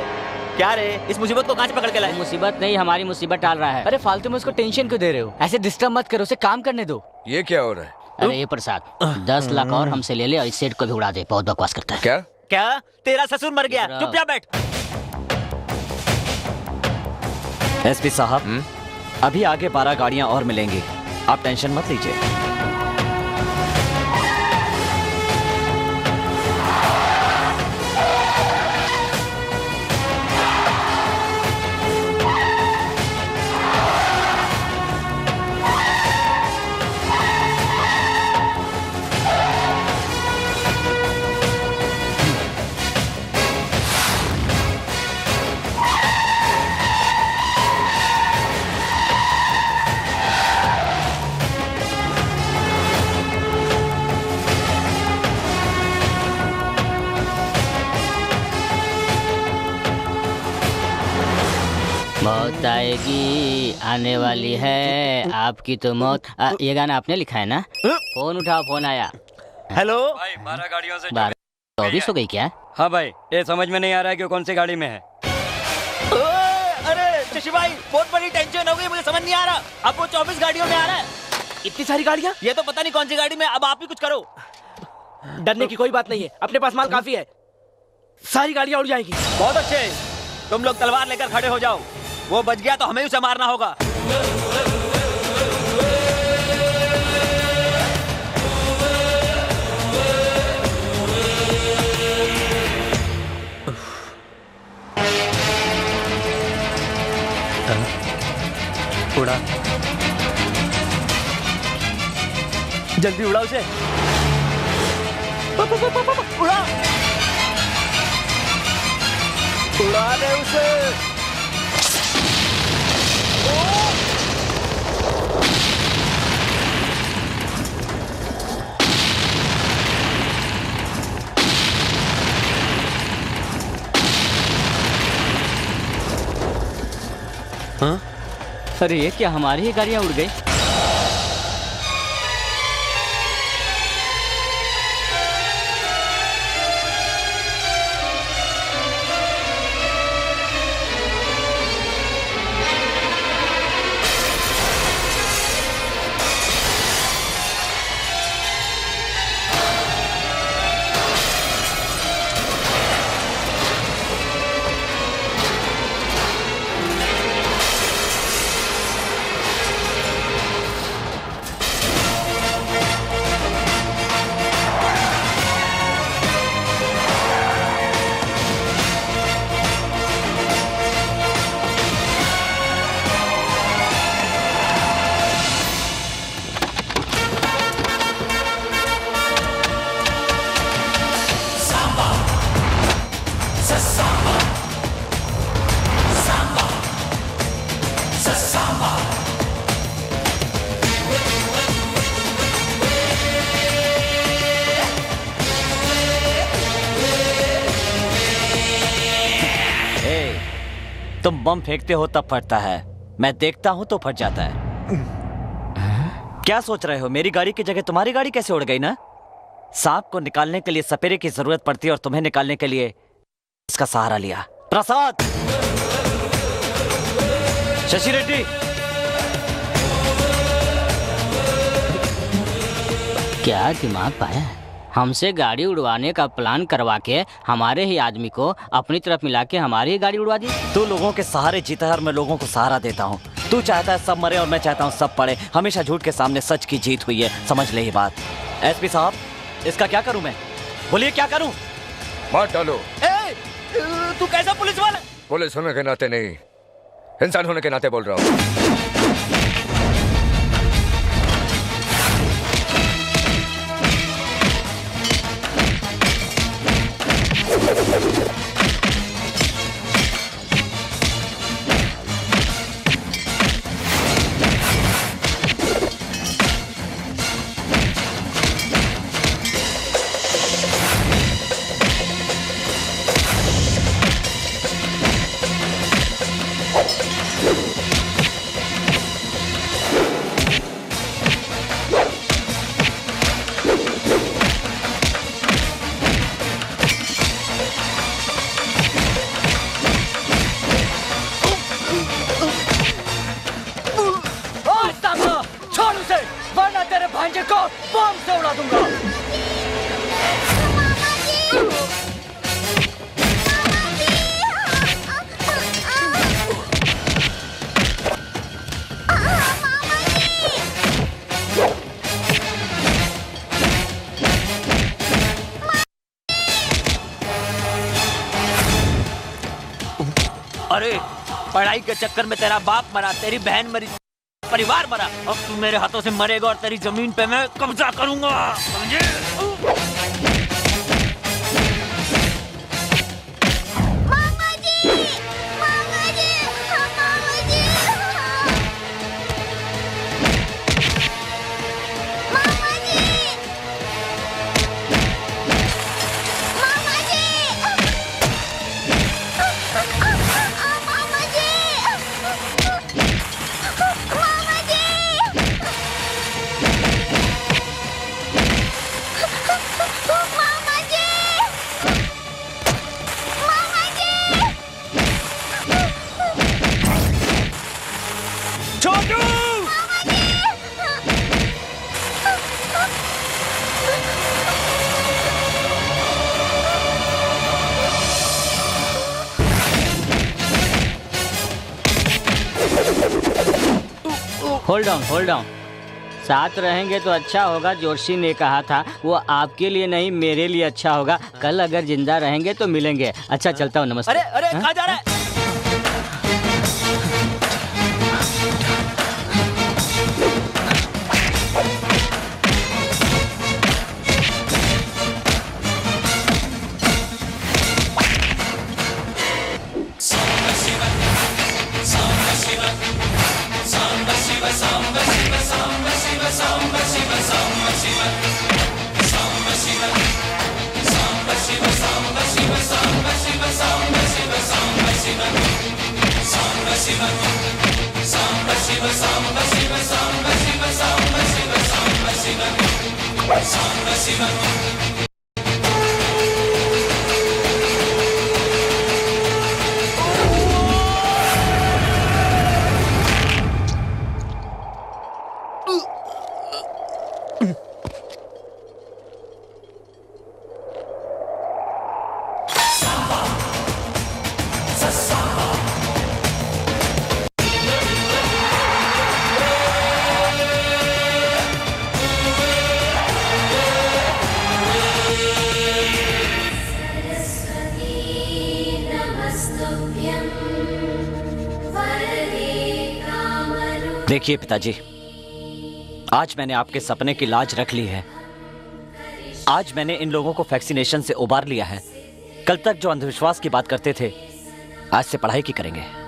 क्या रे, इस मुसीबत को कहाँ से पकड़ के लाए? मुसीबत नहीं, हमारी मुसीबत टाल रहा है। अरे फालतू में उसको टेंशन क्यों दे रहे हो? ऐसे डिस्टर्ब मत करो, उसे काम करने दो। ये क्या हो रहा है? अरे ये प्रसाद 10 लाख और हमसे ले ले और इस सेठ को भी उड़ा दे, बहुत बकवास करता है। क्या क्या? तेरा ससुर मर गया, चुप जा बैठ। एसपी साहब, अभी आगे 12 गाड़ियाँ और मिलेंगी, आप टेंशन मत लीजिए। मौत आएगी आने वाली है आपकी तो मौत। ये गाना आपने लिखा है ना? फोन उठाओ, फोन आया। हेलो भाई 12 गाड़ियों से 24 हो गई क्या? हाँ भाई, ये समझ में नहीं आ रहा है कि कौन सी गाड़ी में है। अरे शशि भाई, बहुत बड़ी टेंशन हो गई, मुझे समझ नहीं आ रहा। अब वो 24 गाड़ियों में आ रहा है। इतनी सारी गाड़ियाँ? ये तो पता नहीं कौन सी गाड़ी में। अब आप ही कुछ करो। डरने की कोई बात नहीं है, अपने पास माल काफी है, सारी गाड़ियाँ उड़ जाएंगी। बहुत अच्छे, तुम लोग तलवार लेकर खड़े हो जाओ। वो बच गया तो हमें उसे मारना होगा। उड़ा, जल्दी उड़ा उसे। उड़ा, उड़ा दे उसे। हाँ? अरे ये क्या, हमारी ही गाड़ियाँ उड़ गई? तुम बम फेंकते हो तब फटता है, मैं देखता हूं तो फट जाता है। क्या सोच रहे हो, मेरी गाड़ी की जगह तुम्हारी गाड़ी कैसे उड़ गई ना? सांप को निकालने के लिए सपेरे की जरूरत पड़ती है और तुम्हें निकालने के लिए इसका सहारा लिया। प्रसाद, शशि रेड्डी, क्या दिमाग पाया है? हमसे गाड़ी उड़वाने का प्लान करवा के हमारे ही आदमी को अपनी तरफ मिला के हमारी ही गाड़ी उड़वा दी। तू लोगों के सहारे जीता है और मैं लोगों को सहारा देता हूँ। तू चाहता है सब मरे और मैं चाहता हूँ सब पड़े। हमेशा झूठ के सामने सच की जीत हुई है, समझ ले ये बात। एसपी साहब, इसका क्या करूँ मैं? बोलिए क्या करूँ? मार डालो। तू कैसा पुलिस वाला? पुलिस होने के नाते नहीं, इंसान होने के नाते बोल रहा हूँ। अरे पढ़ाई के चक्कर में तेरा बाप मरा, तेरी बहन मरी, परिवार मरा। अब तू मेरे हाथों से मरेगा और तेरी जमीन पे मैं कब्जा करूंगा, समझे? Hold on. साथ रहेंगे तो अच्छा होगा। जोशी ने कहा था वो आपके लिए नहीं मेरे लिए अच्छा होगा। कल अगर जिंदा रहेंगे तो मिलेंगे। अच्छा चलता हूँ, नमस्ते। अरे कहाँ जा रहा है? देखिए पिताजी, आज मैंने आपके सपने की लाज रख ली है। आज मैंने इन लोगों को वैक्सीनेशन से उबार लिया है। कल तक जो अंधविश्वास की बात करते थे, आज से पढ़ाई की करेंगे।